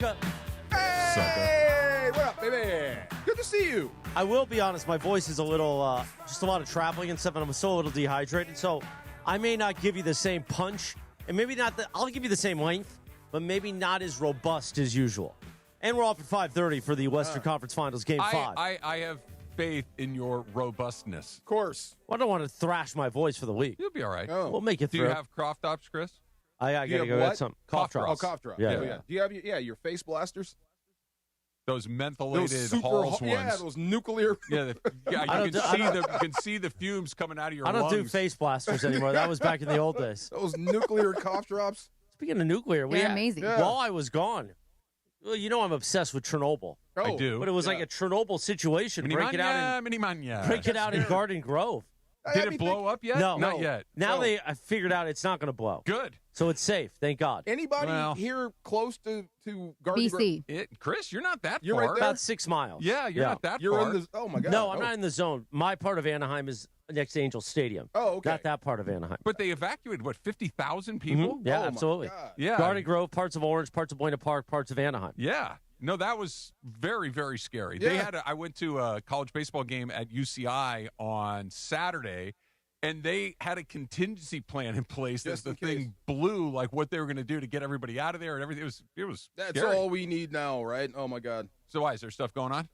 Hey, what up, baby? Good to see you. I will be honest, my voice is a little, just a lot of traveling and stuff, and I'm still a little dehydrated, so I may not give you the same punch, and maybe not, I'll give you the same length, but maybe not as robust as usual. And we're off at 5:30 for the Western Conference Finals, Game 5. I have faith in your robustness. Of course. Well, I don't want to thrash my voice for the week. You'll be all right. Oh. We'll make it Do through. you have cough drops, Chris? I Do you gotta have go what? get some Cough cough drops. Oh, cough drop. Yeah. Do you have your face blasters? Those mentholated super Halls ones. Yeah, those nuclear. Yeah, you can see the fumes coming out of your I don't lungs. do face blasters anymore. That was back in the old days. Those nuclear cough drops. Speaking of nuclear, They're amazing. Yeah. while I was gone, well, you know I'm obsessed with Chernobyl. Oh, I do. But it was like a Chernobyl situation. Break it out in Garden Grove. Did it blow up yet? No. Not yet. Now I figured out it's not going to blow. Good. So it's safe. Thank God. Anybody here close to Garden Grove? BC. Chris, you're not that You're far. right there? About 6 miles. Yeah, you're not that You're far. in the. Oh my God. No, I'm not in the zone. My part of Anaheim is next to Angel Stadium. Oh, okay. Not that part of Anaheim. But they evacuated, 50,000 people? Mhm. Yeah, Oh, my absolutely. God. Yeah. Garden Grove, parts of Orange, parts of Buena Park, parts of Anaheim. Yeah. No, that was very, very scary. Yeah. I went to a college baseball game at UCI on Saturday, and they had a contingency plan in place Just as the in case. thing blew, like what they were going to do to get everybody out of there and everything. It was That's scary. all we need now, right? Oh my God. So why, is there stuff going on?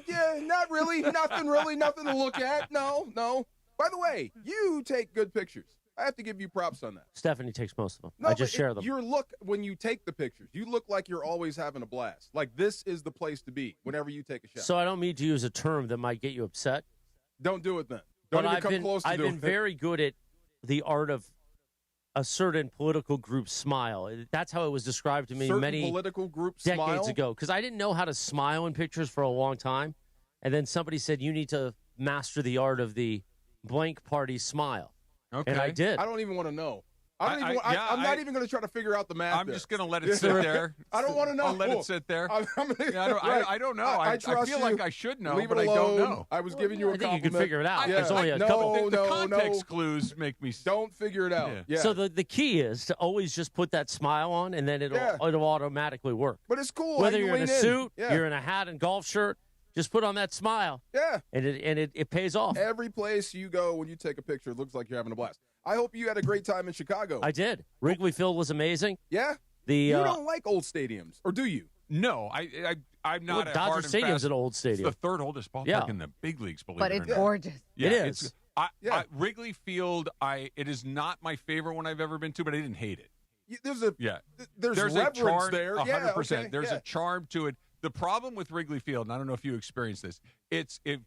Yeah, not really. Nothing really. Nothing to look at. No. By the way, you take good pictures. I have to give you props on that. Stephanie takes most of them. No, I just but share them. Your look when you take the pictures, you look like you're always having a blast. Like this is the place to be whenever you take a shot. So I don't mean to use a term that might get you upset. Don't do it then. Don't But even come close to I've doing been it. very good at the art of a certain political group smile. That's how it was described to me Certain many political group decades smile. ago, because I didn't know how to smile in pictures for a long time. And then somebody said, you need to master the art of the blank party smile. Okay. And I did. I don't even want to know. I'm I- not even going to try to figure out the math. I'm there. just going to let it sit there. I don't want to know. I'll let it sit there. I'm gonna, I don't know. I trust feel you. like I should know, Leave but it I alone. don't know. I was giving you a I think compliment. you can figure it out. Yeah. There's only a No, couple. The no, context no. clues make me. Don't figure it out. Yeah. Yeah. So the key is to always just put that smile on, and then it'll automatically work. but it's cool. Whether how you you're in a lean suit, Yeah. you're in a hat and golf shirt, just put on that smile, Yeah. and it pays off. Every place you go when you take a picture, it looks like you're having a blast. I hope you had a great time in Chicago. I did. Wrigley Field was amazing. Yeah? The You don't like old stadiums, or do you? No, I'm not well, a Dodger hard and Stadium's fast- an old It's stadium. the third oldest ballpark Yeah. in the big leagues, believe But it or it's not. gorgeous. It Yeah, is. Yeah. Wrigley Field. It is not my favorite one I've ever been to, but I didn't hate it. There's a Yeah, there's a reverence charm. there. 100%. Yeah, okay, There's yeah. a charm to it. The problem with Wrigley Field, and I don't know if you experienced this.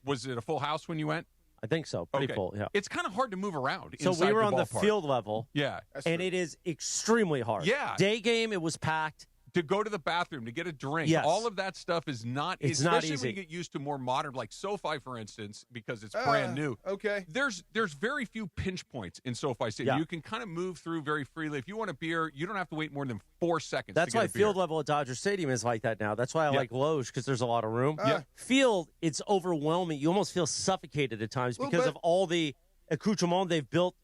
Was it a full house when you went? I think so. Pretty Okay. full, yeah. It's kind of hard to move around. So inside we were the on the ballpark. field level, Yeah, That's and true. it is extremely hard. Yeah. Day game, it was packed. to go to the bathroom, to get a drink, Yes. all of that stuff is not. It's especially not when easy. you get used to more modern, like SoFi, for instance, because it's brand new. Okay. There's very few pinch points in SoFi Stadium. Yeah. You can kind of move through very freely. If you want a beer, you don't have to wait more than 4 seconds. That's to get why a beer. field level at Dodger Stadium is like that now. That's why I Yeah. like Loge, because there's a lot of room. Yeah. Field, it's overwhelming. You almost feel suffocated at times Little because bit. of all the accoutrement they've built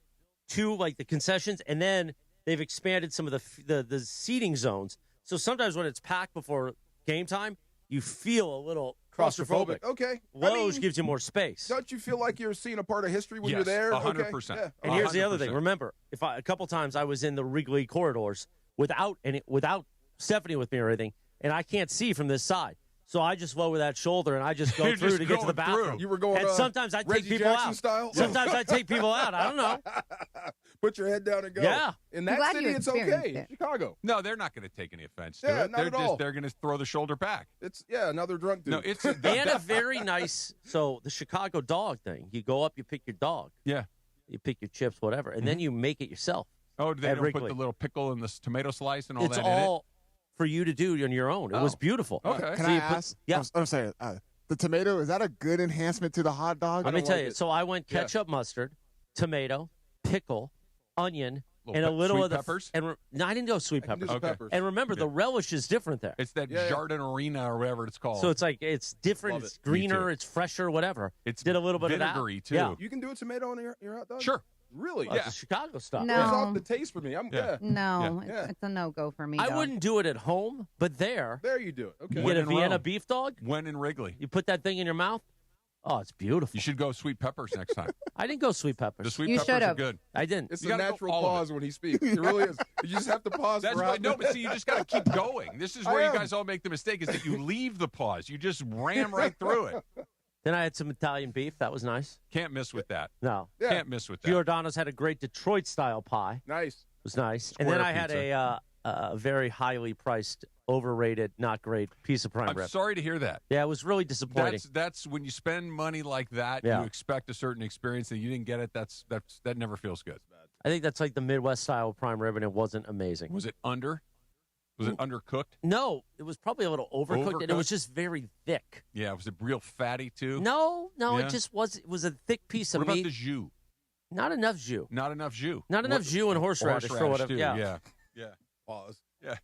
to, like the concessions, and then they've expanded some of the seating zones. So sometimes when it's packed before game time, you feel a little claustrophobic. Okay. Loge gives you more space. Don't you feel like you're seeing a part of history when Yes, you're there? 100%. Okay. And here's the other thing. 100%. Remember, a couple times I was in the Wrigley corridors without Stephanie with me or anything, and I can't see from this side. So I just lower that shoulder and I just go You're through just to get to the going through. bathroom. You were going, and sometimes I take Reggie people Jackson out. style? Sometimes I take people out. I don't know. Put your head down and go. Yeah. In I'm that glad city, you it's experienced okay. it. Chicago. No, they're not going to take any offense to Yeah, it. not They're at all. They're going to throw the shoulder back. It's another drunk dude. No, it's And a very nice. So the Chicago dog thing. You go up, you pick your dog, yeah. you pick your chips, whatever, and then you make it yourself. Oh, they At don't Wrigley. put the little pickle and the tomato slice and all It's that in it. all for you to do on your own. It was Oh. beautiful. Okay. Can So I you put- ask? yeah. I'm sorry. The tomato, is that a good enhancement to the hot dog? Let me don't tell like you. it. So I went Yeah. ketchup, mustard, tomato, pickle, onion, Little and a little sweet of the peppers? No, I didn't go sweet I can do peppers. some Okay. peppers. And remember, the relish is different there. It's that Yeah. Jardinarina or whatever it's called. So it's like it's different. Love It's it. Me greener. too. It's fresher. Whatever. It's did a little bit of vinegary, that. too. Yeah. You can do a tomato on your hot dog? Sure. Really? It's the Chicago stuff. No. It's off the taste for me. No, Yeah. it's a no-go for me. I though. wouldn't do it at home, but there There you do it. Okay. you When get a in Vienna Rome. beef dog. When in Wrigley. You put that thing in your mouth. Oh, it's beautiful. You should go sweet peppers next time. I didn't go sweet peppers. The sweet You peppers are should've. good. I didn't. It's You a gotta go natural all of pause when he speaks. It really is. You just have to pause. That's for why, no, but see, you just got to keep going. This is where you guys all make the mistake, is that you leave the pause. You just ran right through it. Then I had some Italian beef. That was nice. Can't miss with that. No. Yeah. Can't miss with that. Giordano's had a great Detroit-style pie. Nice. It was nice. And then Square I had pizza. a very highly priced, overrated, not great piece of prime I'm rib. sorry to hear that. Yeah, it was really disappointing. That's when you spend money like that, Yeah. you expect a certain experience, and you didn't get it. That never feels good. I think that's like the Midwest style of prime rib, and it wasn't amazing. Was it under? Was it undercooked? No, it was probably a little overcooked, and it was Overcooked? just very thick. Yeah. Was it real fatty too? No, Yeah. it just was. It was a thick piece What of about meat. the jus? Not enough jus. Not enough jus. Not enough jus and horseradish for whatever. too. Yeah. Yeah. Pause. Yeah.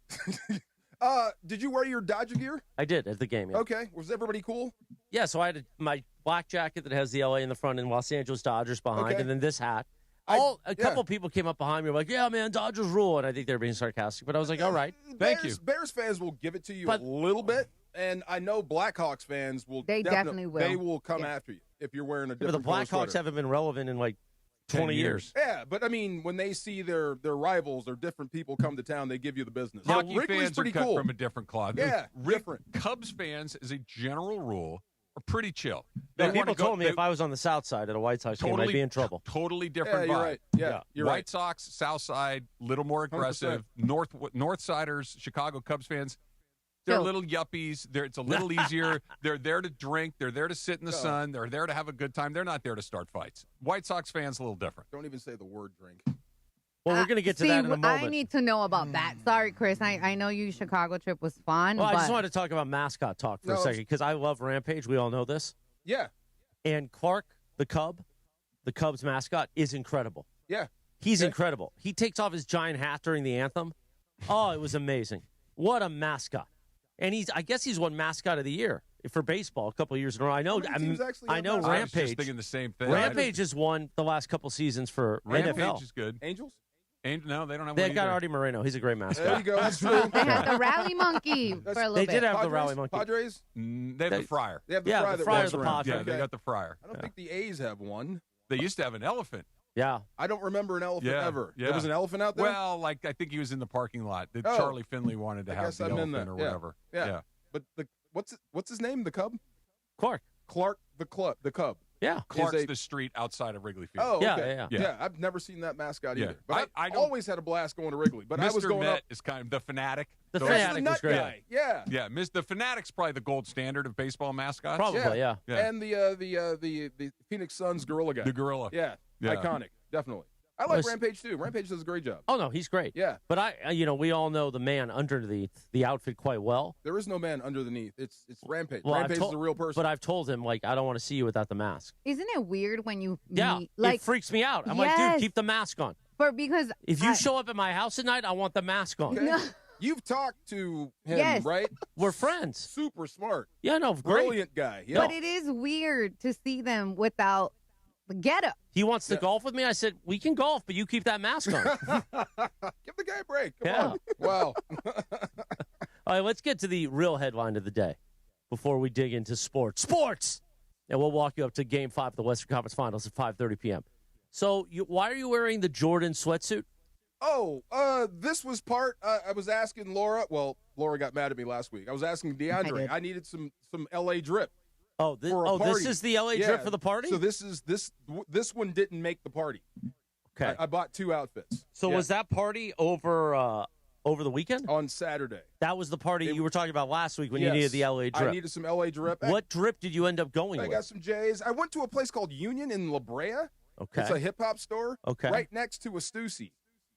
Did you wear your Dodger gear? I did at the game. Yeah. Okay. Was everybody cool? Yeah, so I had my black jacket that has the LA in the front and Los Angeles Dodgers behind, Okay. and then this hat. Yeah. A couple people came up behind me and were like, yeah, man, Dodgers rule. And I think they were being sarcastic, but I was like, all right. Thank you. Bears fans will give it to you But- a little bit, and I know Blackhawks fans will. They definitely will. They will come Yeah. after you if you're wearing a But the different color Blackhawks sweater. haven't been relevant in like 20 years. Yeah, but I mean, when they see their rivals or different people come to town, they give you the business. Now, Hockey Wrigley's fans are pretty cut cool. from a different cloth. Yeah, different. Cubs fans, as a general rule, are pretty chill. Yeah, wanna people go- told me they- if I was on the South Side at a White Sox game, I'd be in trouble. Totally Yeah, different you're vibe. right. Yeah, Yeah. you're White right. Sox, South Side, little more aggressive. 100%. Northsiders, Chicago Cubs fans, they're Chill. little yuppies. It's a little easier. They're there to drink. They're there to sit in the No. sun. They're there to have a good time. They're not there to start fights. White Sox fans, a little different. Don't even say the word drink. Well, we're going to get to See, that in a moment. I need to know about that. Sorry, Chris. I know your Chicago trip was fun. well, I but just wanted to talk about mascot talk for a No, second because I love Rampage. We all know this. Yeah, And Clark, the Cubs mascot, is incredible. yeah. He's Okay. incredible. He takes off his giant hat during the anthem. Oh, it was amazing. What a mascot. And I guess he's won mascot of the year for baseball a couple of years in a row. I know. How many teams actually I have know. mascots? I was just Rampage. thinking the same thing. Rampage has won the last couple seasons for Rampage NFL. is good. Angels. No, they don't have They one got either. Artie Moreno. He's a great There mascot. you go. That's true. they had the rally monkey for a That's- little They bit. did have the Padres? rally monkey. Padres. They have They- the Friar. They have the Yeah, fry the that Friar walks the around. Padre. Yeah, Okay. they got the Friar. I don't think the A's have one. They used to have an elephant. Yeah. I don't remember an elephant Yeah, ever. yeah. There was an elephant out there. Well, like I think he was in the parking lot. That Oh. Charlie Finley wanted to I have guess the I'm in elephant that. or Yeah. whatever. Yeah. But what's his name? The Cub. Clark. Clark the Cub. Yeah. Clark's a- the street outside of Wrigley Field. Oh, Yeah, okay. yeah, yeah. I've never seen that mascot Yeah. either. But I I don't- always had a blast going to Wrigley. But Mr. I was going Met up. is kind of the fanatic. The Those- That's Fanatic the was nut great. guy. Yeah. Yeah, the fanatic's probably the gold standard of baseball mascots. Probably, yeah. Yeah. And the Phoenix Suns gorilla guy. The gorilla. Yeah. Yeah. Iconic. Definitely. I like Was- Rampage too. Rampage does a great job. Oh, no, he's great. Yeah. But we all know the man underneath the outfit quite well. There is no man underneath. It's Rampage. Well, I've Rampage told- is a real person. But I've told him, like, I don't want to see you without the mask. Isn't it weird when you Yeah. meet, like, it freaks me out. I'm like, dude, Yes. keep the mask on. because If you I- show up at my house at night, I want the mask on. Okay. No. You've talked to him, Yes. right? We're friends. Super smart. Yeah, no, great. Brilliant guy. Yeah. But it is weird to see them without the getup. He wants to Yeah. golf with me. I said, we can golf, but you keep that mask on. Give the guy a break. Come Yeah. on. Wow. All right, let's get to the real headline of the day before we dig into sports. Sports! And we'll walk you up to Game 5 of the Western Conference Finals at 5:30 p.m. So why are you wearing the Jordan sweatsuit? This was part. I was asking Laura. Well, Laura got mad at me last week. I was asking DeAndre. did. I needed some LA drip. Oh, this, For a this party. is the LA Yeah, drip for the party? So this one didn't make the party. okay. I bought two outfits. So Yeah. was that party over the weekend? On Saturday? That was the party you were talking about last week when you Yes. needed the LA I drip. needed some LA drip. What drip did you end up going I with? got some J's. I went to a place called Union in La Brea. Okay. It's a hip hop store. Okay. Right next to a Stussy.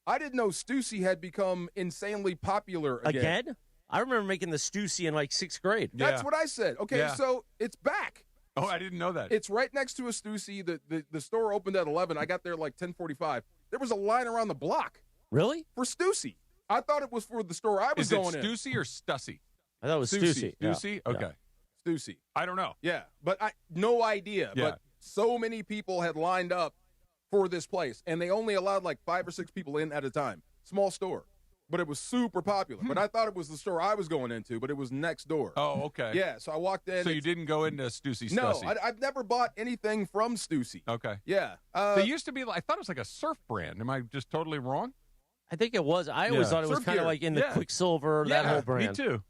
I didn't know Stussy had become insanely popular again. Again? I remember making the Stussy in like 6th grade. That's Yeah. what I said. Okay, Yeah. so it's back. Oh, I didn't know that. It's right next to a Stussy. The store opened at 11. I got there like 10:45. There was a line around the block Really? for Stussy. I thought it was for the store I was Is it going in. Stussy or Stussy? I thought it was Stussy. Stussy. Yeah. Stussy? Okay. Stussy. I don't know. Yeah, but no idea. Yeah. But so many people had lined up for this place, and they only allowed like 5 or 6 people in at a time. Small store, but it was super popular. But I thought it was the store I was going into, but it was next door. Oh, okay. Yeah, so I walked in. So you didn't go into Stussy No, Stussy? I've never bought anything from Stussy. Okay. Yeah. They used to be, I thought it was like a surf brand. Am I just totally wrong? I think it was. I always thought it was Surf kind of gear. like in the Quicksilver, that whole brand. Me too.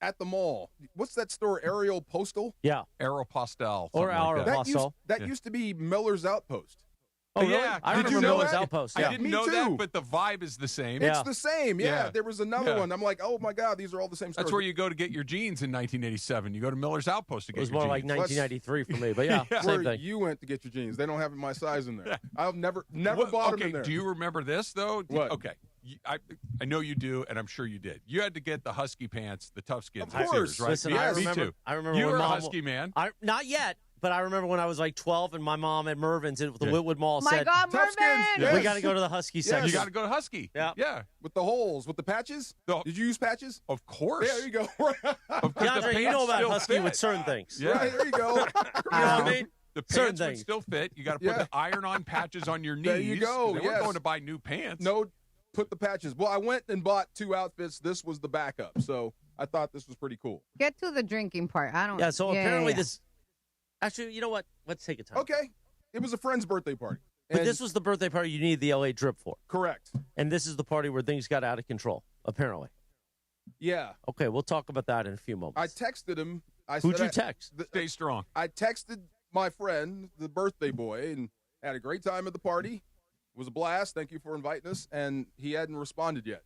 At the mall. What's that store? Ariel Postal? Yeah. Aeropostale. Or something like that. Aeropostale. That used to be Miller's Outpost. Oh, really? Yeah. I Did remember you know Miller's that? Outpost. I Yeah. didn't Me know too. that, but the vibe is the same. Yeah. It's the same. Yeah. Yeah. There was another Yeah. one. I'm like, oh my God, these are all the same stores. That's where you go to get your jeans in 1987. You go to Miller's Outpost to It get was your more like jeans. 1993 for me, but yeah, Yeah. same where thing. you went to get your jeans. They don't have my size in there. I've never What- bought okay, them in there. do you remember this, though? What? Okay. I know you do, and I'm sure you did. You had to get the Husky pants, the Tough Skins. Of at course. Sears, right? Listen, Yeah, I me remember. too. I remember You when were a Mom. Husky man. Not yet, but I remember when I was like 12, and my mom at Mervin's at the Yeah. Whitwood Mall My said, God, Tough skins. Mervin! Yes. "We got to go to the Husky section." You got to go to Husky. Yeah. Yeah. With the holes, with the patches? No. Did you use patches? Of course. Yeah, there you go. Of course, DeAndre, the you know pants about still Husky fit. with certain things. Yeah. Right, there you go. You know what I mean? The Certain pants would things. still fit. You got to put Yeah. the iron-on patches on your knees. There you go, They weren't yes. going to buy new pants. No, put the patches. Well, I went and bought 2 outfits. This was the backup. So I thought this was pretty cool. Get to the drinking part. I don't. Yeah. So apparently yeah. this. Actually, you know what? Let's take a time. Okay. It was a friend's birthday party. But And- this was the birthday party you needed the LA drip for, correct. and this is the party where things got out of control. Apparently. Yeah. Okay, we'll talk about that in a few moments. I texted him. Who'd you text? Stay strong. I texted my friend, the birthday boy, and had a great time at the party. It was a blast. Thank you for inviting us. And he hadn't responded yet.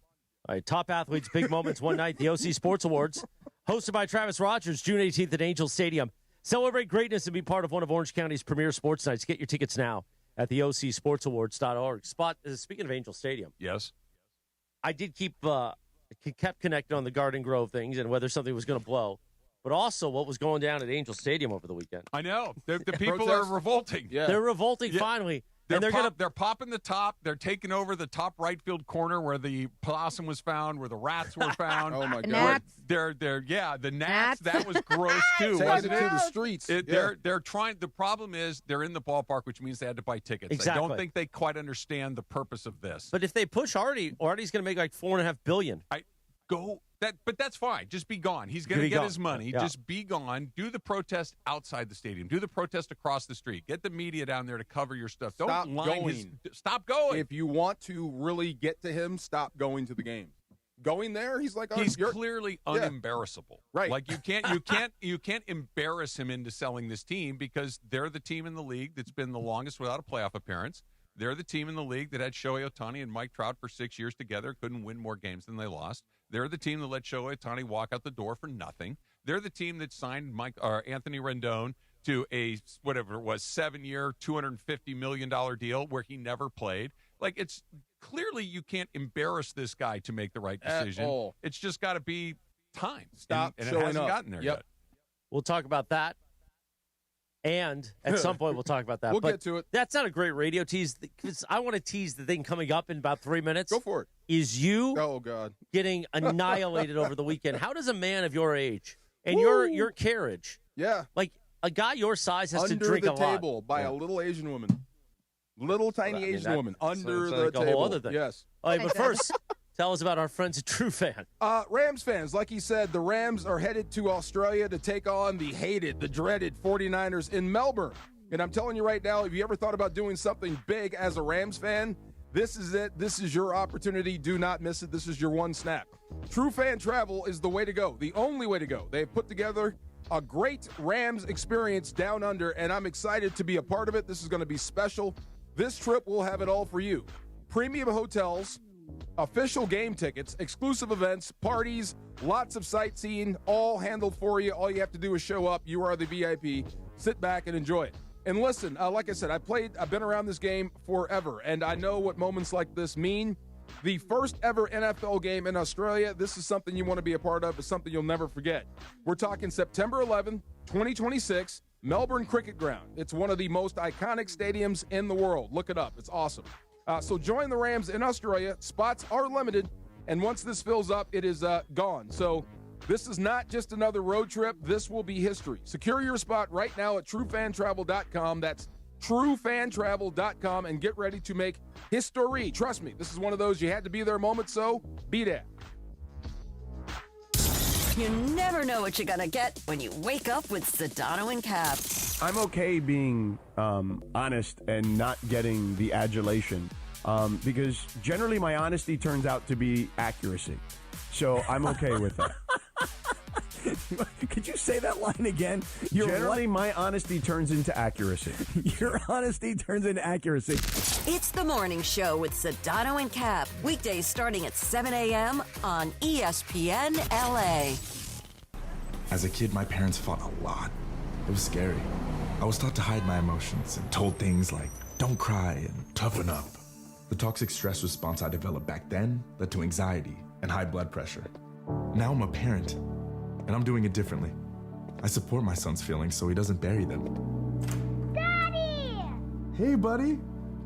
All right, top athletes, big moments one night, the OC Sports Awards, hosted by Travis Rogers, June 18th at Angel Stadium. Celebrate greatness and be part of one of Orange County's premier sports nights. Get your tickets now at the OCSportsAwards.org. Speaking of Angel Stadium, Yes. I did kept connected on the Garden Grove things and whether something was going to blow, but also what was going down at Angel Stadium over the weekend. I know. The people are Protest? revolting. Yeah. They're revolting Yeah. finally. They're, And they're they're popping the top. They're taking over the top right field corner where the possum was found, where the rats were found. Oh, my The God. gnats. The gnats. Gnats. That was gross too, Taking wasn't it to it? the streets. They're trying. The problem is they're in the ballpark, which means they had to buy tickets. I Exactly. don't think they quite understand the purpose of this. But if they push Artie's going to make like $4.5 billion. But that's fine. Just be gone. He's going to Be get gone. his money. Yeah. Just be gone. Do the protest outside the stadium. Do the protest across the street. Get the media down there to cover your stuff. Stop Don't line going. Stop going. If you want to really get to him, stop going to the game. Going there, he's like, oh, He's you're, clearly Yeah. unembarrassable. Right. Like you can't embarrass him into selling this team because they're the team in the league that's been the longest without a playoff appearance. They're the team in the league that had Shohei Ohtani and Mike Trout for 6 years together, couldn't win more games than they lost. They're the team that let Shohei Ohtani walk out the door for nothing. They're the team that signed Anthony Rendon to a whatever it was 7-year, $250 million deal where he never played. Like it's clearly you can't embarrass this guy to make the right At decision. all. It's just got to be time. Stop and it showing hasn't up. gotten there Yep. yet. We'll talk about that. And at some point, we'll talk about that. We'll But get to it. That's not a great radio tease because I want to tease the thing coming up in about 3 minutes. Go for it. Is you Oh, God. getting annihilated over the weekend? How does a man of your age and Woo. your carriage, Yeah. like a guy your size, has Under to drink the a lot? table by Yeah. a little Asian woman. Little tiny I mean, Asian that woman. sounds Under the like a whole table. other thing. Yes. All right, but first, tell us about our friends at True Fan. Rams fans, like he said, the Rams are headed to Australia to take on the hated, the dreaded 49ers in Melbourne. And I'm telling you right now, if you ever thought about doing something big as a Rams fan, this is it. This is your opportunity. Do not miss it. This is your one snap. True Fan Travel is the way to go, the only way to go. They've put together a great Rams experience down under, and I'm excited to be a part of it. This is going to be special. This trip will have it all for you. Premium hotels, official game tickets, exclusive events, parties, lots of sightseeing, all handled for you. All you have to do is show up. You are the VIP. Sit back and enjoy it. And listen, like I said, I've been around this game forever, and I know what moments like this mean. The first ever NFL game in Australia, this is something you want to be a part of. It's something you'll never forget. We're talking September 11th, 2026, Melbourne Cricket Ground. It's one of the most iconic stadiums in the world. Look it up. It's awesome. So join the Rams in Australia. Spots are limited, and once this fills up, it is gone. So this is not just another road trip. This will be history. Secure your spot right now at truefantravel.com. That's TrueFanTravel.com and get ready to make history. Trust me, this is one of those you had to be there moments, so be there. You never know what you're going to get when you wake up with Sedano and Cap. I'm okay being honest and not getting the adulation because generally my honesty turns out to be accuracy. So I'm okay with that. Could you say that line again? Generally, my honesty turns into accuracy. Your honesty turns into accuracy. It's the morning show with Sedano and Cap. Weekdays starting at 7 a.m. on ESPN LA. As a kid, my parents fought a lot. It was scary. I was taught to hide my emotions and told things like, don't cry and toughen up. The toxic stress response I developed back then led to anxiety and high blood pressure. Now I'm a parent, and I'm doing it differently. I support my son's feelings so he doesn't bury them. Daddy! Hey, buddy.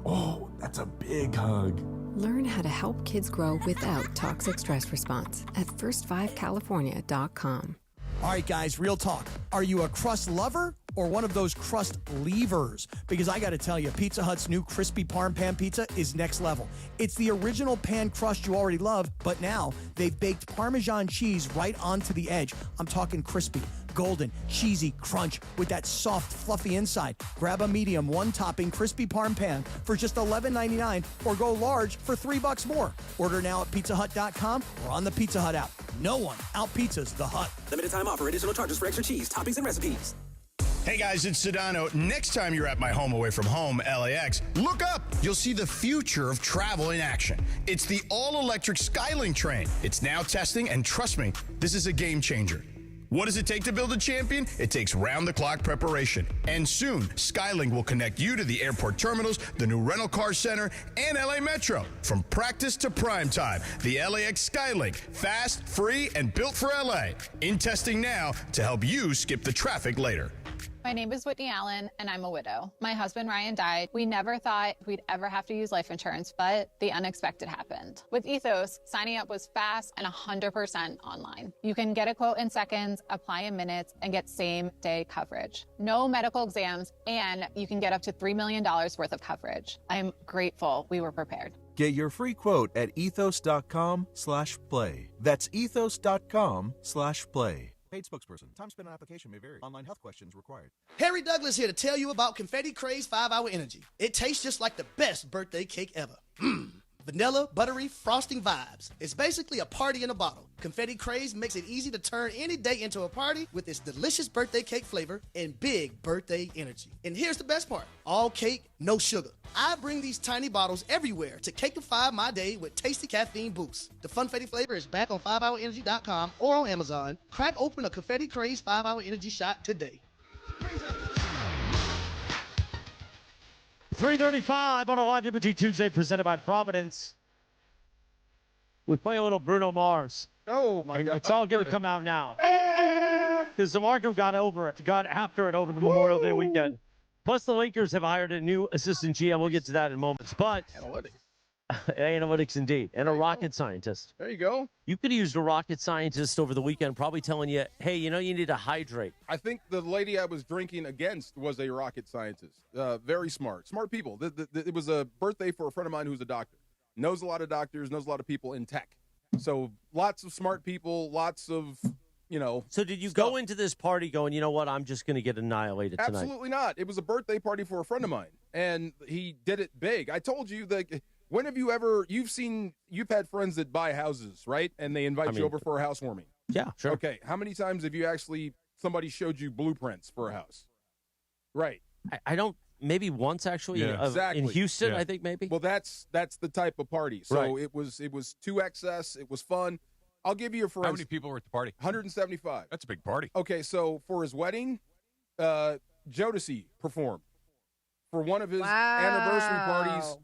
Oh, that's a big hug. Learn how to help kids grow without toxic stress response at first5california.com. All right, guys, real talk. Are you a crust lover or one of those crust leavers? Because I got to tell you, Pizza Hut's new crispy Parm Pan pizza is next level. It's the original pan crust you already love, but now they've baked Parmesan cheese right onto the edge. I'm talking crispy, golden, cheesy crunch with that soft, fluffy inside. Grab a medium, one-topping crispy Parm Pan for just $11.99 or go large for $3 more. Order now at pizzahut.com or on the Pizza Hut app. No one out-pizzas the Hut. Limited time offer. Additional charges for extra cheese, toppings, and recipes. Hey guys, it's Sedano. Next time you're at my home away from home, LAX, look up. You'll see the future of travel in action. It's the all-electric Skylink train. It's now testing, and trust me, this is a game changer. What does it take to build a champion? It takes round-the-clock preparation. And soon, Skylink will connect you to the airport terminals, the new rental car center, and LA Metro. From practice to prime time, the LAX Skylink. Fast, free, and built for LA. In testing now to help you skip the traffic later. My name is Whitney Allen, and I'm a widow. My husband, Ryan, died. We never thought we'd ever have to use life insurance, but the unexpected happened. With Ethos, signing up was fast and 100% online. You can get a quote in seconds, apply in minutes, and get same-day coverage. No medical exams, and you can get up to $3 million worth of coverage. I'm grateful we were prepared. Get your free quote at ethos.com/play. That's ethos.com/play. Paid spokesperson. Time spent on application may vary. Online health questions required. Harry Douglas here to tell you about Confetti Craze 5-Hour Energy. It tastes just like the best birthday cake ever. Vanilla, buttery, frosting vibes. It's basically a party in a bottle. Confetti Craze makes it easy to turn any day into a party with its delicious birthday cake flavor and big birthday energy. And here's the best part. All cake, no sugar. I bring these tiny bottles everywhere to cakeify my day with tasty caffeine boosts. The Funfetti flavor is back on 5hourenergy.com or on Amazon. Crack open a Confetti Craze 5-Hour Energy shot today. 3:35 on a Live Liberty Tuesday presented by Providence. We play a little Bruno Mars. Oh, my God. It's all going to come out now. Because DeMarco got after it over the Memorial Day weekend. Plus, the Lakers have hired a new assistant GM. We'll get to that in moments. But analytics indeed. And a rocket scientist. There you go. You could have used a rocket scientist over the weekend, probably telling you, hey, you need to hydrate. I think the lady I was drinking against was a rocket scientist. Very smart. Smart people. It was a birthday for a friend of mine who's a doctor. Knows a lot of doctors, knows a lot of people in tech. So lots of smart people, lots of, So did you go into this party going, you know what, I'm just going to get annihilated tonight? Absolutely not. It was a birthday party for a friend of mine, and he did it big. I told you that. When have you ever, you've had friends that buy houses, right? And they invite you over for a housewarming. Yeah, sure. Okay. How many times have you somebody showed you blueprints for a house? Right. I don't, maybe once actually. Yeah. Exactly. In Houston, I think maybe. Well, that's the type of party. So right. it was 2XS. It was fun. I'll give you a for How many people were at the party? 175. That's a big party. Okay. So for his wedding, Jodeci performed. For one of his anniversary parties.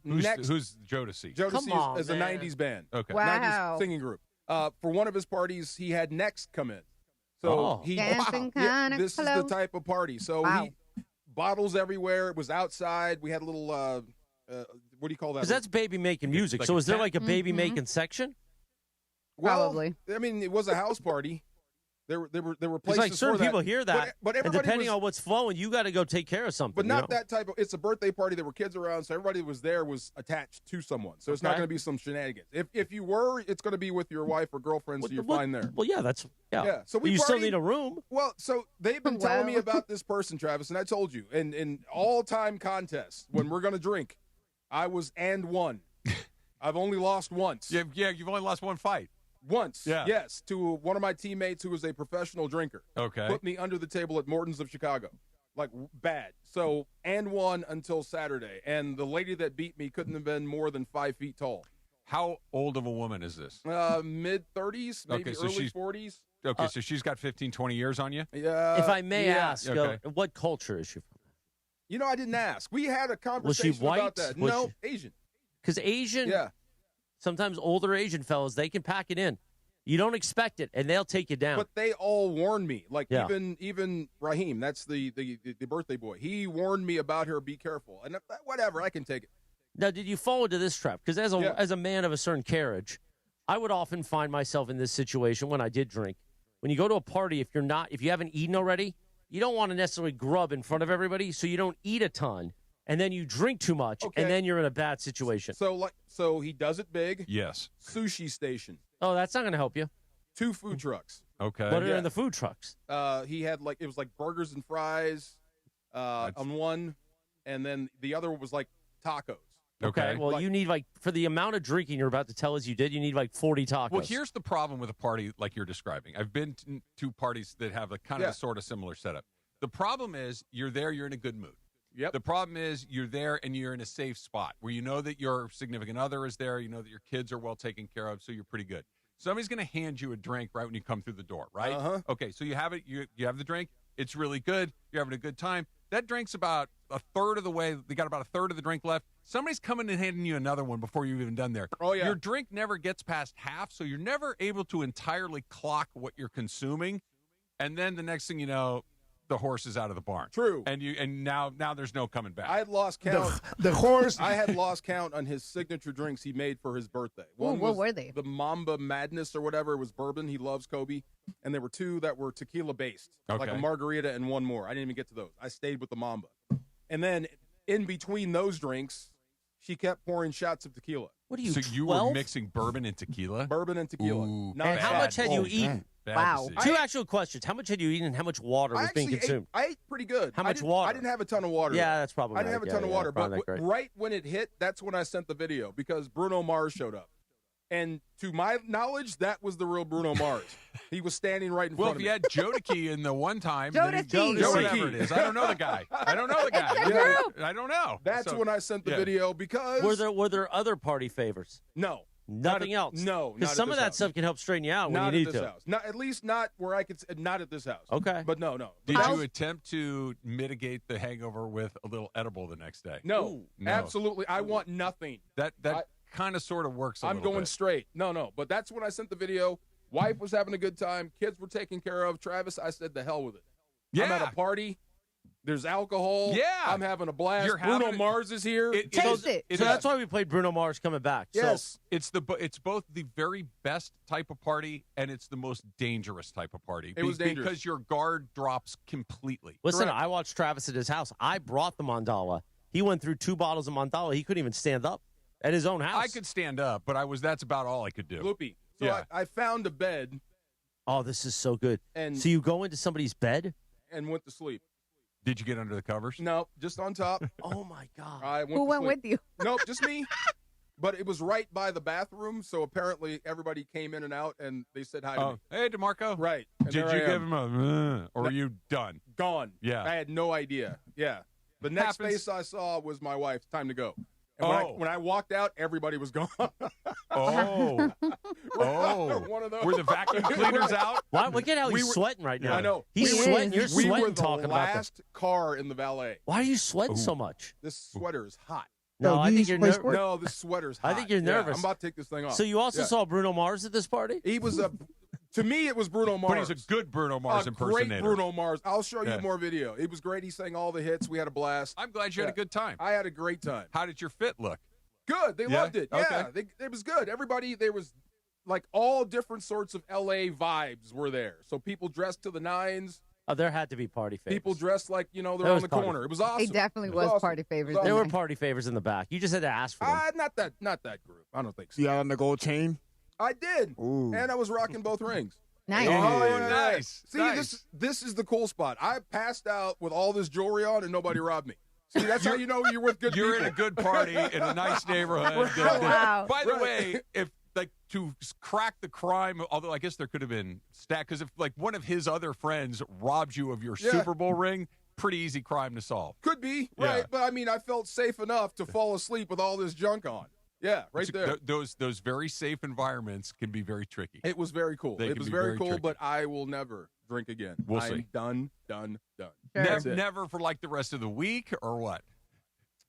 Who's Jodeci? Jodeci is a 90s band. Okay. Wow. 90s singing group. For one of his parties, he had Next come in. So this is the type of party. So he bottles everywhere. It was outside. We had a little, what do you call that? Because that's baby making music. Like so is there like a baby making section? Well, Probably. I mean, it was a house party. There were It's places like certain for that. people hear that, but and everybody depending was, on what's flowing, you got to go take care of something. but not you know? that type of. It's a birthday party. There were kids around, so everybody was there was attached to someone. So it's not Okay. going to be some shenanigans. If you were, it's going to be with your wife or girlfriend, so you're fine there. Well, yeah, that's yeah. So But you partied. still need a room. Well, so they've been telling me Well. about this person, Travis, and I told you, in all-time contests when we're going to drink, I was and one. I've only lost once. You've only lost one fight. Once, Yeah. yes, to one of my teammates who was a professional drinker. Okay. Put me under the table at Morton's of Chicago. Like, bad. So, and one until Saturday. And the lady that beat me couldn't have been more than 5 feet tall. How old of a woman is this? Mid-30s, maybe Okay, so early she's- 40s. Okay, so she's got 15, 20 years on you? Yeah. If I may ask, Okay. what culture is she from? You know, I didn't ask. We had a Was conversation she white? about that. Was No, she- Asian. Because Asian, Yeah. sometimes older Asian fellas, they can pack it in. You don't expect it, and they'll take you down. But they all warned me. Like, Yeah. even Raheem, that's the birthday boy. He warned me about her, be careful. And whatever, I can take it. Now, did you fall into this trap? Because as a Yeah. as a man of a certain carriage, I would often find myself in this situation when I did drink. When you go to a party, if you haven't eaten already, you don't want to necessarily grub in front of everybody, so you don't eat a ton, and then you drink too much, Okay. and then you're in a bad situation. So he does it big. Yes. Sushi station. Oh, that's not going to help you. 2 food trucks. Okay. What are in the food trucks? He had it was like burgers and fries on one, and then the other was like tacos. Okay. Well, you need for the amount of drinking you're about to tell us you did, you need 40 tacos. Well, here's the problem with a party like you're describing. I've been to parties that have a kind of a sort of similar setup. The problem is you're there, you're in a good mood. Yep. The problem is you're there and you're in a safe spot where you know that your significant other is there, you know that your kids are well taken care of, so you're pretty good. Somebody's going to hand you a drink right when you come through the door, right? Uh-huh. Okay, so you have it. You have the drink. It's really good. You're having a good time. That drink's about a third of the way. They got about a third of the drink left. Somebody's coming and handing you another one before you've even done there. Oh, yeah. Your drink never gets past half, so you're never able to entirely clock what you're consuming. And then the next thing you know, the horse is out of the barn. True. And now there's no coming back. I had lost count. The horse. I had lost count on his signature drinks he made for his birthday. One what was were they? The Mamba Madness or whatever. It was bourbon. He loves Kobe. And there were 2 that were tequila based, like a Okay. margarita and one more. I didn't even get to those. I stayed with the Mamba. And then in between those drinks, she kept pouring shots of tequila. What are you, so you 12? were mixing bourbon and tequila? Bourbon and tequila. Ooh. Not And how bad. much had you Oh, eaten? Bad Wow. decision. Two actual questions. How much had you eaten and how much water was being consumed? I ate pretty good. How I much didn't- water? I didn't have a ton of water. Yeah, that's probably I didn't have a ton of water, but probably not great. right when it hit, that's when I sent the video because Bruno Mars showed up. And to my knowledge, that was the real Bruno Mars. He was standing right in Well, front if of you me. had Jodeci in the one time, Jodeci. then Jodeci. whatever it is. I don't know the guy. I don't know the guy. It's a group. I don't know. That's So- when I sent the yeah. video because Were there other party favors? no, Nothing else? No, Because not some at of this that house. stuff can help straighten you out when Not you at need this to. house. Not at least not where I could. Not at this house. Okay. but no. Did House- you attempt to mitigate the hangover with a little edible the next day? No, No. absolutely. I want nothing. That kind of sort of works. I'm little going bit. straight. No. But that's when I sent the video. Wife was having a good time. Kids were taken care of. Travis, I said, the hell with it. Yeah. I'm at a party. There's alcohol. Yeah. I'm having a blast. You're Bruno having it- Mars is here. Taste it. So that's why we played Bruno Mars coming back. Yes. It's both the very best type of party and it's the most dangerous type of party. It was dangerous. because your guard drops completely. Listen, Correct. I watched Travis at his house. I brought the mandala. He went through 2 bottles of mandala. He couldn't even stand up at his own house. I could stand up, but that's about all I could do. Loopy. So Yeah. I found a bed Oh, this is so good. And- so you go into somebody's bed? and went to sleep. Did you get under the covers? No, just on top. Oh my God. I went Who to went sleep. with you? Nope, just me. But it was right by the bathroom, so apparently everybody came in and out, and they said hi to me. Hey, DeMarco. Right. And Did there you I give am. him or were you done? Gone? Yeah. I had no idea. Yeah. The next Happens. face I saw was my wife. Time to go. And when I walked out, everybody was gone. Oh. One of those. Were the vacuum cleaners out? Why? Look at how We he's were- sweating right now. I know. He's He sweating. is. You're We sweating were the talking about this. last car in the valet. Why are you sweating so much? This sweater is hot. No, I think these you're plays nervous. work. No, this sweater's hot. I think you're Yeah, nervous. I'm about to take this thing off. So you also Yeah. saw Bruno Mars at this party? He was to me, it was Bruno Mars. But he's a good Bruno Mars a impersonator. great Bruno Mars. I'll show you Yeah. more video. It was great. He sang all the hits. We had a blast. I'm glad you had a good time. I had a great time. How did your fit look? Good. They Yeah? loved it. Okay. Yeah, it was good. Everybody, there was like all different sorts of LA vibes were there. So people dressed to the nines. Oh, there had to be party favors. People dressed like, they're There on was the party corner. It was awesome. It definitely was awesome. party favors. There were party favors in the back. You just had to ask for them. Not that group. I don't think so. See on the gold chain? I did. Ooh. And I was rocking both rings. Nice. Oh, yeah. Nice. See, Nice. this is the cool spot. I passed out with all this jewelry on and nobody robbed me. See, that's how you know you're with good You're people. in a good party in a nice neighborhood. Wow. By the way, if like to crack the crime, although I guess there could have been because if like one of his other friends robs you of your Super Bowl ring, pretty easy crime to solve. Could be, Yeah. right? But I mean, I felt safe enough to fall asleep with all this junk on. Yeah, right there. Those very safe environments can be very tricky. It was very cool. They It can was be very very cool, tricky. but I will never drink again. We'll I'm see. done. Sure. That's it. Never for like the rest of the week or what?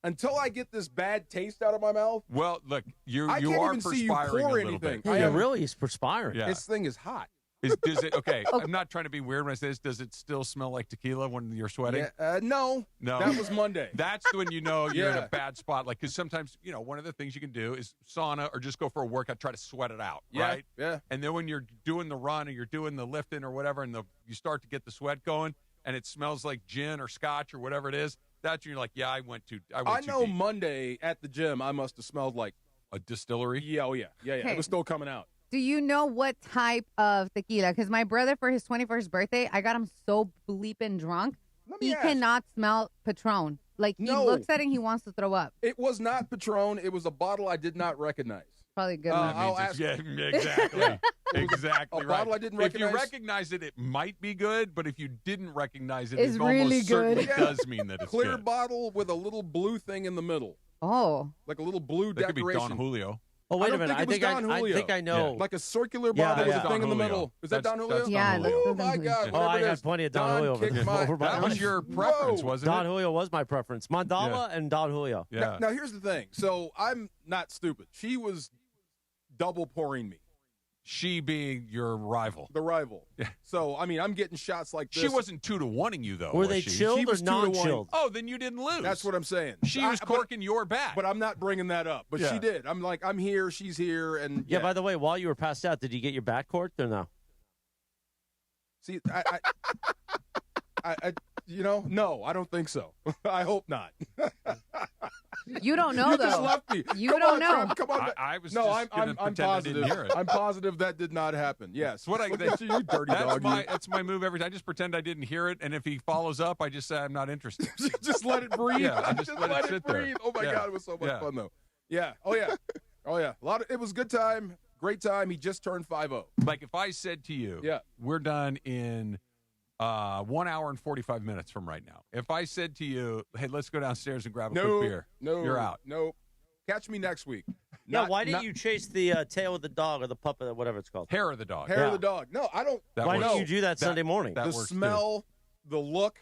Until I get this bad taste out of my mouth. Well, look, you I can't are even see you perspiring pour a little anything. bit. I Yeah, am- really, he's perspiring. Yeah. This thing is hot. Does it? Okay, I'm not trying to be weird when I say this. Does it still smell like tequila when you're sweating? Yeah, no. No. That was Monday. That's when you know you're in Yeah. a bad spot. Like, because sometimes, one of the things you can do is sauna or just go for a workout, try to sweat it out, Yeah, right? yeah. And then when you're doing the run or you're doing the lifting or whatever, and you start to get the sweat going, and it smells like gin or scotch or whatever it is, that's when you're like, yeah, I went too know deep. Monday at the gym, I must have smelled like A distillery? yeah, oh yeah. Okay. It was still coming out. Do you know what type of tequila? Because my brother, for his 21st birthday, I got him so bleeping drunk. Let me He ask. cannot smell Patron. Like, he No. looks at it and he wants to throw up. It was not Patron. It was a bottle I did not recognize. Probably good. Uh, enough. I'll That means ask- exactly. Yeah. Exactly A right. bottle I didn't If you recognize. recognize it, it might be good, but if you didn't recognize it, It's it really almost certainly good. does mean that it's Clear good. bottle with a little blue thing in the middle, Oh. like a little blue That could be decoration. Don Julio. Oh, wait I a don't minute. think it was Don I Julio. think I know. Yeah. Like a circular Yeah, bottle with yeah. a thing in the Don middle. Julio. Is that Don Julio? That's Yeah, Don it looks Julio. Oh my Don God! Oh, whatever I it got is. plenty of Don Don Julio over kicked here. my Over my That was lunch. your preference, Whoa. wasn't Don it? Julio was my preference. Mandala and Don Julio. Yeah. Now here's the thing. So I'm not stupid. She was double pouring me, She being your rival. the rival. Yeah. So I mean, I'm getting shots like this. She wasn't 2-1-ing you, though. Were was they she? chilled She or was 2-1. non-chilled? Oh, then you didn't lose. That's what I'm saying. She was corking your bat. But I'm not bringing that up. But Yeah. she did. I'm like, I'm here. She's here. And Yeah, by the way, while you were passed out, did you get your back corked or no? see, no, I don't think so. I hope not. You don't know, You though. just left me. You Come don't on, know. Trump, come on. I was No, just I'm pretend positive. I didn't hear it. I'm positive that did not happen. Yes. What I Look at you dirty dog. That's my move every time. I just pretend I didn't hear it, and if he follows up, I just say I'm not interested. Just let it breathe. Yeah, I just let it sit there. breathe. Oh my Yeah. God, it was so much Yeah. fun though. Yeah. Oh yeah. Oh yeah. It was a good time. Great time. He just turned 50. Like if I said to you, Yeah. we're done in 1 hour and 45 minutes from right now. If I said to you, hey, let's go downstairs and grab a No. quick beer, No. you're out. No. Catch me next week. Yeah, why didn't you chase the tail of the dog or the pup or whatever it's called? Hair of the dog. Hair of the dog. No, I don't. That Why works. didn't you do that Sunday morning? that the works too. smell, the look.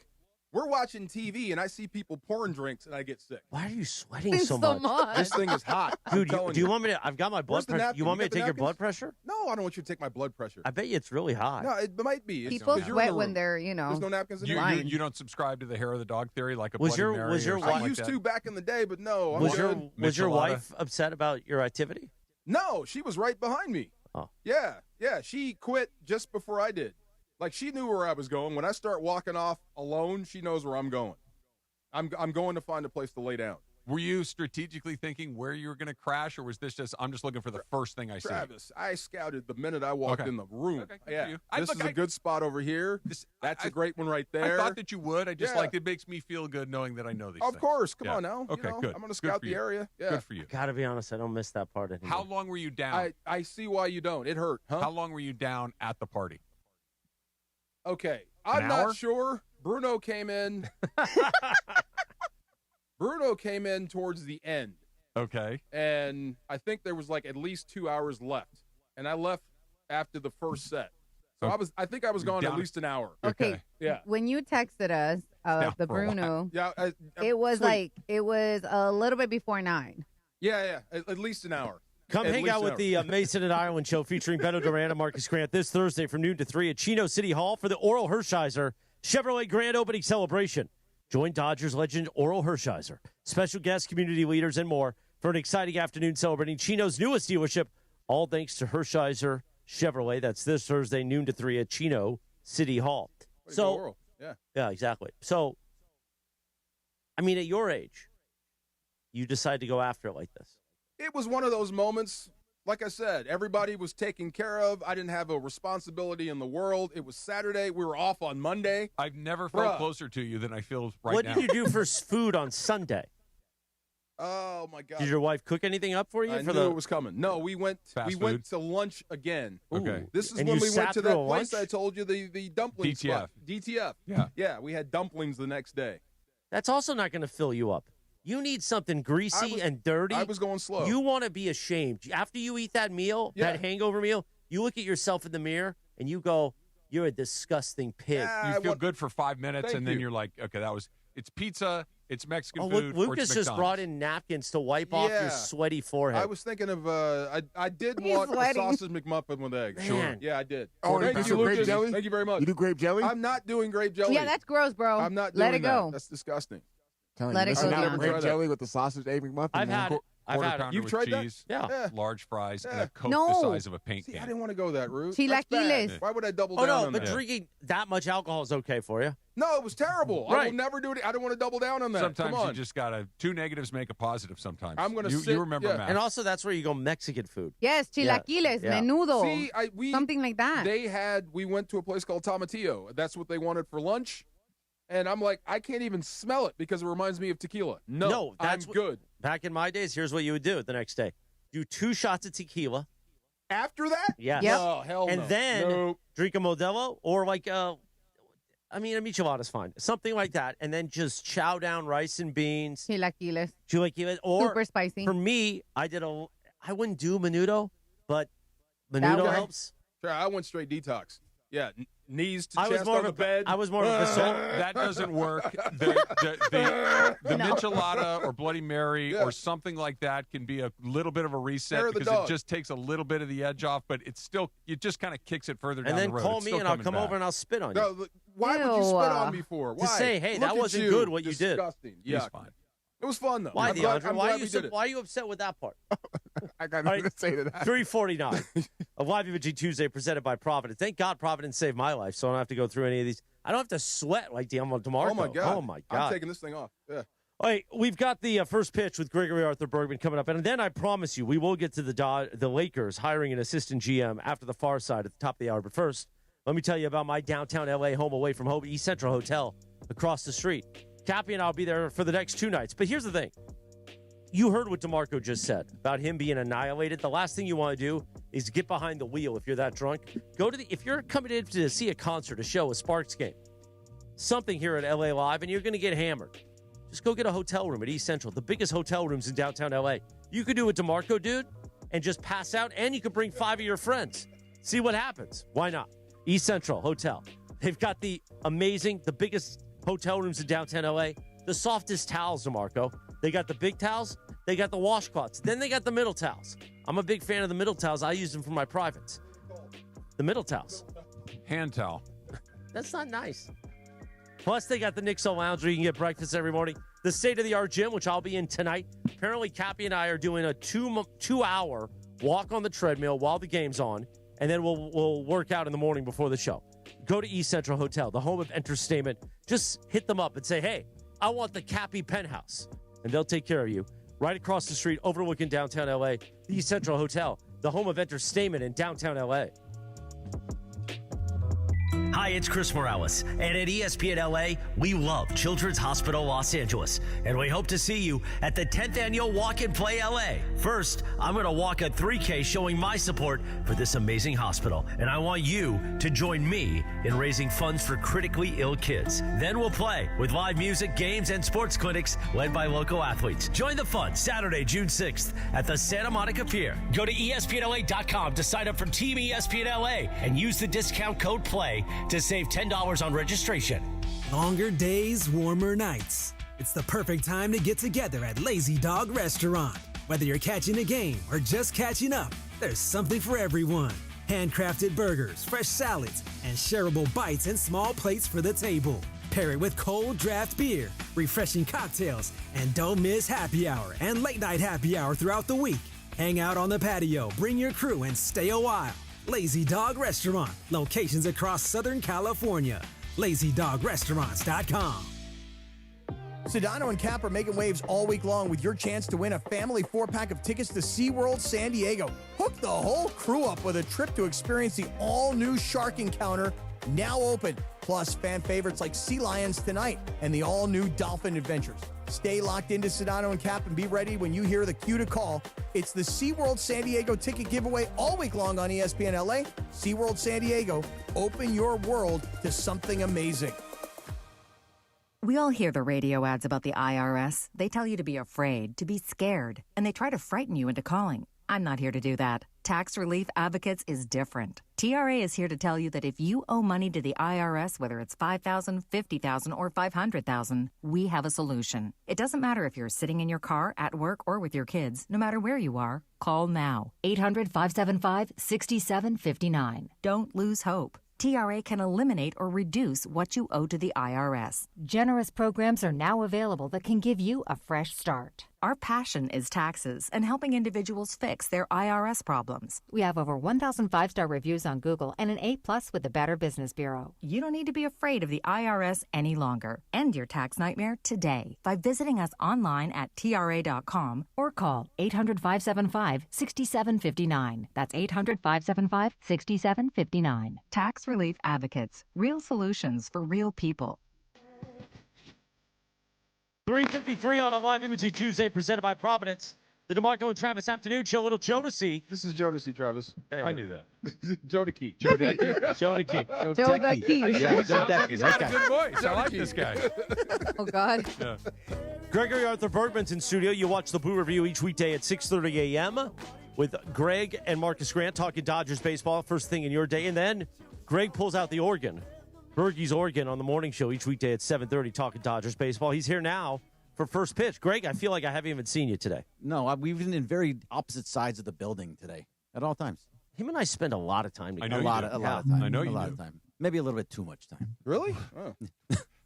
We're watching TV and I see people pouring drinks and I get sick. Why are you sweating Thanks so so much? much. This thing is hot. I'm Dude, telling do you want me to? I've got my blood Where's the pressure. napkin? You want me You to got take the your blood napkins? pressure? No, I don't want you to take my blood pressure. I bet you it's really high. No, it might be. It's People 'cause you're in sweat the when room. they're, There's no napkins in You, the you, you don't subscribe to the hair of the dog theory like a Was Bloody your- Mary was your or wife- something I like used that? to back in the day, but no. I'm Was your good. was your Michelada? wife upset about your activity? No, she was right behind me. Oh. Yeah. She quit just before I did. Like she knew where I was going. When I start walking off alone, she knows where I'm going. I'm going to find a place to lay down. Were you strategically thinking where you were going to crash, or was this just, I'm just looking for the first thing I see? Travis, I scouted the minute I walked Okay. in the room. Okay, good for Yeah, you. this is a good spot over here. That's a great one right there. I thought that you would. I just Yeah. like it makes me feel good knowing that I know these Of things. course. Come Yeah. on now. Okay, good. I'm going to Good scout for the you. area. Yeah. Good for you. Gotta be honest, I don't miss that part anymore. How long were you down? I see why you don't. It hurt, huh? How long were you down at the party? Okay. I'm An not hour? sure. Bruno came in. Bruno came in towards the end. Okay. And I think there was like at least 2 hours left. And I left after the first set. So I think I was gone Down- at least an hour. Okay. Yeah. When you texted us Down the for a while. Bruno, Yeah. it was sleep. it was a little bit before 9. Yeah. At least an hour. Come At hang least out an with hour. the Mason and Ireland show featuring Beto Duran and Marcus Grant this Thursday from noon to 3 at Chino City Hall for the Oral Hershiser Chevrolet Grand Opening Celebration. Join Dodgers legend Oral Hershiser, special guest, community leaders, and more for an exciting afternoon celebrating Chino's newest dealership, All thanks to Hershiser Chevrolet. That's this Thursday, noon to 3 at Chino City Hall. So, yeah, exactly. So, I mean, at your age, you decide to go after it like this. It was one of those moments. Like I said, everybody was taken care of. I didn't have a responsibility in the world. It was Saturday. We were off on Monday. I've never felt closer to you than I feel right what now. What did you do for food on Sunday? Oh, my God. Did your wife cook anything up for you? I knew it was coming. No, we went to lunch again. Okay. This is And when you we went sat to through that a place lunch? I told you, the dumpling DTF. spot. DTF. Yeah, we had dumplings the next day. That's also not going to fill you up. You need something greasy and dirty. I was going slow. You want to be ashamed. After you eat that meal, that hangover meal, you look at yourself in the mirror and you go, you're a disgusting pig. You feel good for 5 minutes, Thank and then you. you're like, okay, it's pizza, it's Mexican Oh, food, or Lucas it's just McDonald's. brought in napkins to wipe off your sweaty forehead. I was thinking of, I did He's want a sweating. sausage McMuffin with eggs. Man. Yeah, I did. Oh, Thank you you, do grape Lucas. jelly? Thank you very much. You do grape jelly? I'm not doing grape jelly. Yeah, that's gross, bro. I'm not doing Let it that. go. That's disgusting. Telling Let you, it listen, go not down. grape Try that. jelly with the sausage egg McMuffin. I've man. had it. Quarter had it. pounder You've with tried that? cheese, Yeah. large fries, and Yeah. a Coke No. the size of a paint See, I can. didn't want to go that route. Chilaquiles. That's bad. Why would I double Oh, down no, on but that? drinking that much alcohol is okay for you. No, it was terrible. I Right. will never do it. I don't want to double down on that. Sometimes Come on. you just gotta two negatives make a positive. Sometimes I'm gonna you, sit- you remember yeah. math. And also, that's where you go Mexican food. Yes, chilaquiles, Yeah. menudo, See, something like that. we went to a place called Tomatillo. That's what they wanted for lunch. And I'm like, I can't even smell it because it reminds me of tequila. No, that's I'm good. Back in my days, here's what you would do the next day. Do 2 shots of tequila. After that? Yes. Yep. No, hell no. And then Nope. drink a Modelo or like a michelada's fine. Something like that. And then just chow down rice and beans. Chilaquiles, Or super spicy. for me, I wouldn't do menudo, but That menudo works. helps. Sure, I went straight detox. Yeah, knees to I was chest more on of the a bed. I was more of a soul. That doesn't work. The michelada or Bloody Mary Yeah. or something like that can be a little bit of a reset Hair of the because dog. it just takes a little bit of the edge off, but it just kind of kicks it further down And then the road. call It's me still and I'll coming come back. over and I'll spit on you. No, look, why would you Ew. spit on me for? Why? say, hey, Look that at wasn't you. good what you did. Disgusting. He's Yeah, fine. it was fun though. Why, I'm glad, DeAndre? I'm Why glad are we you did it. why are you upset with that part? I got All nothing right. to say to that. 349 of Live Imaging Tuesday presented by Providence. Thank God Providence saved my life, so I don't have to go through any of these. I don't have to sweat like DeMarco. Oh my god. Oh my God. I'm taking this thing off. Yeah. All right, we've got the first pitch with Gregory Arthur Bergman coming up, and then I promise you we will get to the Lakers hiring an assistant GM after the far side at the top of the hour. But first, let me tell you about my downtown LA home away from home, East Central Hotel across the street. Cappy and I'll be there for the next 2 nights. But here's the thing. You heard what DeMarco just said about him being annihilated. The last thing you want to do is get behind the wheel if you're that drunk. If you're coming in to see a concert, a show, a Sparks game, something here at LA Live, and you're going to get hammered, just go get a hotel room at East Central, the biggest hotel rooms in downtown LA. You could do what DeMarco did and just pass out, and you could bring 5 of your friends. See what happens. Why not? East Central Hotel. They've got the biggest hotel rooms in downtown LA, the softest towels, DeMarco. They got the big towels. They got the washcloths. Then they got the middle towels. I'm a big fan of the middle towels. I use them for my privates. The middle towels. Hand towel. That's not nice. Plus, they got the Nixon Lounge where you can get breakfast every morning. The state-of-the-art gym, which I'll be in tonight. Apparently, Cappy and I are doing a 2-hour walk on the treadmill while the game's on, and then we'll work out in the morning before the show. Go to East Central Hotel, the home of entertainment. Just hit them up and say, hey, I want the Cappy penthouse, and they'll take care of you. Right across the street, overlooking downtown L.A., the East Central Hotel, the home of entertainment in downtown L.A. Hi, it's Chris Morales, and at ESPN LA, we love Children's Hospital Los Angeles, and we hope to see you at the 10th Annual Walk and Play LA. First, I'm going to walk a 3K showing my support for this amazing hospital, and I want you to join me in raising funds for critically ill kids. Then we'll play with live music, games, and sports clinics led by local athletes. Join the fun Saturday, June 6th at the Santa Monica Pier. Go to ESPNLA.com to sign up for Team ESPN LA and use the discount code PLAY to save $10 on registration. Longer days, warmer nights. It's the perfect time to get together at Lazy Dog Restaurant. Whether you're catching a game or just catching up, there's something for everyone. Handcrafted burgers, fresh salads, and shareable bites and small plates for the table. Pair it with cold draft beer, refreshing cocktails, and don't miss happy hour and late night happy hour throughout the week. Hang out on the patio, bring your crew, and stay a while. Lazy Dog Restaurant, locations across Southern California. LazyDogRestaurants.com. Sedano and Cap are making waves all week long with your chance to win a family 4-pack of tickets to SeaWorld San Diego. Hook the whole crew up with a trip to experience the all-new Shark Encounter, now open. Plus, fan favorites like Sea Lions tonight and the all-new Dolphin Adventures. Stay locked into Sedano and Cap and be ready when you hear the cue to call. It's the SeaWorld San Diego ticket giveaway all week long on ESPN LA. SeaWorld San Diego, open your world to something amazing. We all hear the radio ads about the IRS. They tell you to be afraid, to be scared, and they try to frighten you into calling. I'm not here to do that. Tax Relief Advocates is different. TRA is here to tell you that if you owe money to the IRS, whether it's $5,000, $50,000, or $500,000, we have a solution. It doesn't matter if you're sitting in your car, at work, or with your kids. No matter where you are, call now. 800-575-6759. Don't lose hope. TRA can eliminate or reduce what you owe to the IRS. Generous programs are now available that can give you a fresh start. Our passion is taxes and helping individuals fix their IRS problems. We have over 1,000 5-star reviews on Google and an A+ with the Better Business Bureau. You don't need to be afraid of the IRS any longer. End your tax nightmare today by visiting us online at TRA.com or call 800-575-6759. That's 800-575-6759. Tax Relief Advocates. Real solutions for real people. 3:53 on a live imaging Tuesday presented by Providence. The DeMarco and Travis afternoon show. Little Jodeci. This is Jodeci, Travis. Hey. I knew that. Jodeci. Jodeci. Jodeci. Yeah, He's got a good voice. I like this guy. Oh, God. Yeah. Gregory Arthur Bergman's in studio. You watch the Blue Review each weekday at 6:30 a.m. with Greg and Marcus Grant talking Dodgers baseball first thing in your day. And then Greg pulls out the organ. Bergie's organ on the morning show each weekday at 7:30 talking Dodgers baseball. He's here now for first pitch. Greg, I feel like I haven't even seen you today. No, we've been in very opposite sides of the building today at all times. Him and I spend a lot of time together. A lot of time. I know a you lot do. of time. Maybe a little bit too much time. Really? Oh.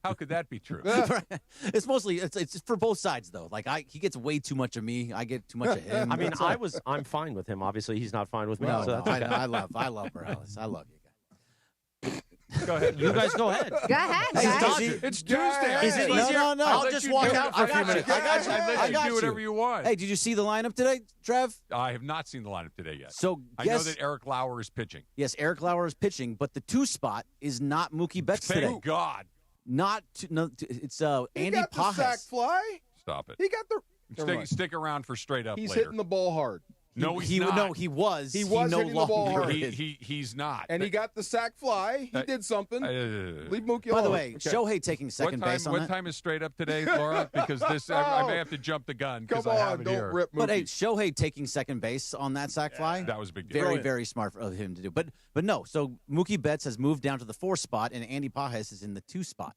How could that be true? It's mostly it's for both sides though. Like he gets way too much of me. I get too much of him. I mean, I'm fine with him. Obviously, he's not fine with me. No, so that's okay. I love Morales. I love you guys. Go ahead. You guys go ahead. Go ahead, guys. It's Tuesday. Is it easier? No. I'll just walk out for a few minutes. I got you. Do whatever you want. Hey, did you see the lineup today, Trev? I have not seen the lineup today yet. So I know that Eric Lauer is pitching. Yes, Eric Lauer is pitching, but the 2 spot is not Mookie Betts today. Thank God. It's Andy He got the Pajes. sack fly. Stop it. He got the. Stick around for straight up He's later. hitting the ball hard. No, he's not. No, he was. He was no hitting the ball longer hard. is. He's not. And he got the sack fly. He did something. Leave Mookie alone. By the way, Okay. Shohei taking second base on What that. time is straight up today, Laura? Because this, I may have to jump the gun because Come I on, have it don't here. rip Mookie. But hey, Shohei taking second base on that sack fly. That was a big deal. Very, very smart of him to do. But no. So Mookie Betts has moved down to the 4 spot, and Andy Pajes is in the 2 spot.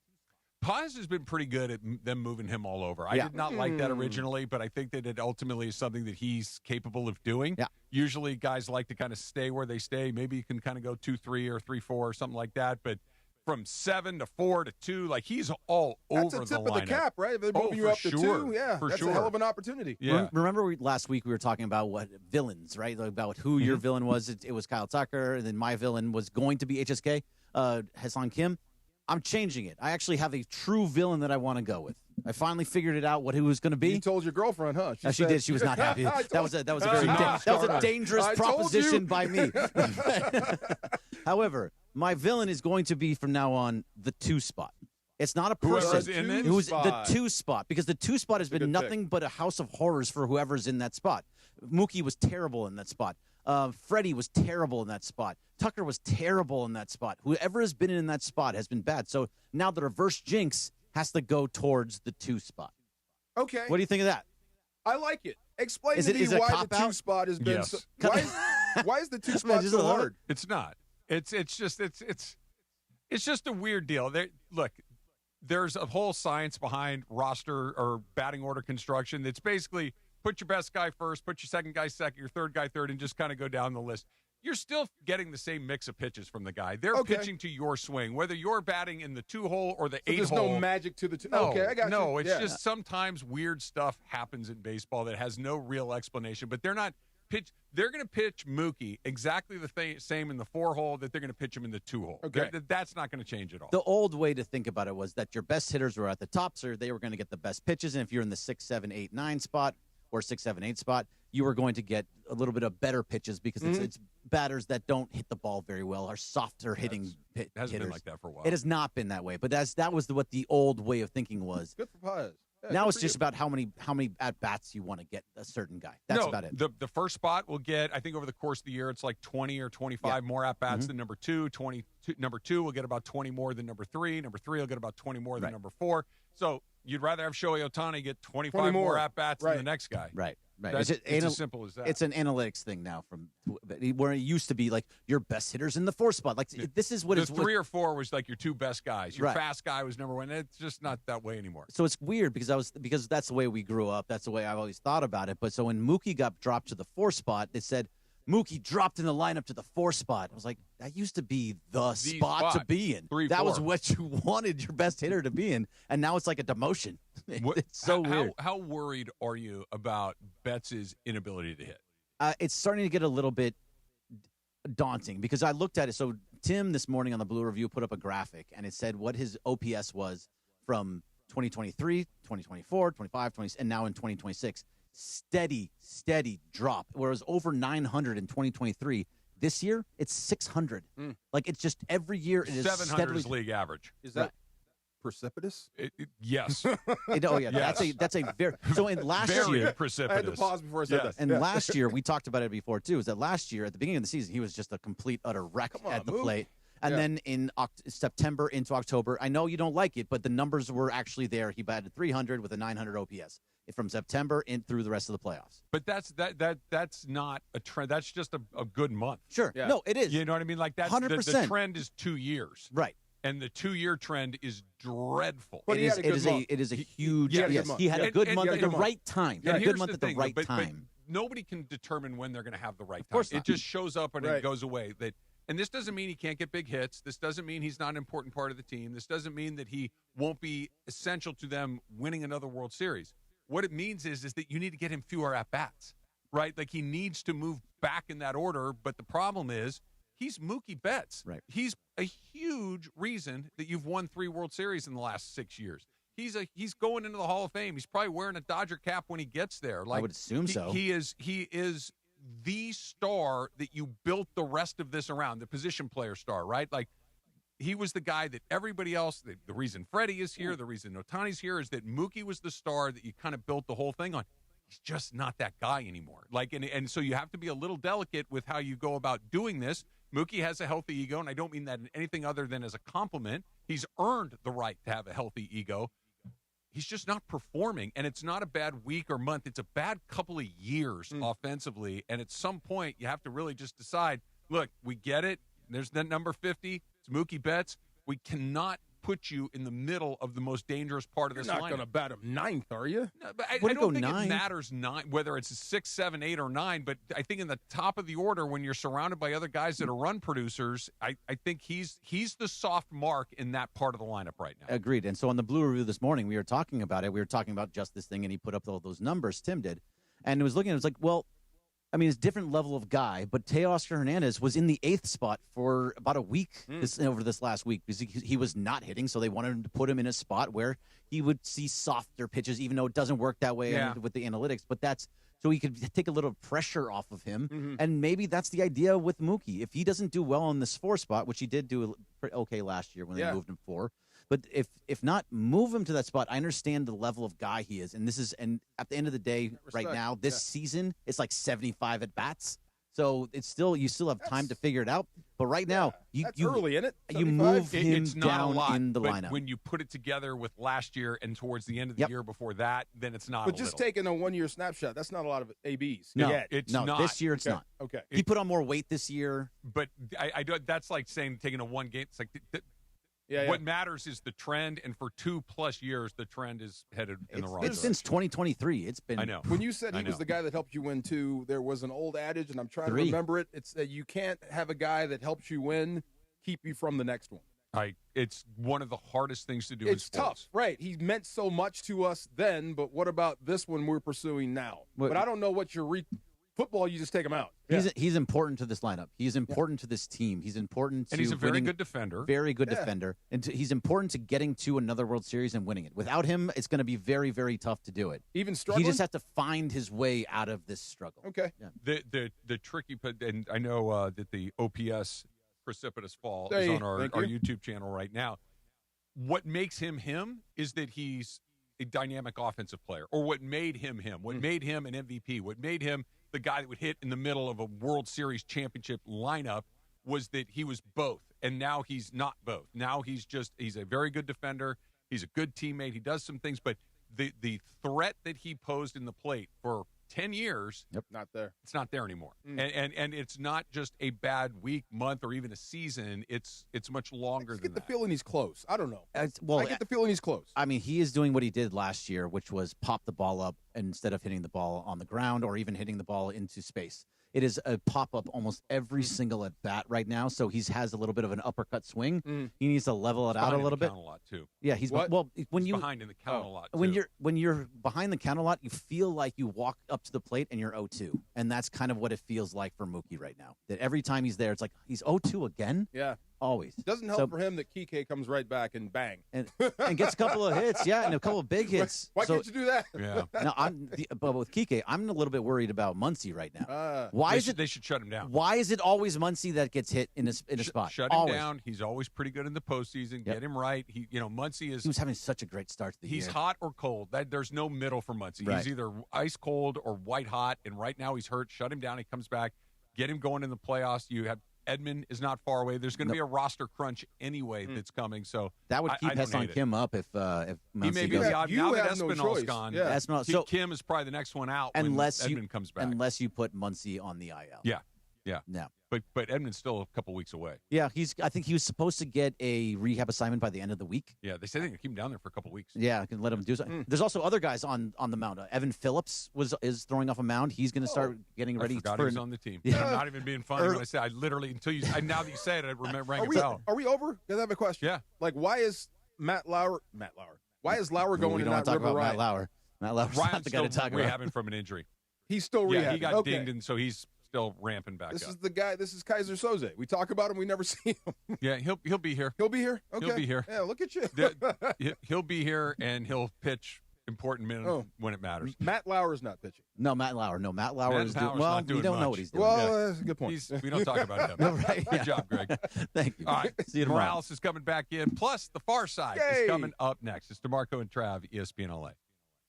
Paz has been pretty good at them moving him all over. I did not like that originally, but I think that it ultimately is something that he's capable of doing. Yeah. Usually guys like to kind of stay where they stay. Maybe you can kind of go 2-3 or 3-4 or something like that. But from 7 to 4 to 2, like he's all That's over a tip the of the lineup. cap, right? If they're moving you for up to sure. 2, yeah, For that's sure. a hell of an opportunity. Yeah. Remember last week we were talking about what villains, right? Like about who your villain was. It was Kyle Tucker, and then my villain was going to be HSK, Hassan Kim. I'm changing it. I actually have a true villain that I want to go with. I finally figured it out what he was going to be. You told your girlfriend, huh? She did. She was not happy. That was a dangerous proposition by me. However, my villain is going to be from now on the 2 spot. It's not a person who's the 2 spot, because the 2 spot has been nothing but a house of horrors for whoever's in that spot. Mookie was terrible in that spot. Freddie was terrible in that spot. Tucker was terrible in that spot. Whoever has been in that spot has been bad. So now the reverse jinx has to go towards the 2 spot. Okay. What do you think of that? I like it. Explain Is to it- me is it a why the cop-out? 2 spot has been Yes. so, why is the 2 spot just so a little- hard? It's not. It's just a weird deal. Look, there's a whole science behind roster or batting order construction. That's basically put your best guy first, put your second guy second, your third guy third, and just kind of go down the list. You're still getting the same mix of pitches from the guy. They're pitching to your swing, whether you're batting in the 2-hole or the 8-hole. There's no magic to the 2. No, okay, I got you. No, it's Yeah. just sometimes weird stuff happens in baseball that has no real explanation. But they're not pitch. They're going to pitch Mookie exactly the same in the 4-hole that they're going to pitch him in the 2-hole. Okay. That's not going to change at all. The old way to think about it was that your best hitters were at the top, so they were going to get the best pitches. And if you're in the 6, 7, 8, 9 spot or 6, 7, 8 spot, you were going to get a little bit of better pitches because it's batters that don't hit the ball very well, are softer hitting hitters. It hasn't been like that for a while. It has not been that way, but that was what the old way of thinking was. Good for Paz. Yeah, now good it's for just you. about how many at bats you want to get a certain guy. That's about it. The first spot will get, I think over the course of the year, it's like 20 or 25 more at bats than number 2. Number 2 will get about 20 more than number 3. Number 3 will get about 20 more than number 4. So you'd rather have Shohei Ohtani get 25 more at bats than the next guy. Right. It's as simple as that. It's an analytics thing now from where it used to be like your best hitters in the 4 spot. Like this is what the it's 3 or 4 was like your 2 best guys. Your Right. fast guy was number 1. It's just not that way anymore. So it's weird because that's the way we grew up. That's the way I've always thought about it. But so when Mookie got dropped to the 4 spot, they said Mookie dropped in the lineup to the 4 spot. I was like, that used to be the spot to be in. 3, that 4. was what you wanted your best hitter to be in, and now it's like a demotion. It's so weird. How worried are you about Betts' inability to hit? It's starting to get a little bit daunting because I looked at it. So Tim this morning on the Blue Review put up a graphic, and it said what his OPS was from 2023, 2024, 25, 20, and now in 2026. Steady drop. Whereas over 900 in 2023, this year it's 600. Like it's just every year it is 700 is steadily league average. Is that precipitous? Yes. Yes. That's a very so in last very year precipitous. I had to pause before I said that. And last year we talked about it before too. Is that last year at the beginning of the season he was just a complete utter wreck at the plate. And then in September into October, I know you don't like it, but the numbers were actually there. He batted 300 with a 900 OPS from September in through the rest of the playoffs. But that's not a trend. That's just a good month. Sure. Yeah. No, it is. You know what I mean? Like that's 100%. The trend is 2 years. Right. And the 2-year trend is dreadful. But it is a huge. He had a good month at the right time. He had a good month at the right time. But nobody can determine when they're going to have the right time. It just shows up and it goes away. And this doesn't mean he can't get big hits. This doesn't mean he's not an important part of the team. This doesn't mean that he won't be essential to them winning another World Series. What it means is that you need to get him fewer at-bats, right? Like he needs to move back in that order. But the problem is he's Mookie Betts. Right. He's a huge reason that you've won 3 World Series in the last 6 years. He's going into the Hall of Fame. He's probably wearing a Dodger cap when he gets there. Like I would assume so. He is the star that you built the rest of this around, the position player star, right? Like he was the guy that everybody else, the reason Freddie is here, the reason Ohtani's here is that Mookie was the star that you kind of built the whole thing on. He's just not that guy anymore. Like, and so you have to be a little delicate with how you go about doing this. Mookie has a healthy ego, and I don't mean that in anything other than as a compliment. He's earned the right to have a healthy ego. He's just not performing, and it's not a bad week or month. It's a bad couple of years offensively, and at some point you have to really just decide, look, we get it. There's that number 50. It's Mookie Betts. We cannot put you in the middle of the most dangerous part of this lineup. You're not going to bat him 9th, are you? No, but I don't think it matters whether it's 6, 7, 8, or 9. But I think in the top of the order, when you're surrounded by other guys that are run producers, I think he's the soft mark in that part of the lineup right now. Agreed. And so on the Blue Review this morning, we were talking about it. We were talking about just this thing, and he put up all those numbers. Tim did, and it was looking. It was like, well, I mean, it's a different level of guy, but Teoscar Hernandez was in the 8th spot for about a week over this last week because he was not hitting, so they wanted to put him in a spot where he would see softer pitches, even though it doesn't work that way with the analytics. But that's so he could take a little pressure off of him, and maybe that's the idea with Mookie. If he doesn't do well in this 4 spot, which he did do okay last year when they moved him 4, but if not, move him to that spot. I understand the level of guy he is, and at the end of the day, right now, this season, it's like 75 at bats. So you still have time to figure it out. But right now, you early in it. You move him it's not down a lot, in the but lineup. when you put it together with last year and towards the end of the year before that, then it's not. But just taking a 1-year snapshot, that's not a lot of ABs. No, it's not. not. This year, it's not. Okay. He put on more weight this year. But I don't. That's like saying taking a 1 game. It's like. What matters is the trend, and for 2+ years, the trend is headed in the wrong direction. Since 2023. It's been. I know. When you said he was the guy that helped you win 2, there was an old adage, and I'm trying 3. to remember it. It's that you can't have a guy that helps you win keep you from the next one. It's one of the hardest things to do. It's in sports. tough, right? He meant so much to us then, but what about this one we're pursuing now? But I don't know what your Football, you just take him out. He's important to this lineup. He's important to this team. He's important to and he's a very good defender. Very good defender. And he's important to getting to another World Series and winning it. Without him, it's going to be very, very tough to do it. Even struggling? He just has to find his way out of this struggle. Okay. Yeah. The tricky, and I know that the OPS precipitous fall is on our YouTube channel right now. What makes him is that he's a dynamic offensive player, or what made him what made him an MVP, what made him the guy that would hit in the middle of a World Series championship lineup was that he was both, and now he's not both. Now he's a very good defender. He's a good teammate. He does some things, but the threat that he posed in the plate for 10 years, not there. It's not there anymore. And it's not just a bad week, month, or even a season. It's much longer than that. I get the feeling he's close. I don't know. I get the feeling he's close. I mean, he is doing what he did last year, which was pop the ball up instead of hitting the ball on the ground or even hitting the ball into space. It is a pop-up almost every single at-bat right now, so he has a little bit of an uppercut swing. He needs to level it out a little bit. He's behind the count a lot, too. Yeah, he's behind in the count a lot, too. When you're behind the count a lot, you feel like you walk up to the plate and you're 0-2, and that's kind of what it feels like for Mookie right now. That every time he's there, it's like, he's 0-2 again? Yeah. Always. It doesn't help for him that Kike comes right back and bang. And gets a couple of hits, and a couple of big hits. Why can't you do that? Yeah. Now, but with Kike, I'm a little bit worried about Muncy right now. They should shut him down. Why is it always Muncy that gets hit in a spot? Shut him down. He's always pretty good in the postseason. Get him right. Muncy is. He was having such a great start to the year. He's hot or cold. There's no middle for Muncy. Right. He's either ice cold or white hot. And right now he's hurt. Shut him down. He comes back. Get him going in the playoffs. You have. Edmund is not far away. There's going to be a roster crunch anyway that's coming. So that would keep Heston Kim up if Muncy he may be goes. the odd. Now that Espinal's gone, so Kim is probably the next one out unless when Edmund comes back. Unless you put Muncy on the IL. Yeah. No. But Edmund's still a couple weeks away. Yeah, I think he was supposed to get a rehab assignment by the end of the week. Yeah, they say they can keep him down there for a couple weeks. Yeah, I can let him do something. There's also other guys on the mound. Evan Phillips is throwing off a mound. He's going to start getting ready. I forgot he was on the team. Yeah. I'm not even being funny when I say I literally now that you say it, I remember rang a bell. Are we over? Because I have a question. Yeah. Like, why is Matt Lauer? Why is Lauer going to not talk River about Ryan? Matt Lauer. Matt Lauer's not the guy to talk about. Rehabbing from an injury. He's still rehabbing. Yeah, he got dinged, and so he's still ramping back This up. is the guy. This is Kaiser Soze. We talk about him. We never see him. Yeah, he'll be here. He'll be here. Okay. He'll be here. Yeah, look at you. He'll be here, and he'll pitch important minutes when it matters. Matt Lauer is not pitching. No, Matt Lauer is doing well. We don't know what he's doing. Well, that's a good point. We don't talk about him. Right, Good job, Greg. Thank you. All right, see you tomorrow. Morales is coming back in. Plus, the Far Side is coming up next. It's DeMarco and Trav, ESPN LA.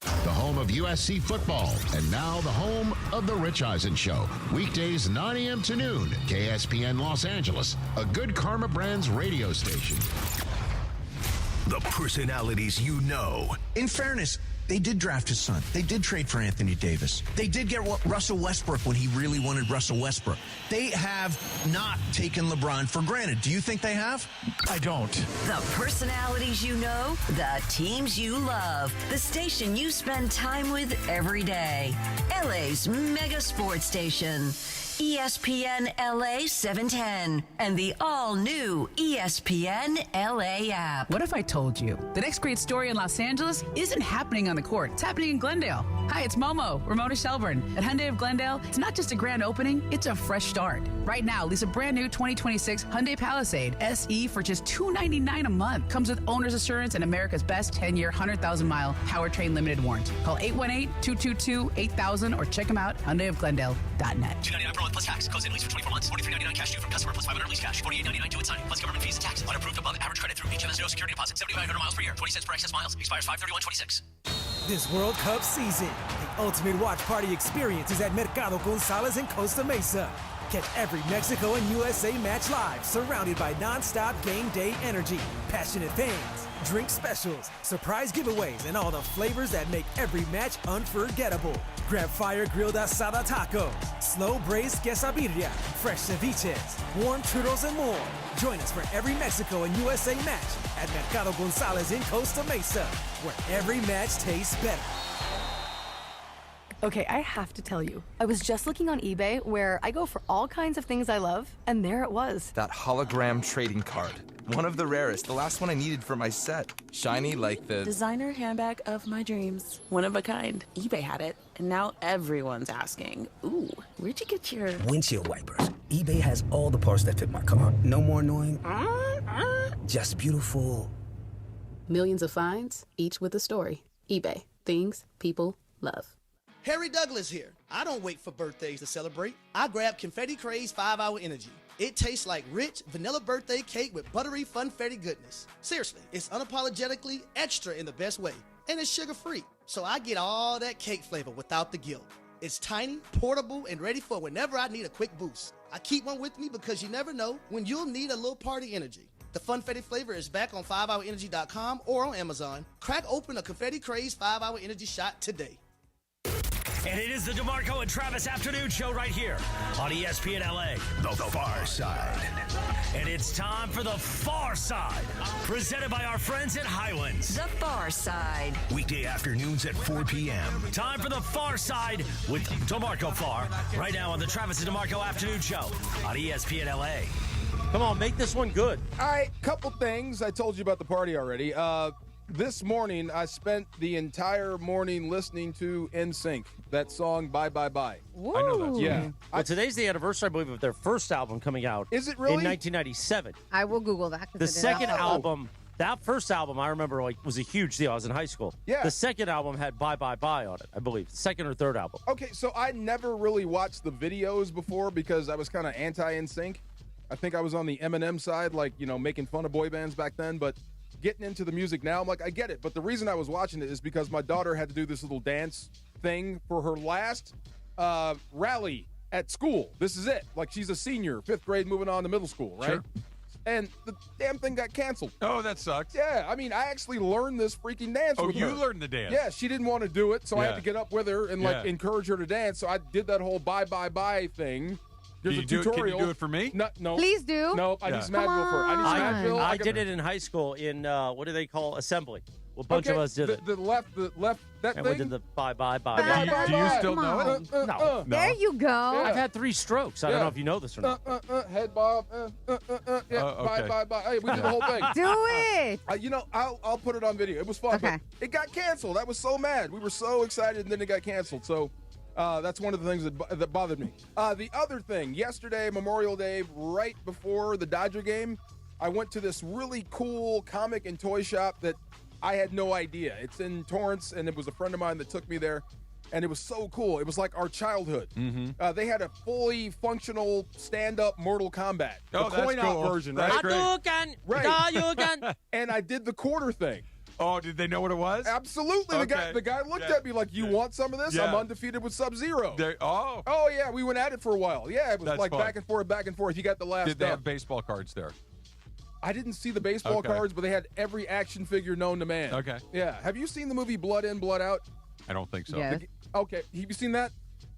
The home of USC football, and now the home of The Rich Eisen Show. Weekdays 9 a.m. to noon, KSPN Los Angeles, a Good Karma Brands radio station. The personalities you know. In fairness, they did draft his son. They did trade for Anthony Davis. They did get Russell Westbrook when he really wanted Russell Westbrook. They have not taken LeBron for granted. Do you think they have? I don't. The personalities you know, the teams you love, the station you spend time with every day. LA's mega sports station. ESPN LA 710 and the all-new ESPN LA app. What if I told you the next great story in Los Angeles isn't happening on the court, it's happening in Glendale. Hi, it's Momo, Ramona Shelburne. At Hyundai of Glendale, it's not just a grand opening, it's a fresh start. Right now, lease a brand new 2026 Hyundai Palisade SE for just $299 a month. Comes with owner's assurance and America's best 10-year, 100,000-mile powertrain limited warranty. Call 818-222-8000 or check them out, HyundaiofGlendale.net. $299 per month plus tax. Close in lease for 24 months. $43.99 cash due from customer plus $500 lease cash. $48.99 due at signing plus government fees and tax. Unapproved above average credit through HMS. No security deposit. 7,500 miles per year. 20 cents per excess miles. Expires 5/31/26. This World Cup season, the ultimate watch party experience is at Mercado Gonzalez in Costa Mesa. Catch every Mexico and USA match live, surrounded by non-stop game day energy, passionate fans, drink specials, surprise giveaways, and all the flavors that make every match unforgettable. Grab fire grilled asada tacos, slow braised quesadilla, fresh ceviches, warm churros, and more. Join us for every Mexico and USA match at Mercado Gonzalez in Costa Mesa, where every match tastes better. Okay, I have to tell you, I was just looking on eBay where I go for all kinds of things I love, and there it was. That hologram trading card. One of the rarest. The last one I needed for my set. Shiny like the... Designer handbag of my dreams. One of a kind. eBay had it, and now everyone's asking, ooh, where'd you get your... Windshield wipers. eBay has all the parts that fit my car. No more annoying. Just beautiful. Millions of finds, each with a story. eBay. Things people love. Harry Douglas here. I don't wait for birthdays to celebrate. I grab Confetti Craze 5-Hour Energy. It tastes like rich vanilla birthday cake with buttery funfetti goodness. Seriously, it's unapologetically extra in the best way. And it's sugar-free, so I get all that cake flavor without the guilt. It's tiny, portable, and ready for whenever I need a quick boost. I keep one with me because you never know when you'll need a little party energy. The funfetti flavor is back on 5hourenergy.com or on Amazon. Crack open a Confetti Craze 5-Hour Energy shot today. And it is the DeMarco and Travis Afternoon Show right here on ESPN LA. The Far Side. And it's time for The Far Side, presented by our friends at Highlands. The Far Side. Weekday afternoons at 4 p.m. Time for The Far Side with DeMarco Farr, right now on the Travis and DeMarco Afternoon Show on ESPN LA. Come on, make this one good. All right, couple things. I told you about the party already. This morning, I spent the entire morning listening to NSYNC, that song Bye Bye Bye. Woo. I know that. Yeah. Well, today's the anniversary, I believe, of their first album coming out. Is it really? In 1997. I will Google that. The second album, that first album, I remember, was a huge deal. I was in high school. Yeah. The second album had Bye Bye Bye on it, I believe. Second or third album. Okay, so I never really watched the videos before because I was kind of anti-NSYNC. I think I was on the Eminem side, making fun of boy bands back then, but getting into the music now, I'm like, I get it. But the reason I was watching it is because my daughter had to do this little dance thing for her last rally at school. This is it. Like, she's a senior, 5th grade, moving on to middle school, right? Sure. And the damn thing got canceled. Oh, that sucks. Yeah, I mean, I actually learned this freaking dance with her. Oh, you learned the dance? Yeah, she didn't want to do it, so I had to get up with her and, encourage her to dance. So I did that whole bye, bye, bye thing. There's a tutorial. Can you do it for me? No. Please do. No, I need Smadville for it. I need Smadville. I did it in high school in, what do they call, assembly. Well, a bunch of us did it. The left, that and thing? we did the bye, bye, bye, Bye, bye. do you still know it? No. There you go. I've had 3 strokes. I don't know if you know this or not. Head bob. Bye, bye, bye. Hey, we did the whole thing. Do it. I'll put it on video. It was fun. Okay. But it got canceled. I was so mad. We were so excited, and then it got canceled. So that's one of the things that bothered me. The other thing, yesterday, Memorial Day, right before the Dodger game, I went to this really cool comic and toy shop that I had no idea. It's in Torrance, and it was a friend of mine that took me there, and it was so cool. It was like our childhood. Mm-hmm. They had a fully functional stand-up Mortal Kombat. Oh, the that's coin-out cool. version, That's right? great. Right. And I did the quarter thing. Oh, did they know what it was? Absolutely. Okay. The guy looked at me like, you want some of this? Yeah. I'm undefeated with Sub-Zero. Oh, yeah, we went at it for a while. Yeah, it was That's like fun. back and forth. You got the last Did they up. have baseball cards there? I didn't see the baseball cards, but they had every action figure known to man. Okay. Yeah. Have you seen the movie Blood In, Blood Out? I don't think so. Yes. Okay. Have you seen that?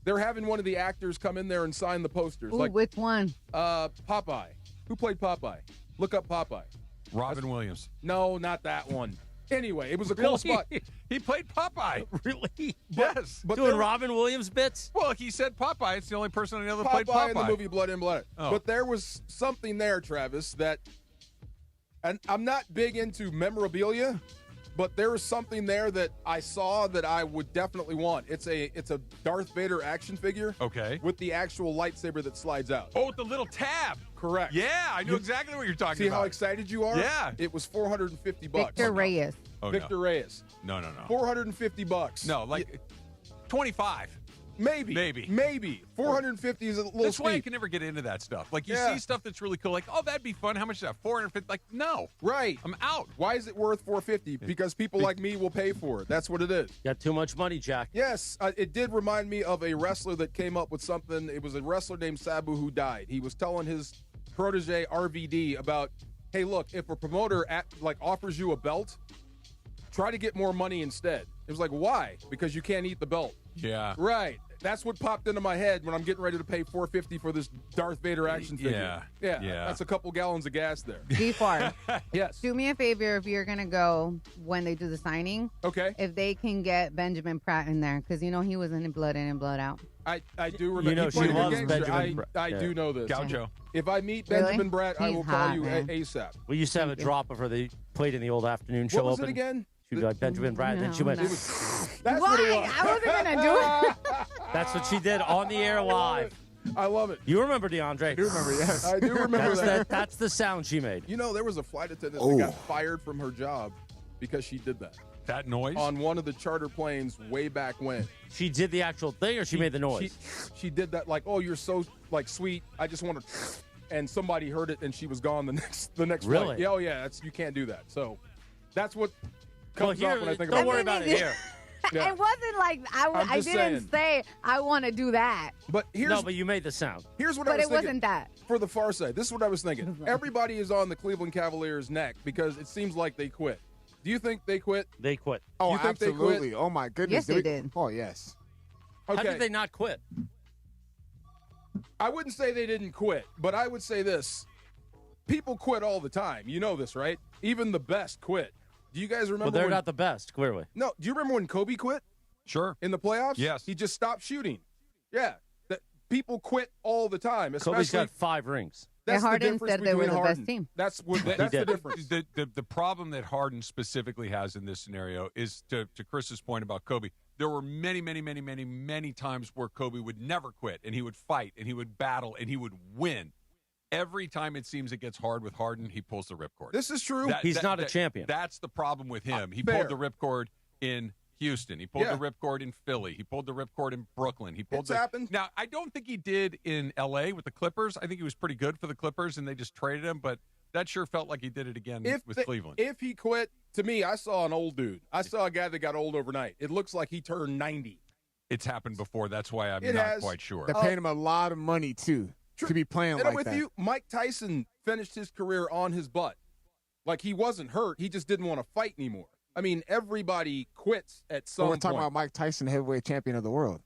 They're having one of the actors come in there and sign the posters. Ooh, which one? Popeye. Who played Popeye? Look up Popeye. Robin Williams. No, not that one. Anyway, it was a cool spot. He played Popeye. Really? Yes. But Doing Robin Williams bits? Well, he said Popeye. It's the only person I know that played Popeye. In the movie Blood In, Blood Out. Oh. But there was something there, Travis, that, and I'm not big into memorabilia, but there was something there that I saw that I would definitely want. It's a Darth Vader action figure. Okay. With the actual lightsaber that slides out. Oh, with the little tab. Correct. Yeah, I know exactly what you're talking See about. how excited you are? Yeah. It was $450. Victor Reyes. Oh, Victor Reyes. No. $450. No, like 25. Maybe. 450 is a little That's why I steep. can never get into that stuff. Like, you Yeah. see stuff that's really cool. Like, oh, that'd be fun. How much is that? 450? Like, no. Right. I'm out. Why is it worth 450? Because people like me will pay for it. That's what it is. Got too much money, Jack. Yes, it did remind me of a wrestler that came up with something. It was a wrestler named Sabu who died. He was telling his protege RVD about, hey, look, if a promoter offers you a belt, try to get more money instead. It was like, why? Because you can't eat the belt. Yeah. Right. That's what popped into my head when I'm getting ready to pay $450 for this Darth Vader action figure. Yeah. That's a couple gallons of gas there. D4. Yes. Do me a favor if you're going to go when they do the signing. Okay. If they can get Benjamin Pratt in there, because, he was in Blood In and Blood Out. I do remember. You know, he she played a good loves gangster. Benjamin Pratt. I do know this. Gaucho. If I meet Really? Benjamin Pratt, I He's will call hot, you man. ASAP. We used to have a drop of her. They played in the old afternoon show. What was it open. again? She'd be like Benjamin Pratt, and then she went. No. That's Why? what it was. I wasn't going to do it. That's what she did on the air live. I love it. You remember DeAndre? I do remember, yes. I do remember that. That's the sound she made. There was a flight attendant that got fired from her job because she did that. That noise? On one of the charter planes way back when. She did the actual thing, or she made the noise? She did that like, oh, you're so sweet. I just want to, and somebody heard it and she was gone the next Really? flight. Yeah, oh yeah, you can't do that. So that's what comes here, up when I think don't about worry it. about it here. Yeah. It wasn't like I just didn't say I want to do that. But but you made the sound. Here's what But I was it thinking. wasn't that. For the far side, this is what I was thinking. Everybody is on the Cleveland Cavaliers' neck because it seems like they quit. Do you think they quit? They quit. Oh, You think they quit? absolutely. Oh, my goodness. Yes, they did. Oh, yes. Okay. How did they not quit? I wouldn't say they didn't quit, but I would say this. People quit all the time. You know this, right? Even the best quit. Do you guys remember Well, they're when, not the best, clearly. No, do you remember when Kobe quit? Sure. In the playoffs? Yes. He just stopped shooting. Yeah. People quit all the time. Kobe's got 5 rings. That's the Harden difference said they were between the Harden. best team. That's the difference. The problem that Harden specifically has in this scenario is, to Chris's point about Kobe, there were many times where Kobe would never quit, and he would fight, and he would battle, and he would win. Every time it seems it gets hard with Harden, he pulls the ripcord. This is true. He's not a champion. That's the problem with him. He fair. pulled the ripcord in Houston. He pulled the ripcord in Philly. He pulled the ripcord in Brooklyn. He pulled It's happened. Now, I don't think he did in L.A. with the Clippers. I think he was pretty good for the Clippers, and they just traded him, but that sure felt like he did it again with Cleveland. If he quit, to me, I saw an old dude. I saw a guy that got old overnight. It looks like he turned 90. It's happened before. That's why I'm It not has. quite sure. They're paying him a lot of money, too, to be playing And like I'm with that. you. Mike Tyson finished his career on his butt. Like, he wasn't hurt. He just didn't want to fight anymore. I mean, everybody quits at some We're talking point. about Mike Tyson, heavyweight champion of the world.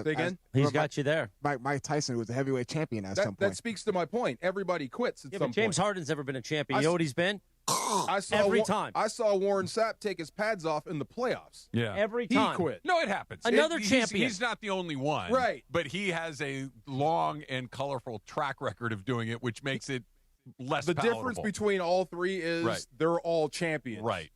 Say again? He's got you there. Mike Tyson was a heavyweight champion at some point. That speaks to my point. Everybody quits at Yeah, some but James point. Harden's never been a champion. You know what he's been? I saw Every time. I saw Warren Sapp take his pads off in the playoffs. Yeah. Every He time. quit. No, it happens. Another He's- champion. He's not the only one. Right. But he has a long and colorful track record of doing it, which makes it less The palatable. difference between all three is Right. they're all champions. Right.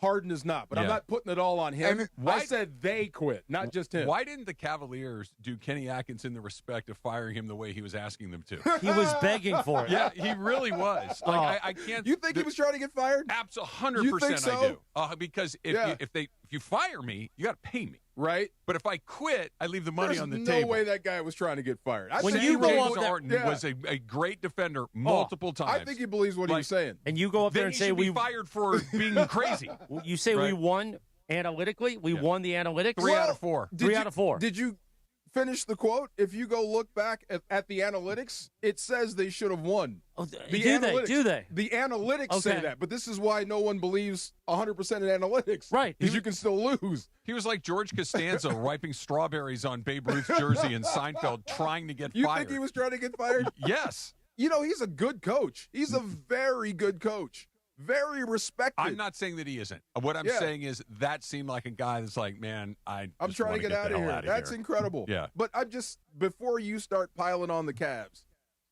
Harden is not, but I'm Yeah. not putting it all on him. And why- I said they quit, not just him. Why didn't the Cavaliers do Kenny Atkinson the respect of firing him the way he was asking them to? He was begging for it. Yeah, he really was. Like, I can't. You think he was trying to get fired? Absolutely, You think 100% so? I do. Because if Yeah. if you fire me, you got to pay me. Right? But if I quit, I leave the money There's on the no table. way that guy was trying to get fired. I When think you he go believes- up there- Harden Yeah. was a great defender multiple times. I think he believes what he was saying. And you go up there Then and he say should we be fired for being crazy. You say we Right. won analytically. We won the analytics. 3 out of 4. Did 3 you- out of 4. Did you finish the quote? If you go look back at the analytics, it says they should have won. Oh, The do analytics, they? Do they? The analytics say Okay. that, but this is why no one believes 100% in analytics. Right. Because you can still lose. He was like George Costanza wiping strawberries on Babe Ruth's jersey in Seinfeld, trying to get You fired. think he was trying to get fired? Yes. You know, he's a good coach. He's a very good coach. Very respected. I'm not saying that he isn't. What I'm Yeah. saying is that seemed like a guy that's like, man, I'm trying to get out of here. That's here. incredible. Yeah. But I'm just, before you start piling on the Cavs,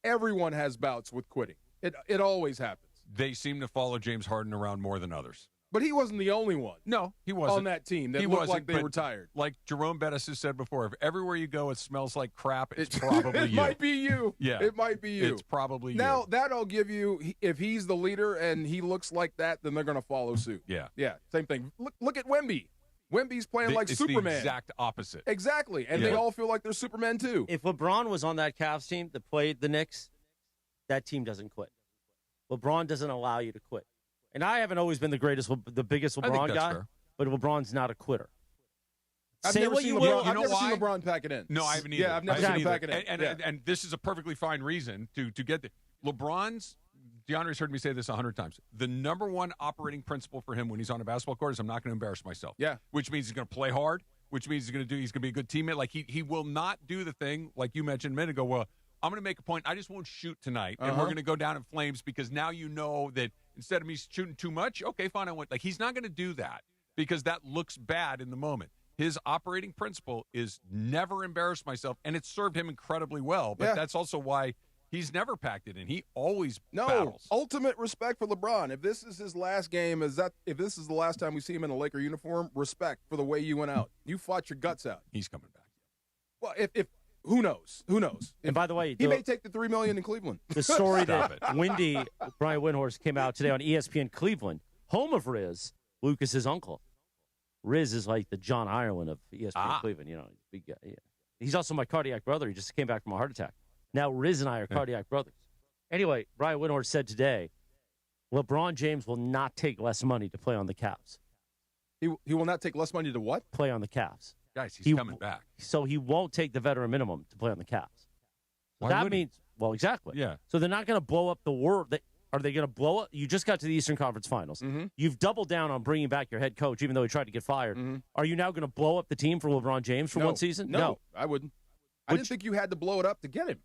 everyone has bouts with quitting. It always happens. They seem to follow James Harden around more than others. But he wasn't the only one. No, he wasn't. On that team that He looked wasn't, like they but were tired. Like Jerome Bettis has said before, if everywhere you go it smells like crap, it's probably It you. might be you. Yeah. It might be you. It's probably Now, you. that I'll give you, if he's the leader and he looks like that, then they're going to follow suit. Yeah. Yeah, same thing. Look at Wemby. Wemby's playing like It's Superman. the exact opposite. Exactly. And they Yeah. all feel like they're Superman, too. If LeBron was on that Cavs team that played the Knicks, that team doesn't quit. LeBron doesn't allow you to quit. And I haven't always been the biggest I think LeBron that's guy, fair. but LeBron's not a quitter. I've Say never what seen you LeBron, will. I've You know never seen why? LeBron pack it in. No, I haven't either. Yeah, I've never I seen haven't him pack it in. either. And this is a perfectly fine reason to get there. LeBron's, DeAndre's heard me say this 100 times. The number one operating principle for him when he's on a basketball court is I'm not going to embarrass myself. Yeah. Which means he's going to play hard, which means he's going to be a good teammate. Like he will not do the thing like you mentioned a minute ago. Well, I'm going to make a point. I just won't shoot tonight, and we're going to go down in flames because now you know that instead of me shooting too much, okay, fine, I went. Like he's not going to do that because that looks bad in the moment. His operating principle is never embarrass myself, and it's served him incredibly well. But that's also why he's never packed it in. He always battles. Ultimate respect for LeBron. If this is his last game, if this is the last time we see him in a Laker uniform, respect for the way you went out. You fought your guts out. He's coming back. Well, if who knows? Who knows? And by the way, he may take the $3 million in Cleveland. The story that Brian Windhorst came out today on ESPN Cleveland, home of Riz, Lucas's uncle. Riz is like the John Ireland of ESPN Cleveland. You know, big guy. Yeah. He's also my cardiac brother. He just came back from a heart attack. Now Riz and I are cardiac brothers. Anyway, Brian Windhorst said today, LeBron James will not take less money to play on the Cavs. He will not take less money to what? Play on the Cavs. Guys, he's coming back. So he won't take the veteran minimum to play on the Cavs. So that means, well, exactly. Yeah. So they're not going to blow up the world. Are they going to blow up? You just got to the Eastern Conference Finals. Mm-hmm. You've doubled down on bringing back your head coach, even though he tried to get fired. Mm-hmm. Are you now going to blow up the team for LeBron James for one season? No, I wouldn't. I didn't think you had to blow it up to get him.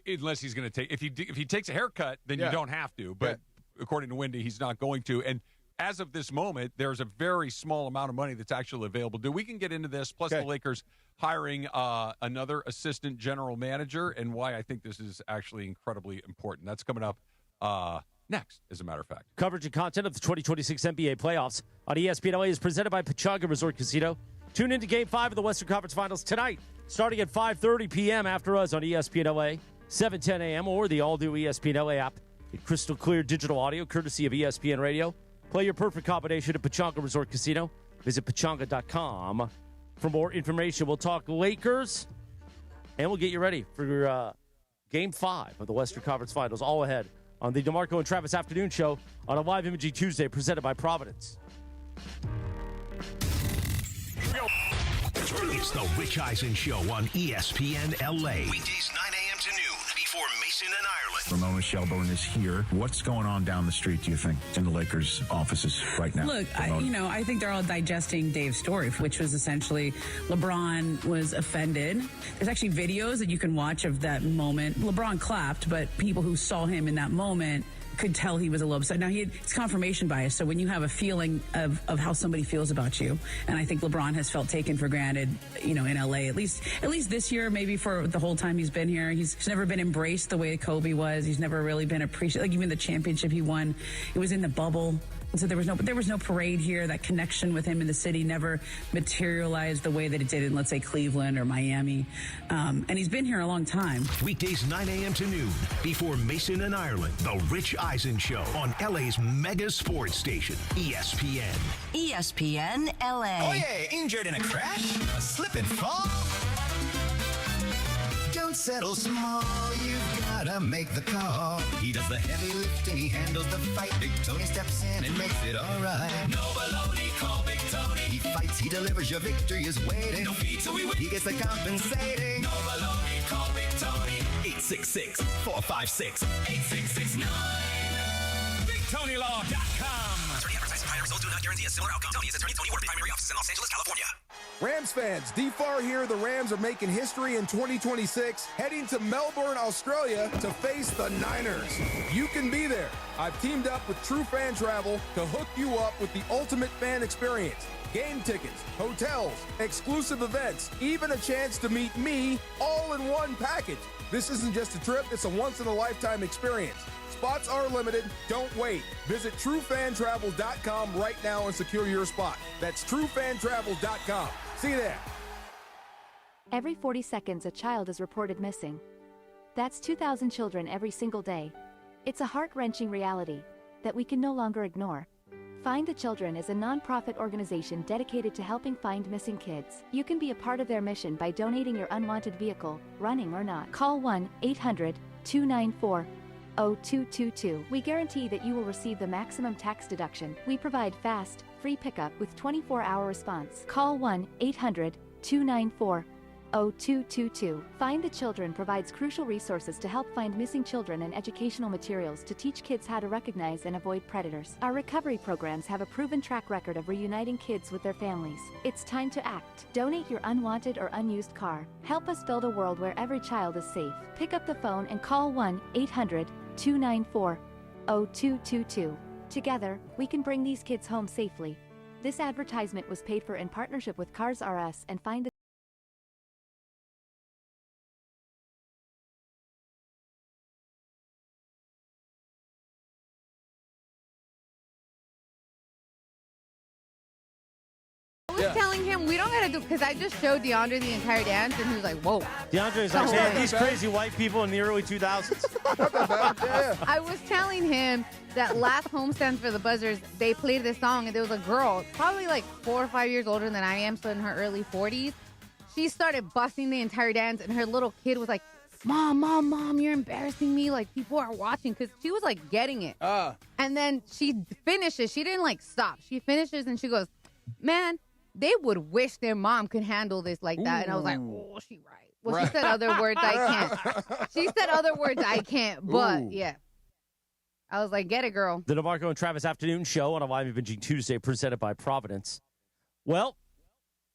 Unless he's going to take, if he takes a haircut, then you don't have to. But according to Wendy, he's not going to. And as of this moment, there's a very small amount of money that's actually available. We can get into this. Plus, the Lakers hiring another assistant general manager, and why I think this is actually incredibly important. That's coming up next, as a matter of fact. Coverage and content of the 2026 NBA playoffs on ESPN LA is presented by Pechanga Resort Casino. Tune into Game 5 of the Western Conference Finals tonight, starting at 5:30 p.m. after us on ESPN LA, 7:10 a.m., or the all-new ESPN LA app. Get crystal clear digital audio courtesy of ESPN Radio. Play your perfect combination at Pechanga Resort Casino. Visit pechanga.com for more information. We'll talk Lakers, and we'll get you ready for Game 5 of the Western Conference Finals, all ahead on the DeMarco and Travis Afternoon Show on a live Imaging Tuesday presented by Providence. It's the Rich Eisen Show on ESPN LA. Weekdays 9 a.m. to noon before Mason and Ireland. Ramona Shelburne is here. What's going on down the street, do you think, in the Lakers offices right now? Look, I think they're all digesting Dave's story, which was essentially LeBron was offended. There's actually videos that you can watch of that moment. LeBron clapped, but people who saw him in that moment could tell he was a little upset. Now, it's confirmation bias, so when you have a feeling of how somebody feels about you, and I think LeBron has felt taken for granted, in L.A., at least this year, maybe for the whole time he's been here. He's never been embraced the way Kobe was. He's never really been appreciated. Like, even the championship he won, it was in the bubble. And so there was no parade here. That connection with him in the city never materialized the way that it did in, let's say, Cleveland or Miami. And he's been here a long time. Weekdays 9 a.m. to noon before Mason and Ireland. The Rich Eisen Show on LA's mega sports station, ESPN. ESPN LA. Oh, yeah, injured in a crash? A slip and fall? Don't settle small, you've gotta make the call. He does the heavy lifting, he handles the fight. Big Tony steps in and makes it alright. No baloney, call Big Tony. He fights, he delivers, your victory is waiting. No fee till we win. He gets the compensating. No baloney, call Big Tony. 866-456-8669. BigTonyLaw.com. Attorney advertising prior results do not guarantee a similar outcome. Tony is attorney Tony Ward, primary office in Los Angeles, California. Rams fans, DFAR here. The Rams are making history in 2026, heading to Melbourne, Australia to face the Niners. You can be there. I've teamed up with True Fan Travel to hook you up with the ultimate fan experience. Game tickets, hotels, exclusive events, even a chance to meet me all in one package. This isn't just a trip, it's a once-in-a-lifetime experience. Spots are limited. Don't wait. Visit TrueFanTravel.com right now and secure your spot. That's TrueFanTravel.com. See you there. Every 40 seconds, a child is reported missing. That's 2,000 children every single day. It's a heart-wrenching reality that we can no longer ignore. Find the Children is a non-profit organization dedicated to helping find missing kids. You can be a part of their mission by donating your unwanted vehicle, running or not. Call 1-800-294-0222. We guarantee that you will receive the maximum tax deduction. We provide fast, free pickup with 24-hour response. Call 1-800-294-0222. 0222. Find the Children provides crucial resources to help find missing children and educational materials to teach kids how to recognize and avoid predators. Our recovery programs have a proven track record of reuniting kids with their families. It's time to act. Donate your unwanted or unused car. Help us build a world where every child is safe. Pick up the phone and call 1-800-294-0222. Together, we can bring these kids home safely. This advertisement was paid for in partnership with Cars R Us and Find the I was telling him we don't gotta do, because I just showed DeAndre the entire dance and he was like, whoa. DeAndre's like, man, these crazy white people in the early 2000s. I was telling him that last homestand for the Buzzers, they played this song and there was a girl, probably like 4 or 5 years older than I am, so in her early 40s. She started busting the entire dance and her little kid was like, Mom, you're embarrassing me. Like, people are watching, because she was like getting it. And then she finishes. She didn't like stop. She finishes and she goes, man, they would wish their mom could handle this like that. And I was like, oh, she right. Well, she said other words I can't. She said other words I can't, but yeah. I was like, get it, girl. The DeMarco and Travis Afternoon Show on a live Binging Tuesday presented by Providence. Well,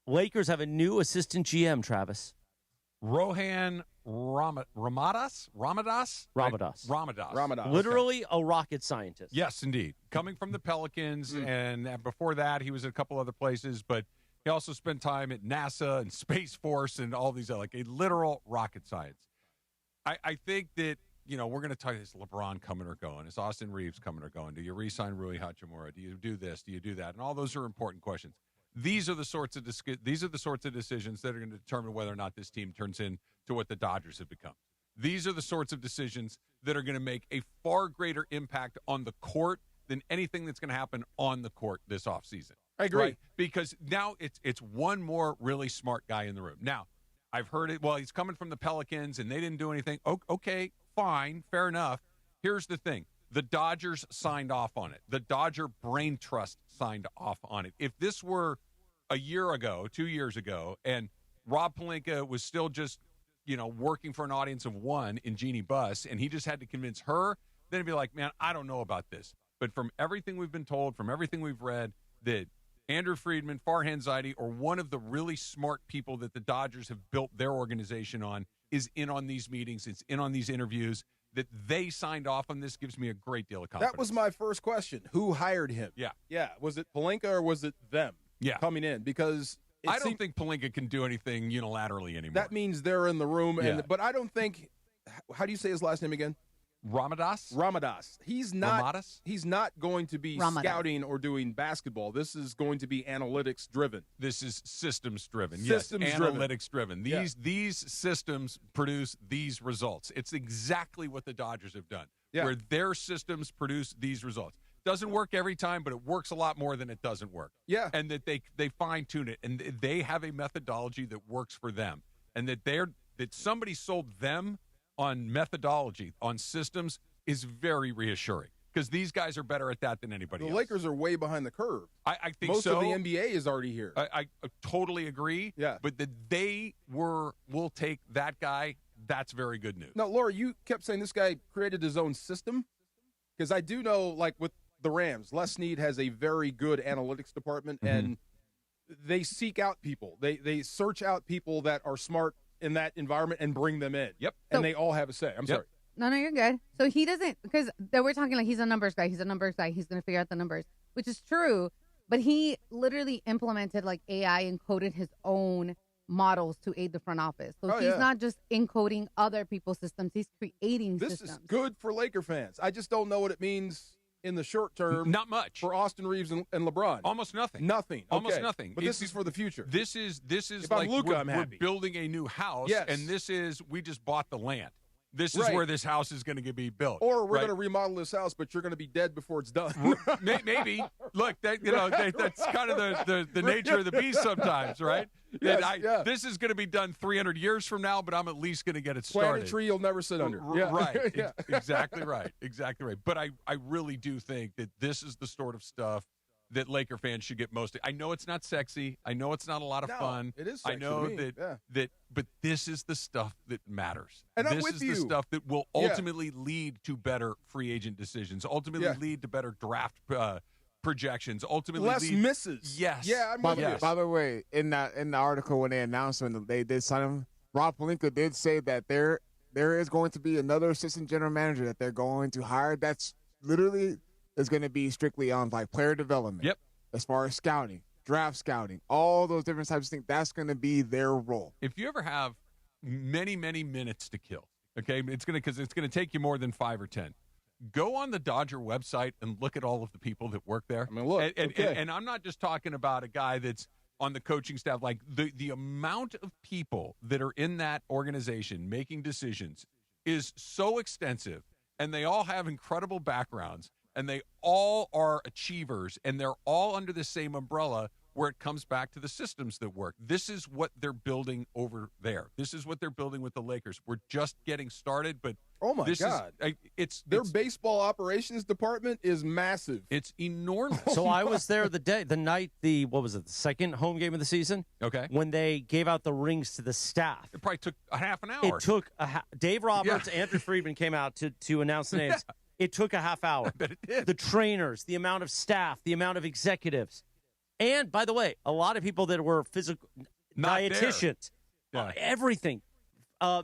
Lakers have a new assistant GM, Travis. Rohan Ramadas. Literally a rocket scientist. Yes, indeed. Coming from the Pelicans, and before that, he was at a couple other places, but he also spent time at NASA and Space Force and all these, like a literal rocket science. I think that, you know, we're going to talk, is LeBron coming or going? Is Austin Reeves coming or going? Do you re-sign Rui Hachimura? Do you do this? Do you do that? And all those are important questions. These are the sorts of decisions that are going to determine whether or not this team turns into what the Dodgers have become. These are the sorts of decisions that are going to make a far greater impact on the court than anything that's going to happen on the court this offseason. I agree. Right? Because now it's one more really smart guy in the room. Now, I've heard it. Well, he's coming from the Pelicans, and they didn't do anything. Okay, fine, fair enough. Here's the thing. The Dodgers signed off on it. The Dodger Brain Trust signed off on it. If this were a year ago, 2 years ago, and Rob Pelinka was still just, you know, working for an audience of one in Jeannie Buss, and he just had to convince her, then it'd be like, man, I don't know about this. But from everything we've been told, from everything we've read, that Andrew Friedman, Farhan Zaidi, or one of the really smart people that the Dodgers have built their organization on is in on these meetings, it's in on these interviews. That they signed off on this gives me a great deal of confidence. That was my first question. Who hired him? Yeah. Was it Pelinka or was it them? Yeah. Coming in? Because I don't think Pelinka can do anything unilaterally anymore. That means they're in the room. But I don't think, how do you say his last name again? Ramadas. He's not going to be scouting or doing basketball. This is going to be analytics driven. This is systems driven. Analytics driven. These systems produce these results. It's exactly what the Dodgers have done. Where their systems produce these results. Doesn't work every time, but it works a lot more than it doesn't work. Yeah. And that they fine tune it, and they have a methodology that works for them, and that somebody sold them on methodology, on systems, is very reassuring because these guys are better at that than anybody else. The Lakers are way behind the curve. I think most so. of the NBA is already here. I totally agree. Yeah. But that will take that guy, that's very good news. Now, Laura, you kept saying this guy created his own system because I do know, like with the Rams, Les Snead has a very good analytics department, and they seek out people. They search out people that are smart in that environment and bring them in. Yep. And they all have a say. I'm sorry. No, you're good. So he doesn't, because we're talking like he's a numbers guy. He's a numbers guy. He's going to figure out the numbers, which is true. But he literally implemented like AI and coded his own models to aid the front office. So he's not just encoding other people's systems. He's creating systems. This is good for Laker fans. I just don't know what it means in the short term. Not much. For Austin Reeves and LeBron. Almost nothing. Almost nothing. But this is for the future. This is if like I'm Luka, I'm happy. We're building a new house, and this is we just bought the land. This is where this house is going to be built. Or we're going to remodel this house, but you're going to be dead before it's done. Maybe. Look, that's kind of the nature of the beast sometimes, right? This is going to be done 300 years from now, but I'm at least going to get it started. Plant a tree you'll never sit under. Right. Exactly right. Exactly right. But I really do think that this is the sort of stuff that Laker fans should get most. I know it's not sexy. I know it's not a lot of fun. It is sexy I know to me. but this is the stuff that matters. And I'm this with is you. the stuff that will ultimately lead to better free agent decisions, ultimately lead to better draft projections, ultimately less misses. Yes. Yeah, I'm with you. By the way, in the article when they announced when they did sign him, Rob Pelinka did say that there is going to be another assistant general manager that they're going to hire. That's literally is going to be strictly on like player development. Yep. As far as scouting, draft scouting, all those different types of things, that's going to be their role. If you ever have many, many minutes to kill, okay, it's going to take you more than 5 or 10. Go on the Dodger website and look at all of the people that work there. I mean, look, and I'm not just talking about a guy that's on the coaching staff. Like the amount of people that are in that organization making decisions is so extensive, and they all have incredible backgrounds, and they all are achievers, and they're all under the same umbrella where it comes back to the systems that work. This is what they're building over there. This is what they're building with the Lakers. We're just getting started, but oh my God, it's their baseball operations department is massive. It's enormous. So I was there the night the second home game of the season. Okay, when they gave out the rings to the staff, it probably took a half an hour. It took Dave Roberts, Andrew Friedman came out to announce the names. It took a half hour. I bet it did. The trainers, the amount of staff, the amount of executives. And, by the way, a lot of people that were physical dietitians, everything,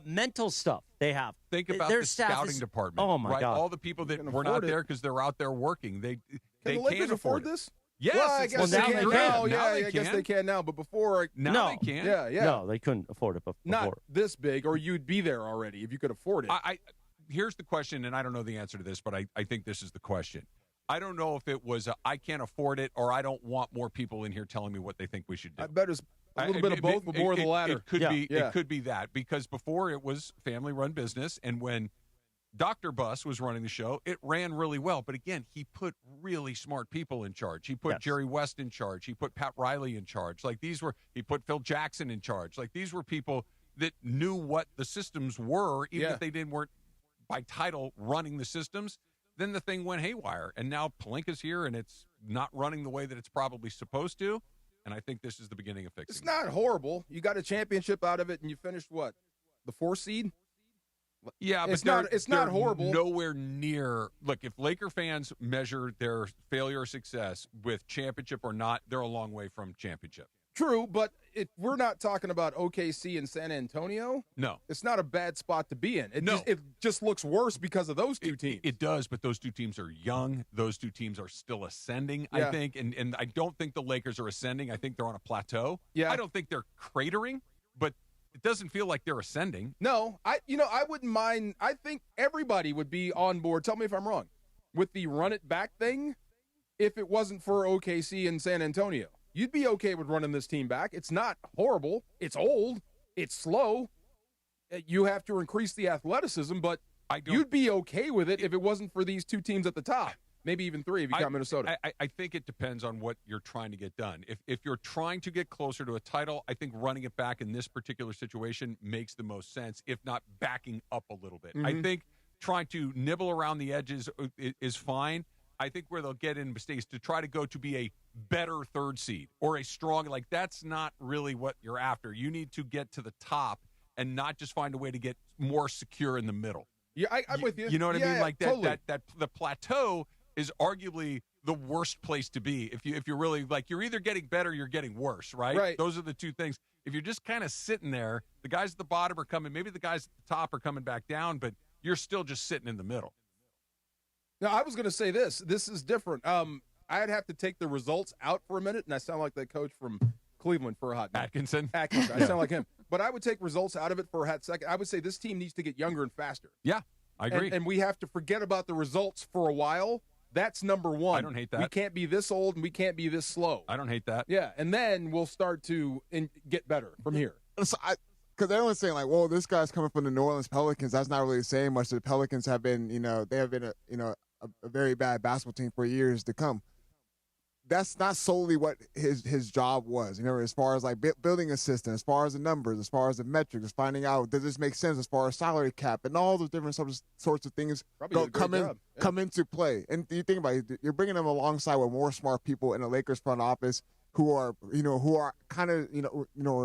mental stuff they have. Think about their the staff scouting department. Oh, my God. All the people that were not there because they're out there working. They Can the Lakers can't afford this? Yes. Well, I guess they now can they now. can. Yeah, I guess they can now. But before, now they can. Yeah. No, they couldn't afford it before. Not this big, or you'd be there already if you could afford it. Here's the question, and I don't know the answer to this, but I think this is the question. I don't know if it was I can't afford it or I don't want more people in here telling me what they think we should do. I bet it's a little bit of both, but more of the latter. It could be that, because before it was family-run business, and when Dr. Buss was running the show, it ran really well. But again, he put really smart people in charge. He put Jerry West in charge. He put Pat Riley in charge. He put Phil Jackson in charge. Like, these were people that knew what the systems were, even if they weren't by title running the systems. Then the thing went haywire, and now Pelinka's here, and it's not running the way that it's probably supposed to. And I think this is the beginning of fixing. It's not horrible. You got a championship out of it, and you finished what, the 4th seed? Yeah, but it's not horrible. Nowhere near. Look, if Laker fans measure their failure or success with championship or not, they're a long way from championship. True, but we're not talking about OKC and San Antonio. No. It's not a bad spot to be in. It just looks worse because of those two teams. It does, but those two teams are young. Those two teams are still ascending, I think. And I don't think the Lakers are ascending. I think they're on a plateau. Yeah. I don't think they're cratering, but it doesn't feel like they're ascending. No, I wouldn't mind. I think everybody would be on board. Tell me if I'm wrong. With the run it back thing, if it wasn't for OKC and San Antonio. You'd be okay with running this team back. It's not horrible. It's old. It's slow. You have to increase the athleticism, but you'd be okay with it if it wasn't for these two teams at the top. Maybe even 3 if you count Minnesota. I think it depends on what you're trying to get done. If you're trying to get closer to a title, I think running it back in this particular situation makes the most sense, if not backing up a little bit. I think trying to nibble around the edges is fine. I think where they'll get in mistakes to try to go to be a better 3rd seed or a strong, like, that's not really what you're after. You need to get to the top and not just find a way to get more secure in the middle. Yeah, I'm with you. You know what I mean? Like totally. that the plateau is arguably the worst place to be. If you're really, like, you're either getting better or you're getting worse, right? Right. Those are the two things. If you're just kind of sitting there, the guys at the bottom are coming, maybe the guys at the top are coming back down, but you're still just sitting in the middle. Now, I was going to say this. This is different. I'd have to take the results out for a minute, and I sound like that coach from Cleveland for a hot minute. Atkinson. I sound like him. But I would take results out of it for a hot second. I would say this team needs to get younger and faster. Yeah, I agree. And we have to forget about the results for a while. That's number one. I don't hate that. We can't be this old, and we can't be this slow. I don't hate that. Yeah, and then we'll start to get better from here. Because everyone's saying, like, well, this guy's coming from the New Orleans Pelicans. That's not really saying much. The Pelicans have been, they have been a very bad basketball team for years to come. that's not solely what his job was. As far as like building a system, as far as the numbers, as far as the metrics, finding out does this make sense as far as salary cap and all those different sorts of things come into play. And you think about it, you're bringing them alongside with more smart people in the Lakers front office who are kind of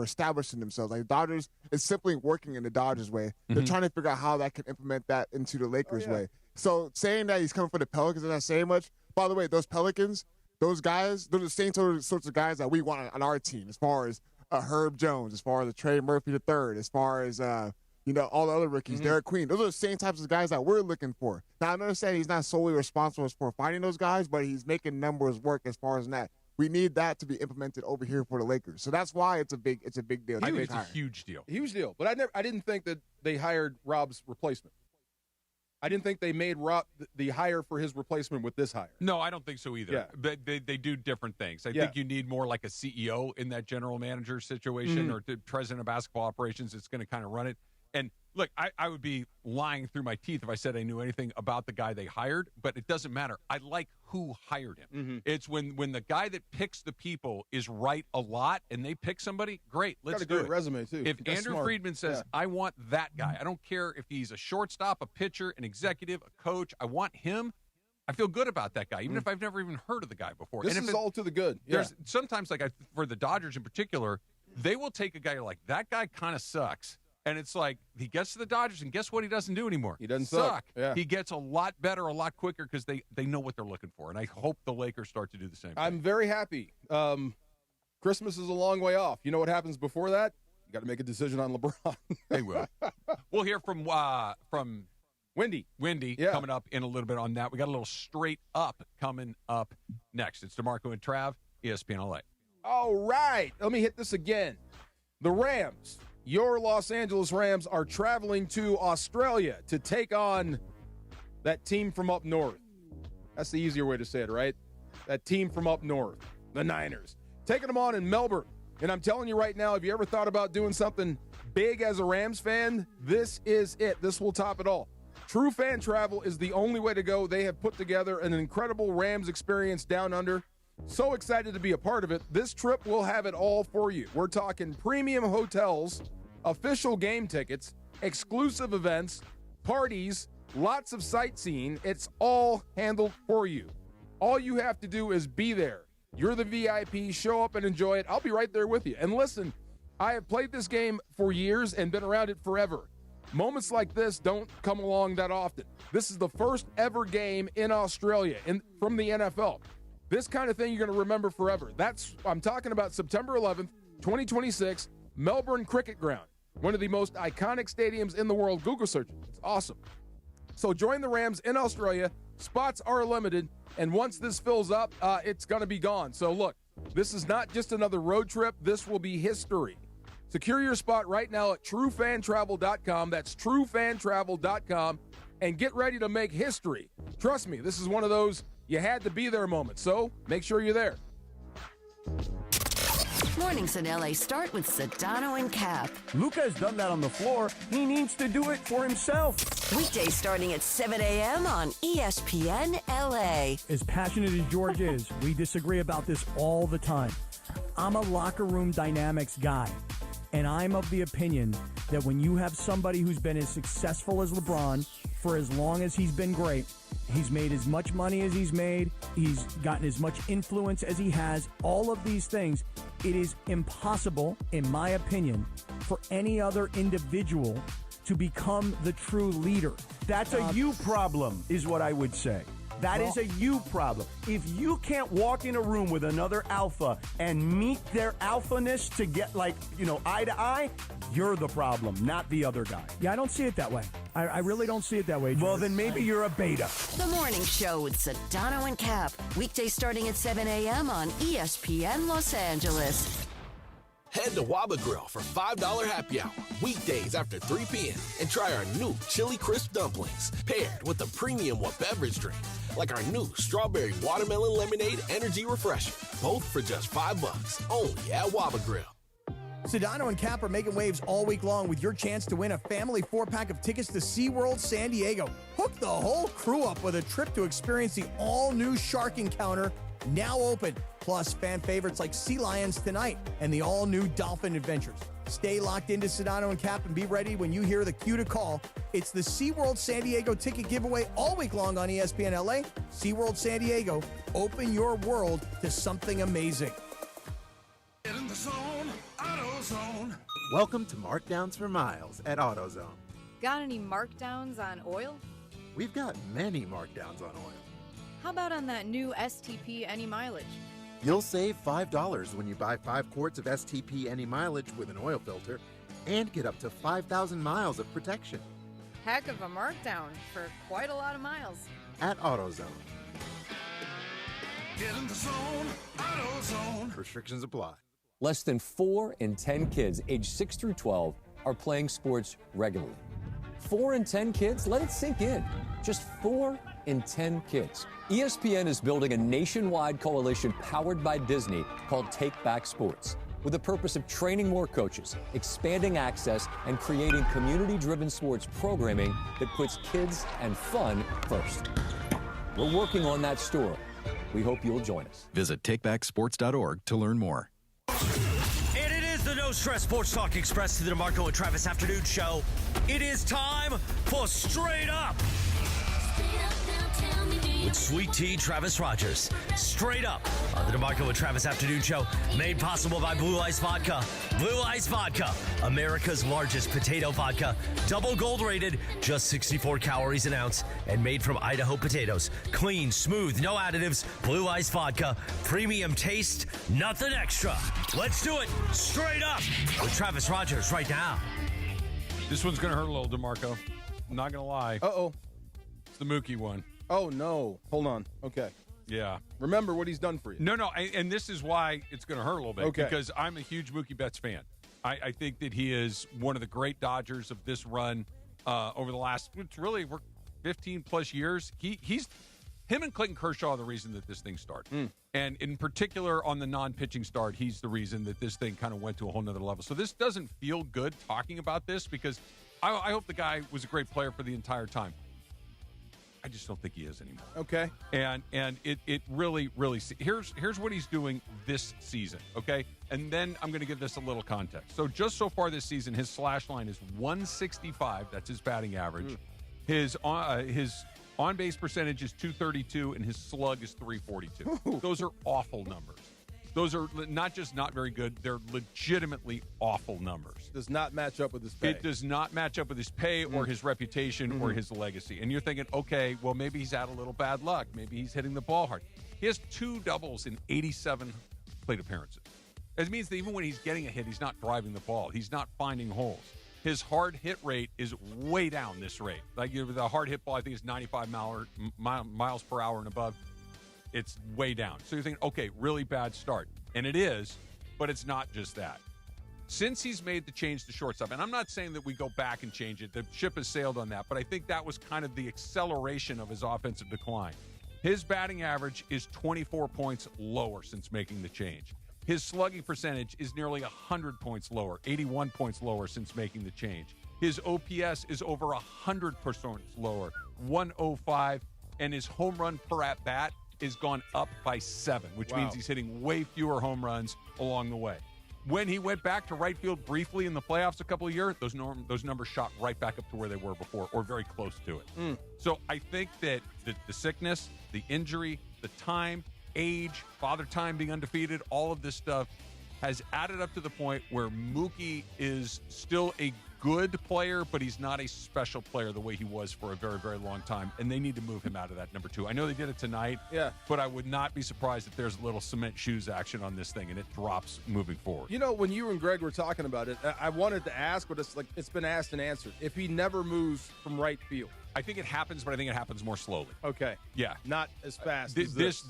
establishing themselves. Like Dodgers is simply working in the Dodgers way. They're trying to figure out how that can implement that into the Lakers way. So saying that he's coming for the Pelicans is not saying much. By the way, those Pelicans, those guys, they're the same sorts of guys that we want on our team, as far as Herb Jones, as far as Trey Murphy III, as far as all the other rookies, Derek Queen. Those are the same types of guys that we're looking for. Now, I understand he's not solely responsible for finding those guys, but he's making numbers work as far as that. We need that to be implemented over here for the Lakers. So that's why it's a big deal. It's a huge deal. Huge deal. But I didn't think that they hired Rob's replacement. I didn't think they made Rob the hire for his replacement with this hire. No, I don't think so either. Yeah. They do different things. I think you need more like a CEO in that general manager situation or the president of basketball operations that's going to kind of run it. And look, I would be lying through my teeth if I said I knew anything about the guy they hired, but it doesn't matter. I like who hired him. It's when the guy that picks the people is right a lot and they pick somebody, great, let's do it. Got a great resume, too. If Andrew Friedman says, I want that guy, I don't care if he's a shortstop, a pitcher, an executive, a coach, I want him, I feel good about that guy, even if I've never even heard of the guy before. This is all to the good. There's sometimes, like for the Dodgers in particular, they will take a guy like, that guy kind of sucks. And it's like he gets to the Dodgers, and guess what he doesn't do anymore? He doesn't suck. Yeah. He gets a lot better, a lot quicker because they know what they're looking for. And I hope the Lakers start to do the same thing. I'm very happy. Christmas is a long way off. You know what happens before that? You got to make a decision on LeBron. They will. We'll hear from Wendy coming up in a little bit on that. We got a little straight up coming up next. It's DeMarco and Trav, ESPN LA. All right. Let me hit this again. The Rams. Your Los Angeles Rams are traveling to Australia to take on that team from up north. That's the easier way to say it, right? That team from up north, the Niners. Taking them on in Melbourne. And I'm telling you right now, if you ever thought about doing something big as a Rams fan, this is it. This will top it all. True Fan Travel is the only way to go. They have put together an incredible Rams experience down under. So excited to be a part of it. This trip will have it all for you. We're talking premium hotels, official game tickets, exclusive events, parties, lots of sightseeing. It's all handled for you. All you have to do is be there. You're the VIP. Show up and enjoy it. I'll be right there with you. And listen, I have played this game for years and been around it forever. Moments like this don't come along that often. This is the first ever game in Australia from the NFL. This kind of thing you're going to remember forever. I'm talking about September 11th, 2026, Melbourne Cricket Ground, one of the most iconic stadiums in the world. Google search it. It's awesome. So join the Rams in Australia. Spots are limited, and once this fills up, it's going to be gone. So look, this is not just another road trip. This will be history. Secure your spot right now at truefantravel.com. That's truefantravel.com, and get ready to make history. Trust me, this is one of those you had to be there moments, so make sure you're there. Mornings in LA start with Sedano and Cap. Luka has done that on the floor. He needs to do it for himself. Weekdays starting at 7 a.m. on ESPN LA. As passionate as George is, we disagree about this all the time. I'm a locker room dynamics guy, and I'm of the opinion that when you have somebody who's been as successful as LeBron for as long as he's been great, he's made as much money as he's made, he's gotten as much influence as he has, all of these things, it is impossible, in my opinion, for any other individual to become the true leader. That's a you problem, is what I would say. That is a you problem. If you can't walk in a room with another alpha and meet their alphaness to get eye to eye, you're the problem, not the other guy. Yeah, I don't see it that way. I really don't see it that way, George. Well, then maybe you're a beta. The Morning Show with Sedano and Cap. Weekdays starting at 7 a.m. on ESPN Los Angeles. Head to Waba Grill for $5 happy hour, weekdays after 3 p.m. and try our new Chili Crisp Dumplings, paired with a premium beverage drink, like our new Strawberry Watermelon Lemonade Energy Refresher, both for just $5, only at Waba Grill. Sedano and Cap are making waves all week long with your chance to win a family 4-pack of tickets to SeaWorld San Diego. Hook the whole crew up with a trip to experience the all-new shark encounter now open. Plus, fan favorites like Sea Lions tonight and the all-new Dolphin Adventures. Stay locked into Sedano and Cap and be ready when you hear the cue to call. It's the SeaWorld San Diego ticket giveaway all week long on ESPN LA. SeaWorld San Diego, open your world to something amazing. Get in the zone, AutoZone. Welcome to Markdowns for Miles at AutoZone. Got any markdowns on oil? We've got many markdowns on oil. How about on that new STP Any Mileage? You'll save $5 when you buy 5 quarts of STP Any Mileage with an oil filter and get up to 5,000 miles of protection. Heck of a markdown for quite a lot of miles. At AutoZone. Get in the zone, AutoZone. Restrictions apply. Less than 4 in 10 kids aged 6 through 12 are playing sports regularly. 4 in 10 kids? Let it sink in. Just 4 in 10 kids. ESPN is building a nationwide coalition powered by Disney called Take Back Sports, with the purpose of training more coaches, expanding access, and creating community-driven sports programming that puts kids and fun first. We're working on that story. We hope you'll join us. Visit takebacksports.org to learn more. And it is the No Stress Sports Talk Express to the DeMarco and Travis Afternoon Show. It is time for Straight Up with Sweet Tea Travis Rogers. Straight Up on the DeMarco and Travis Afternoon Show, made possible by Blue Ice Vodka. Blue Ice Vodka, America's largest potato vodka. Double gold rated, just 64 calories an ounce, and made from Idaho potatoes. Clean, smooth, no additives. Blue Ice Vodka, premium taste, nothing extra. Let's do it. Straight Up with Travis Rogers right now. This one's going to hurt a little, DeMarco. I'm not going to lie. Uh-oh. It's the Mookie one. Oh, no. Hold on. Okay. Yeah. Remember what he's done for you. No, and this is why it's going to hurt a little bit. Okay. Because I'm a huge Mookie Betts fan. I think that he is one of the great Dodgers of this run over the last, it's really 15-plus years. Him and Clayton Kershaw are the reason that this thing started. And in particular, on the non-pitching start, he's the reason that this thing kind of went to a whole nother level. So this doesn't feel good talking about this because I hope the guy was a great player for the entire time. I just don't think he is anymore. Okay. And it really, here's what he's doing this season, okay? And then I'm going to give this a little context. So just so far this season, his slash line is 165. That's his batting average. His on-base percentage is 232, and his slug is 342. Those are awful numbers. Those are not just not very good, they're legitimately awful numbers. Does not match up with his pay. It does not match up with his pay or his reputation or his legacy. And you're thinking, okay, well, maybe he's had a little bad luck. Maybe he's hitting the ball hard. He has 2 doubles in 87 plate appearances. It means that even when he's getting a hit, he's not driving the ball. He's not finding holes. His hard hit rate is way down this rate. Like the hard hit ball, I think is 95 miles per hour and above. It's way down. So you're thinking, okay, really bad start. And it is, but it's not just that. Since he's made the change to shortstop, and I'm not saying that we go back and change it. The ship has sailed on that, but I think that was kind of the acceleration of his offensive decline. His batting average is 24 points lower since making the change. His slugging percentage is nearly 100 points lower, 81 points lower since making the change. His OPS is over 100% lower, 105, and his home run per at-bat is gone up by 7, which means he's hitting way fewer home runs along the way. When he went back to right field briefly in the playoffs a couple of years, those numbers shot right back up to where they were before, or very close to it. So I think that the sickness, the injury, the time, age, father time being undefeated, all of this stuff has added up to the point where Mookie is still a good player, but he's not a special player the way he was for a very, very long time, and they need to move him out of that number 2. I know they did it tonight, but I would not be surprised if there's a little cement shoes action on this thing and it drops moving forward. You know, when you and Greg were talking about it, I wanted to ask, but it's been asked and answered. If he never moves from right field, I think it happens, but I think it happens more slowly. Okay. Yeah. Not as fast as this.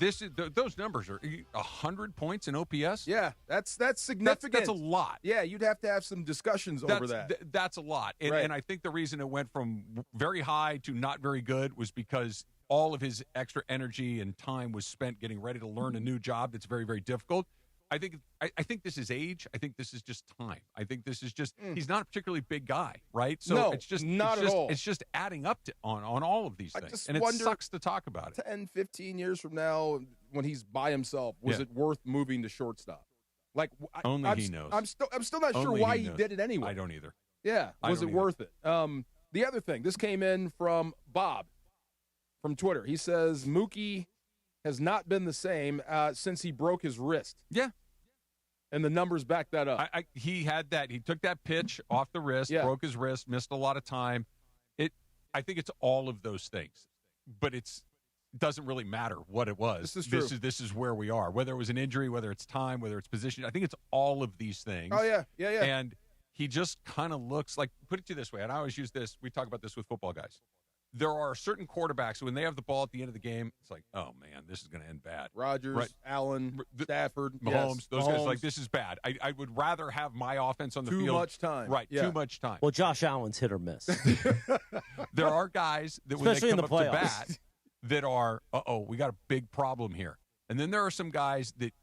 Those numbers are 100 points in OPS? Yeah, that's significant. That's a lot. Yeah, you'd have to have some discussions over that. That's a lot. And I think the reason it went from very high to not very good was because all of his extra energy and time was spent getting ready to learn a new job that's very, very difficult. I think this is age. I think this is just time. I think this is just he's not a particularly big guy, right? So no, it's just not at all. It's just adding up on all of these things. just and it wonder, sucks to talk about it. 10, 15 years from now, when he's by himself, was it worth moving to shortstop? Like Only he knows. I'm still not sure Only why he he knows. did it anyway. I don't either. Yeah, was it worth it? The other thing, this came in from Bob from Twitter. He says Mookie has not been the same since he broke his wrist. Yeah. And the numbers back that up. He had that. He took that pitch off the wrist, broke his wrist, missed a lot of time. I think it's all of those things, but it doesn't really matter what it was. This is true. This is where we are. Whether it was an injury, whether it's time, whether it's position. I think it's all of these things. Oh, yeah. And he just kind of looks like, put it to you this way, and I always use this. We talk about this with football guys. There are certain quarterbacks, when they have the ball at the end of the game, it's like, oh, man, this is going to end bad. Rodgers, Allen, Stafford, Mahomes, those guys, like, this is bad. I would rather have my offense on the field. Too much time. Right, too much time. Well, Josh Allen's hit or miss. There are guys that Especially when they in come the up to playoffs. bat that are, we got a big problem here. And then there are some guys that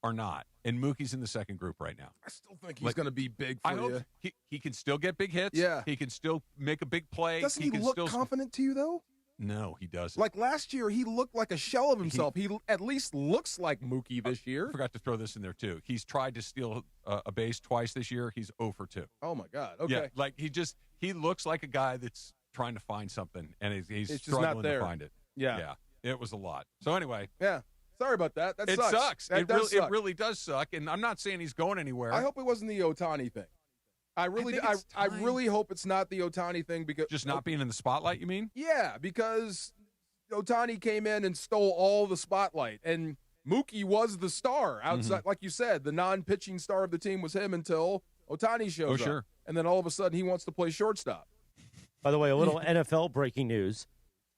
are not. And Mookie's in the second group right now. I still think he's going to be big for I you. hope he can still get big hits. Yeah. He can still make a big play. Doesn't he can look still confident to you, though? No, he doesn't. Like last year, he looked like a shell of himself. He at least looks like Mookie this year. I forgot to throw this in there, too. He's tried to steal a base twice this year. He's 0 for 2. Oh, my God. Okay. Yeah, like he looks like a guy that's trying to find something, and he's It's just struggling not there. to find it. Yeah. It was a lot. So anyway. Yeah. Sorry about that. That it sucks. It really does suck, and I'm not saying he's going anywhere. I hope it wasn't the Otani thing. I really hope it's not the Otani thing because just not being in the spotlight. You mean? Yeah, because Otani came in and stole all the spotlight, and Mookie was the star outside. Like you said, the non-pitching star of the team was him until Otani shows up. Sure. And then all of a sudden, he wants to play shortstop. By the way, a little NFL breaking news.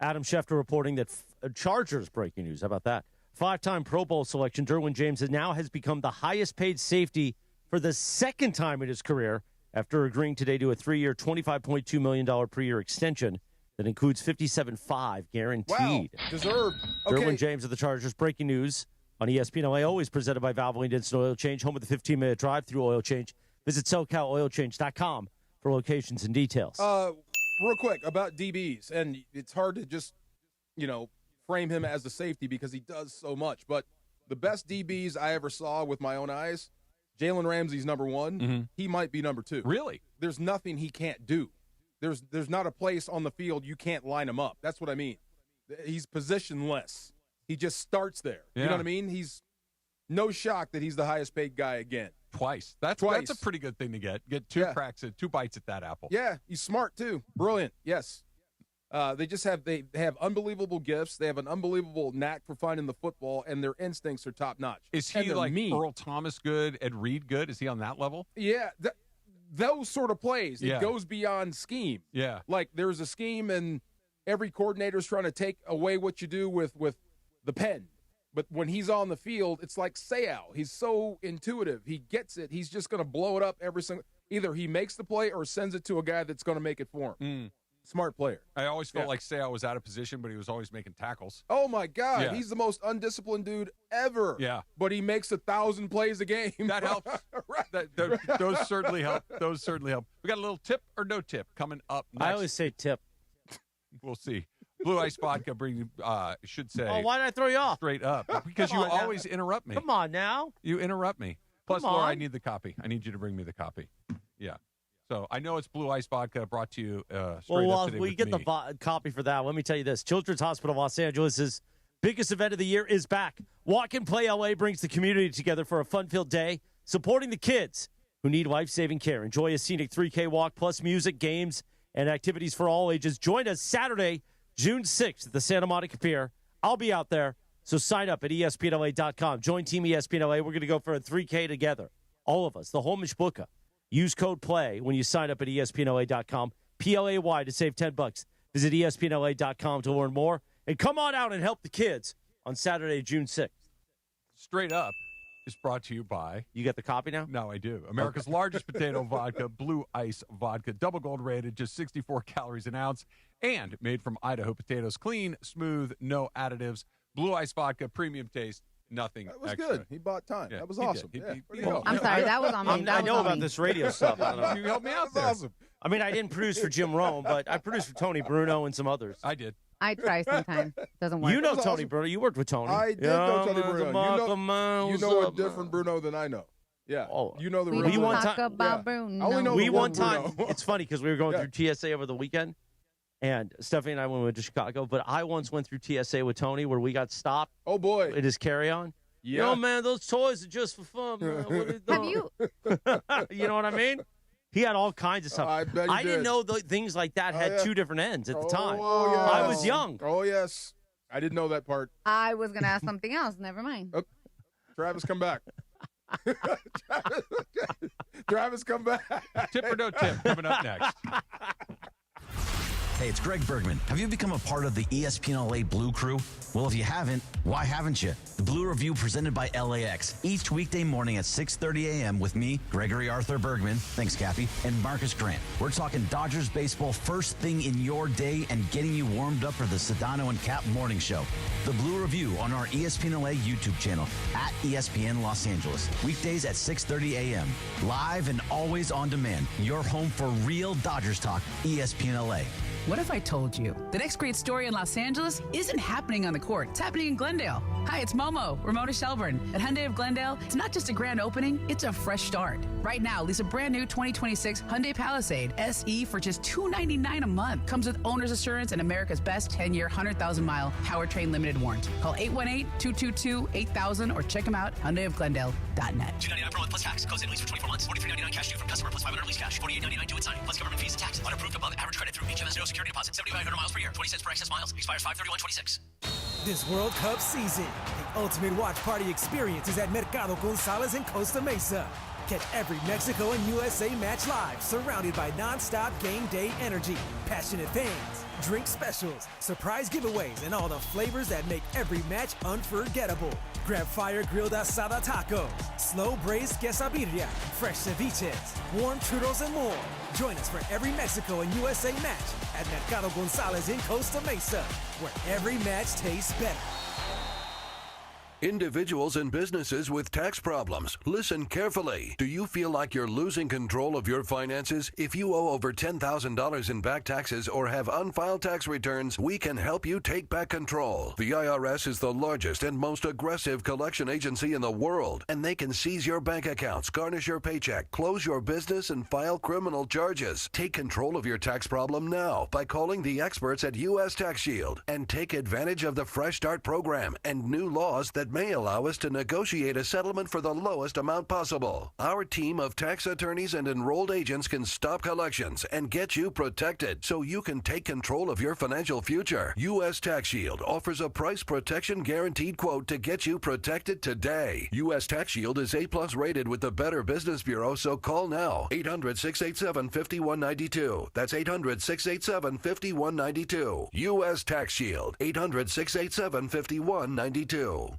Adam Schefter reporting that Chargers breaking news. How about that? 5-time Pro Bowl selection, Derwin James has become the highest-paid safety for the second time in his career after agreeing today to a 3-year, $25.2 million per year extension that includes $57.5 guaranteed. Wow, deserved. Okay. Derwin James of the Chargers, breaking news on ESPN LA, always presented by Valvoline Instant Oil Change, home of the 15-minute drive-through oil change. Visit SoCalOilChange.com for locations and details. Real quick about DBs, and it's hard to just, frame him as a safety because he does so much. But the best DBs I ever saw with my own eyes, Jalen Ramsey's number one. Mm-hmm. He might be number 2. Really? There's nothing he can't do. There's not a place on the field you can't line him up. That's what I mean. He's positionless. He just starts there. Yeah. You know what I mean? He's no shock that he's the highest paid guy again. Twice. That's a pretty good thing to get. Get 2 cracks at 2 bites at that apple. Yeah, he's smart too. Brilliant. Yes. They have unbelievable gifts. They have an unbelievable knack for finding the football, and their instincts are top notch. Is he like mean. Earl Thomas good, Ed Reed good? Is he on that level? Yeah, those sort of plays. Yeah. It goes beyond scheme. Yeah. Like there's a scheme, and every coordinator's trying to take away what you do with the pen. But when he's on the field, it's like Seau. He's so intuitive. He gets it. He's just going to blow it up every single. Either he makes the play or sends it to a guy that's going to make it for him. Smart player. I always felt like Seau was out of position, but he was always making tackles. Oh, my God. Yeah. He's the most undisciplined dude ever. Yeah. But he makes 1,000 plays a game. That helps. Right. Those certainly help. Those certainly help. We got a little tip or no tip coming up next. I always say tip. We'll see. Blue Ice Vodka should say. Oh, why did I throw you off? Straight up. Because you always interrupt me. Come on now. You interrupt me. Plus, Come Laura, on. I need the copy. I need you to bring me the copy. Yeah. So I know it's Blue Ice Vodka brought to you straight up today we with get me. the copy for that. Let me tell you this. Children's Hospital Los Angeles' biggest event of the year is back. Walk and Play LA brings the community together for a fun-filled day, supporting the kids who need life-saving care. Enjoy a scenic 3K walk, plus music, games, and activities for all ages. Join us Saturday, June 6th at the Santa Monica Pier. I'll be out there, so sign up at ESPNLA.com. Join Team ESPNLA. We're going to go for a 3K together. All of us, the whole Mishbuka. Use code PLAY when you sign up at ESPNLA.com. PLAY to save $10. Visit ESPNLA.com to learn more. And come on out and help the kids on Saturday, June 6th. Straight Up is brought to you by. You got the copy now? No, I do. America's largest potato vodka, Blue Ice Vodka, double gold rated, just 64 calories an ounce, and made from Idaho potatoes. Clean, smooth, no additives. Blue Ice Vodka, premium taste, nothing That was extra. good. He bought time. Yeah, that was he awesome. did. Yeah, He- way to go. I'm sorry, that was on me. I know about this radio stuff. I don't know. You helped me out That's there. awesome. I mean, I didn't produce for Jim Rome, but I produced for Tony Bruno and some others. I did. I try sometimes. Doesn't work. You know That's Tony awesome. Bruno. You worked with Tony. I did know Tony Bruno. You know a a different Bruno than I know. Yeah. You know the We real don't Bruno. talk about Yeah. Bruno. I only know We the one one time, Bruno. it's funny because we were going Yeah. through TSA over the weekend, and Stephanie and I went to Chicago, but I once went through TSA with Tony where we got stopped. Oh, boy. In his carry-on. Yeah. Yo, man, those toys are just for fun, man. What are you Have doing? you? You know what I mean? He had all kinds of stuff. I bet he didn't did. know things like that had yeah. two different ends at the time. Oh, yes. I was young. Oh, yes. I didn't know that part. I was going to ask something else. Never mind. Travis, come back. Travis, come back. Tip or no tip coming up next. Hey, it's Greg Bergman. Have you become a part of the ESPN LA Blue Crew? Well, if you haven't, why haven't you? The Blue Review presented by LAX. Each weekday morning at 6:30 a.m. with me, Gregory Arthur Bergman, thanks, Cappy, and Marcus Grant. We're talking Dodgers baseball first thing in your day and getting you warmed up for the Sedano and Cap morning show. The Blue Review on our ESPN LA YouTube channel at ESPN Los Angeles. Weekdays at 6:30 a.m. Live and always on demand. Your home for real Dodgers talk, ESPN LA. What if I told you the next great story in Los Angeles isn't happening on the court? It's happening in Glendale. Hi, it's Momo, Ramona Shelburne. At Hyundai of Glendale, it's not just a grand opening, it's a fresh start. Right now, lease a brand new 2026 Hyundai Palisade SE for just $299 a month. Comes with owner's assurance and America's best 10-year, 100,000-mile powertrain limited warranty. Call 818-222-8000 or check them out, HyundaiofGlendale.net. $299 per month plus tax. Close in lease for 24 months. $43.99 cash due from customer plus $500 lease cash. $48.99 due at signing plus government fees and taxes. Unapproved above average credit through HMS. No security deposit. 7,500 miles per year. 20 cents per excess miles. Expires 5/31/26. This World Cup season, the ultimate watch party experience is at Mercado Gonzalez in Costa Mesa. Catch every Mexico and USA match live, surrounded by non-stop game day energy, passionate fans, drink specials, surprise giveaways, and all the flavors that make every match unforgettable. Grab fire-grilled asada tacos, slow-braised quesadilla, fresh ceviches, warm churros, and more. Join us for every Mexico and USA match at Mercado Gonzalez in Costa Mesa, where every match tastes better. Individuals and businesses with tax problems, listen carefully. Do you feel like you're losing control of your finances? If you owe over $10,000 in back taxes or have unfiled tax returns, we can help you take back control. The IRS is the largest and most aggressive collection agency in the world, and they can seize your bank accounts, garnish your paycheck, close your business, and file criminal charges. Take control of your tax problem now by calling the experts at U.S. Tax Shield and take advantage of the Fresh Start program and new laws that may allow us to negotiate a settlement for the lowest amount possible. Our team of tax attorneys and enrolled agents can stop collections and get you protected so you can take control of your financial future. U.S. Tax Shield offers a price protection guaranteed quote to get you protected today. U.S. Tax Shield is A+ rated with the Better Business Bureau, so call now. 800-687-5192. That's 800-687-5192. U.S. Tax Shield. 800-687-5192.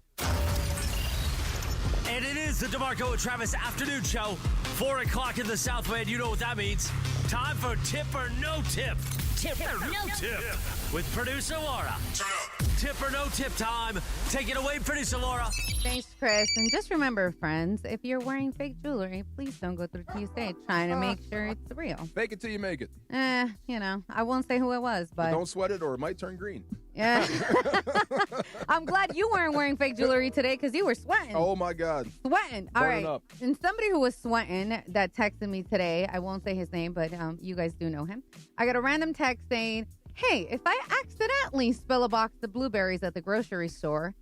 And it is the DeMarco and Travis Afternoon Show. 4 o'clock in the Southland. You know what that means. Time for Tip or No Tip. Tip or No Tip. With producer Laura. Tip or No Tip time. Take it away, producer Laura. Thanks, Chris. And just remember, friends, if you're wearing fake jewelry, please don't go through TSA trying to make sure it's real. Fake it till you make it. You know, I won't say who it was, but Don't sweat it or it might turn green. yeah. I'm glad you weren't wearing fake jewelry today because you were sweating. Oh, my God. Sweating. All Burning right. up. And somebody who was sweating that texted me today, I won't say his name, but you guys do know him. I got a random text saying, hey, if I accidentally spill a box of blueberries at the grocery store,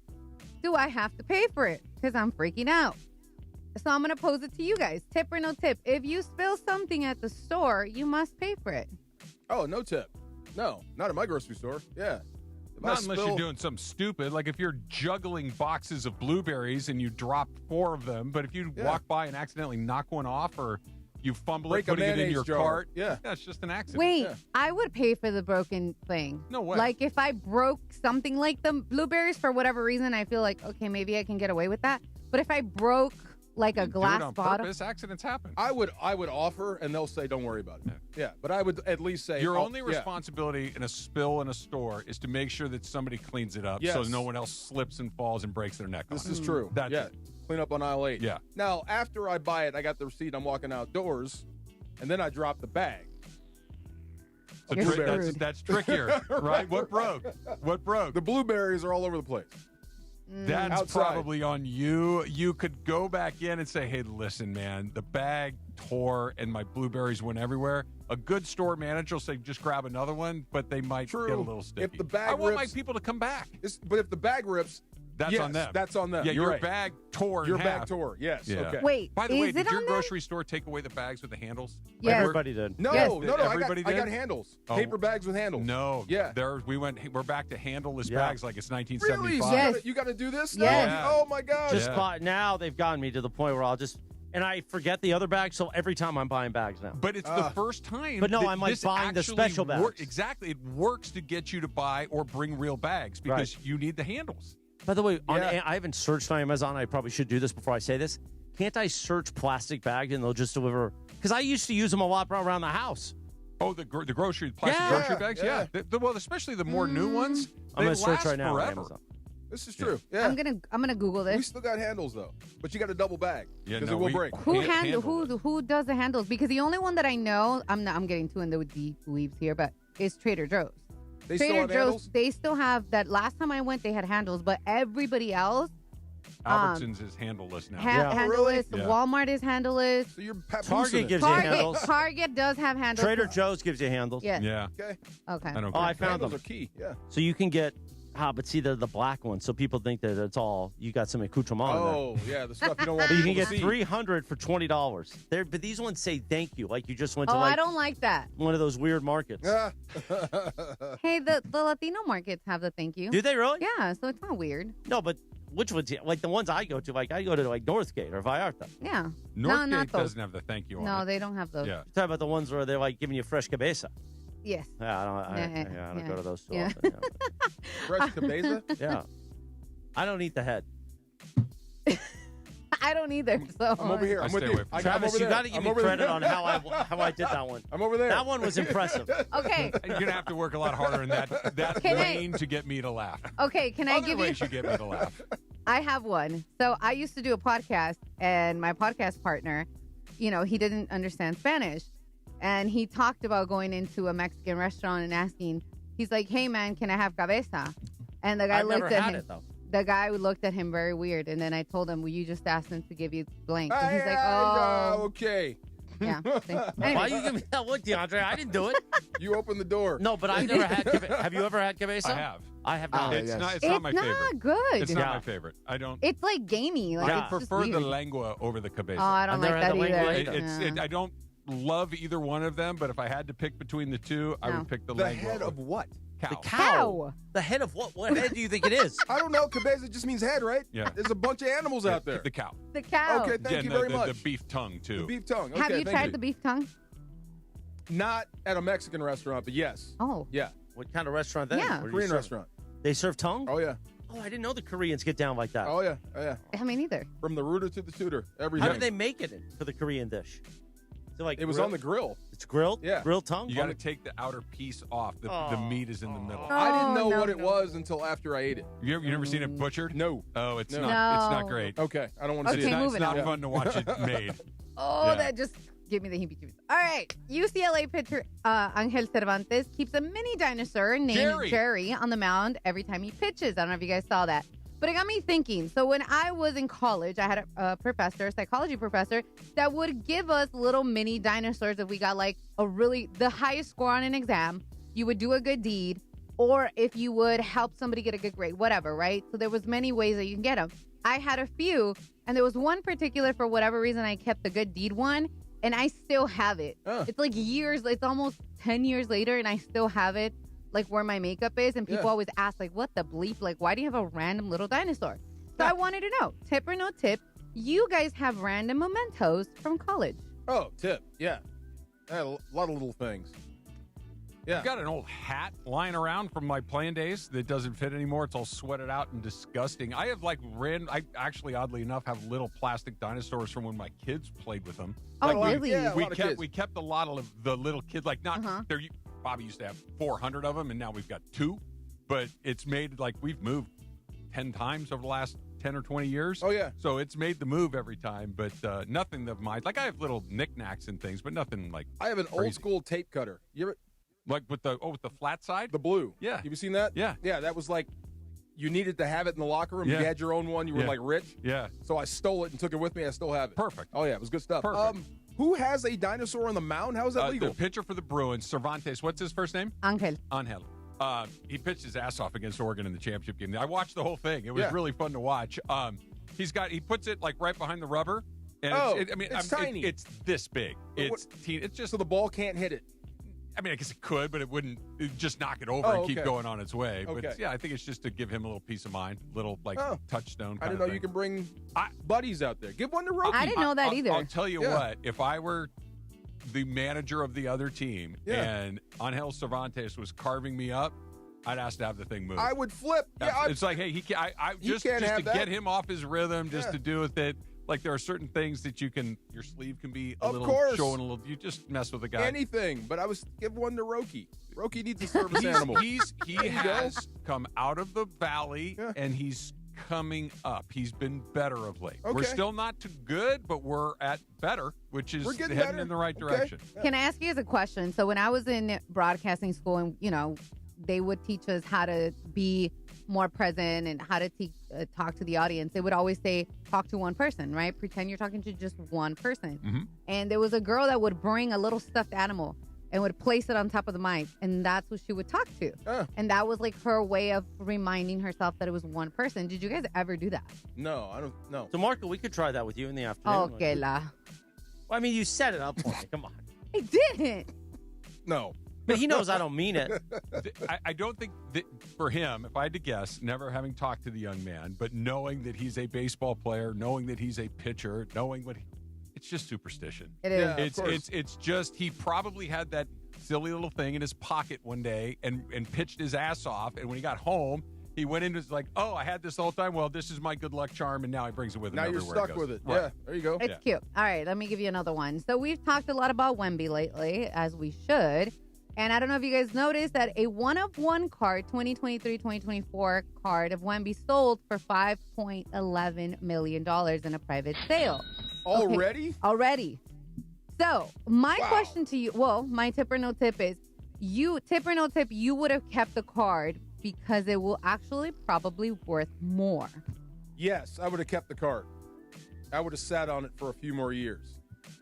do I have to pay for it? Because I'm freaking out. So I'm going to pose it to you guys. Tip or no tip? If you spill something at the store, you must pay for it. Oh, no tip. No, not at my grocery store. Yeah. If Not unless you're doing something stupid, like if you're juggling boxes of blueberries and you drop 4 of them, but if you walk by and accidentally knock one off or you fumble Break it, a putting it in mayonnaise your jar. cart, Yeah. it's just an accident. Wait, I would pay for the broken thing. No way. Like if I broke something like the blueberries for whatever reason, I feel like, okay, maybe I can get away with that. But if I broke like a Do it glass on bottle. purpose. Accidents happen. I would offer, and they'll say, don't worry about it. Yeah, but I would at least say. Your oh, only yeah. responsibility in a spill in a store is to make sure that somebody cleans it up so Yes. no one else slips and falls and breaks their neck. This on is it. true. That's yeah. it. Clean up on aisle 8. Yeah. Now, after I buy it, I got the receipt. I'm walking outdoors, and then I drop the bag. That's trickier, right? What broke? What broke? The blueberries are all over the place. That's Outside. probably on you. You could go back in and say, hey, listen, man, the bag tore and my blueberries went everywhere. A good store manager will say, just grab another one, but they might get a little sticky. If the bag I want rips, my people to come back. But if the bag rips, That's on them. That's on them. Yeah, You're your right. bag tore in Your half. bag tore, yes. Yeah. Okay. Wait, By the way, is did it your on them? grocery store take away the bags with the handles? Yes. Everybody did. No, Yes. no. Everybody I got did? handles. Oh. Paper bags with handles. No. Yeah. We're back to handleless Yeah. bags like it's Really? 1975. Yes. You got to do this now? Yes. Oh, my God. Just now they've gotten me to the point where I'll just and I forget the other bags, so every time I'm buying bags now. But it's the first time. But no, that I'm like this buying the actually special bags. Exactly. It works to get you to buy or bring real bags because you need the handles. By the way, I haven't searched on Amazon. I probably should do this before I say this. Can't I search plastic bags and they'll just deliver? Because I used to use them a lot around the house. Oh, the plastic grocery bags? Yeah. Well, especially the more new ones. I'm going to search last right now on forever. Amazon. This is true. Yeah. I'm gonna Google this. We still got handles, though. But you got a double bag because it will break. Who does the handles? Because the only one that I know, I'm getting too into the deep weaves here, but is Trader Joe's. They Trader still have Joe's, handles? they still have that. Last time I went, they had handles, but everybody else, Albertsons is handleless now. handleless. Yeah. Walmart is handleless. So you're Target gives you handles. Target does have handles. Trader Joe's gives you handles. Yes. Yeah. Okay. Okay. I don't Oh, I care. found Handles them. are key. Yeah. So you can get, but see, they're the black ones. So people think that it's all, you got some accoutrement in there. Oh, yeah. The stuff you don't want But you can people get to see. 300 for $20. But these ones say thank you, like you just went to I don't like that. one of those weird markets. Hey, the Latino markets have the thank you. Do they really? Yeah, so it's not weird. No, but which ones? Like the ones I go to, like I go to like Northgate or Vallarta. Yeah. Northgate not those. doesn't have the thank you on No, it. they don't have those. Yeah. You're talking about the ones where they're like giving you fresh cabeza. Yes. Yeah, I don't go to those too Yeah. often. Fresh cabeza? Yeah. I don't eat the head. I don't either. So I'm over here. I'm with you. I'm Travis, over you there. got to give I'm me over credit there. on how I did that one. I'm over there. That one was impressive. Okay. You're going to have to work a lot harder in that Can I- lane to get me to laugh. Okay, can I Other give you? ways you get me to laugh. I have one. So I used to do a podcast, and my podcast partner, he didn't understand Spanish, and he talked about going into a Mexican restaurant and asking. He's like, "Hey man, can I have cabeza?" And the guy I've looked never at had him. it though. The guy looked at him very weird, and then I told him, "Well, you just asked him to give you blank." And he's like, "Oh, okay." yeah." Why you give me that look, DeAndre? I didn't do it. You opened the door. No, but I've never had cabeza. Have you ever had cabeza? I have. I have not. It's not It's my not favorite. good. It's not my favorite. I don't. It's like gamey. Like, I it's just prefer the weird. lengua over the cabeza. Oh, I don't like that either. I don't love either one of them, but if I had to pick between the two, I would pick the lengua. head of what? Cow. The cow. The head of what? What head do you think it is? I don't know. Cabeza just means head, right? Yeah. There's a bunch of animals out there. The cow. The cow. Okay, thank you very much. The beef tongue, too. The beef tongue. Okay, Have you thank tried the beef tongue? Not at a Mexican restaurant, but yes. Oh. Yeah. What kind of restaurant then? Yeah. What do you Korean serve? restaurant. They serve tongue? Oh, yeah. Oh, I didn't know the Koreans get down like that. Oh, yeah. Oh, yeah. I mean, either. From the rooter to the tutor. Everything. How do they make it for the Korean dish? So like It was on the grill. It's grilled? Yeah. Grilled tongue? You got to take the outer piece off. The meat is in the middle. I didn't know no, what it no. was until after I ate it. You never seen it butchered? No. Oh, it's No. not. It's No. not great. Okay. I don't want to Okay, see it. It's moving not on. fun to watch it made. Oh, Yeah. that just gave me the heebie-jeebies. All right. UCLA pitcher Angel Cervantes keeps a mini dinosaur named Jerry on the mound every time he pitches. I don't know if you guys saw that. But it got me thinking. So when I was in college, I had a professor, a psychology professor, that would give us little mini dinosaurs if we got like the highest score on an exam. You would do a good deed, or if you would help somebody get a good grade, whatever, right? So there was many ways that you can get them. I had a few, and there was one particular, for whatever reason, I kept the good deed one, and I still have it. It's like years, it's almost 10 years later, and I still have it, like where my makeup is, and people always ask, like, what the bleep? Like, why do you have a random little dinosaur? So I wanted to know, tip or no tip, you guys have random mementos from college. Oh, tip. Yeah. I had a lot of little things. Yeah. I've got an old hat lying around from my playing days that doesn't fit anymore. It's all sweated out and disgusting. I have I actually, oddly enough, have little plastic dinosaurs from when my kids played with them. Oh, Like, really? Yeah, a we lot of kept kids. we kept a lot of the little kids. Like not there. Bobby used to have 400 of them, and now we've got 2. But it's made like we've moved 10 times over the last 10 or 20 years. Oh, yeah. So it's made the move every time, but nothing of mine. Like I have little knickknacks and things, but nothing like I have an crazy. old school tape cutter. You ever? Like with the flat side? The blue. Yeah. Have you seen that? Yeah. Yeah, that was like you needed to have it in the locker room. Yeah. You had your own one. You were Yeah. like rich. Yeah. So I stole it and took it with me. I still have it. Perfect. Oh, yeah. It was good stuff. Perfect. Who has a dinosaur on the mound? How is that legal? The pitcher for the Bruins, Cervantes. What's his first name? Angel. Angel. He pitched his ass off against Oregon in the championship game. I watched the whole thing. It was Yeah. really fun to watch. He puts it like right behind the rubber. And it's tiny. It's this big. It's just so the ball can't hit it. I mean, I guess it could, but it wouldn't. It'd just knock it over Oh, and keep okay. going on its way. Okay. But yeah, I think it's just to give him a little peace of mind, little touchstone. I Kind didn't of know thing. you can bring buddies out there. Give one to Roki. I didn't know that either. I'll tell you Yeah. what. If I were the manager of the other team and Angel Cervantes was carving me up, I'd ask to have the thing moved. I would flip. Yeah, It's like, hey, he can't. He Just can't have to that. get him off his rhythm, just Yeah. to do with it. Like there are certain things that your sleeve can be a Of little course. showing a little. You just mess with the guy. anything. But I was give one to Roki. Roki needs a service animal. He There you go. has come out of the valley and he's coming up. He's been better of late. We're Okay. still not too good, but we're at better, which is We're getting heading better. in the right Okay. direction. Can I ask you as a question? So when I was in broadcasting school, and they would teach us how to be more present and how to talk to the audience. They would always say, talk to one person, right? Pretend you're talking to just one person. Mm-hmm. And there was a girl that would bring a little stuffed animal and would place it on top of the mic, and that's what she would talk to. And that was like her way of reminding herself that it was one person. Did you guys ever do that? No, I don't know. So, Marco, we could try that with you in the afternoon. Okay, la. Well, I mean, you set it up for me. Come on. I didn't. No. But he knows I don't mean it. I don't think that for him, if I had to guess, never having talked to the young man, but knowing that he's a baseball player, knowing that he's a pitcher, knowing it's just superstition. It is. Yeah, of course. It's just he probably had that silly little thing in his pocket one day and pitched his ass off, and when he got home, he went into like, oh, I had this the whole time. Well, this is my good luck charm, and now he brings it with him. Now you're everywhere he stuck goes. with it. Right. Yeah, there you go. It's cute. All right, let me give you another one. So we've talked a lot about Wemby lately, as we should. And I don't know if you guys noticed that a one-of-one card, 2023-2024 card of Wemby sold for $5.11 million in a private sale. Already? Okay, already. So my question to you, my tip or no tip is, you would have kept the card because it will actually probably worth more. Yes, I would have kept the card. I would have sat on it for a few more years.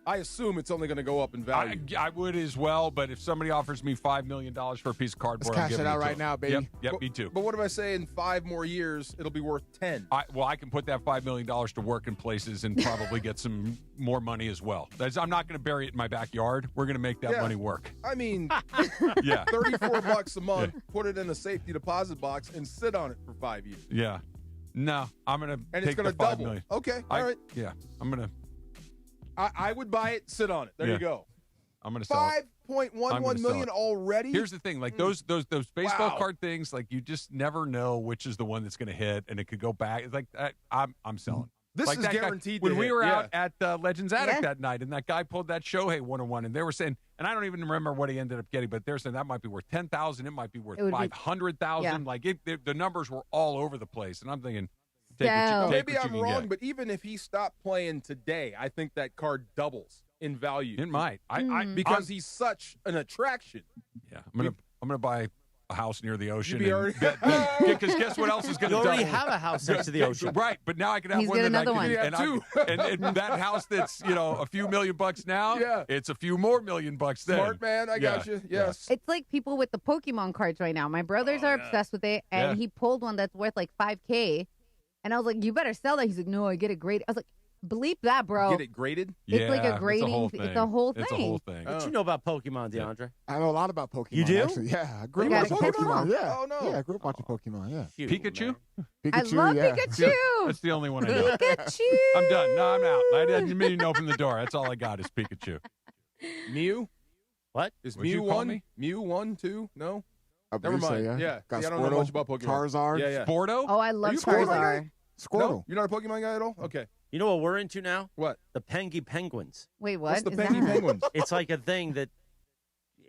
I assume it's only going to go up in value. I would as well, but if somebody offers me $5 million for a piece of cardboard, Let's I'm cash giving it out to right them. now, baby. Yep, me too. But what if I say in 5 more years, it'll be worth 10? I can put that $5 million to work in places and probably get some more money as well. I'm not going to bury it in my backyard. We're going to make that money work. I mean, Yeah. $34 a month, put it in a safety deposit box and sit on it for 5 years. Yeah. No, I'm going to And take it's going the to $5 double. million. Okay, all right. Yeah, I'm going to. I would buy it, sit on it. There you go. I'm going to sell it. I'm gonna $5.11 sell million it. already? Here's the thing, like those baseball Wow. card things, like you just never know which is the one that's going to hit, and it could go back. It's like I'm selling. This like is that guy- guaranteed to when we hit, were yeah. out at Legends Attic that night, and that guy pulled that Shohei 101, and they were saying, and I don't even remember what he ended up getting, but they're saying that might be worth $10,000, it might be worth It would be- $500,000. Yeah. Like the numbers were all over the place, and I'm thinking, So- Maybe what I'm you can wrong, get. but even if he stopped playing today, I think that card doubles in value. It might. Because he's such an attraction. Yeah, I'm gonna buy a house near the ocean. You be already- Because guess what else is going to You double? already have a house next to the ocean. Right, but now I can have He's one got that another I can, one. and that house that's a few $1 million now. Yeah. It's a few more $1 million then. Smart man, I got you. Yes. It's like people with the Pokemon cards right now. My brothers are obsessed with it, and he pulled one that's worth like $5,000. And I was like, you better sell that. He's like, no, I get it graded. I was like, bleep that, bro. Get it graded? It's like a Yeah, grading. It's a whole thing. It's a whole thing. What you know about Pokemon, DeAndre? I know a lot about Pokemon. You do? Actually. Yeah, I grew You up gotta watching catch 'em Pokemon. all. Yeah. Oh, no. Yeah, I grew up watching Pokemon. Yeah. Shoot, Pikachu? man. I Pikachu. love yeah. Pikachu. That's the only one I know. Pikachu. I'm done. No, I'm out. I didn't mean to open the door. That's all I got is Pikachu. Mew? What? Is What'd you Mew call 1? me? Mew 1, 2? No? I Never believe so, mind. yeah. Got See, I don't know Squirtle, much about Pokemon. Charizard. Yeah. Sporto? Oh, I love you a Pokemon Charizard. guy? Squirtle. No? You're not a Pokemon guy at all? Okay. You know what we're into now? What? The Pengy Penguins. Wait, what? What's the is Penny that? Penguins? It's like a thing that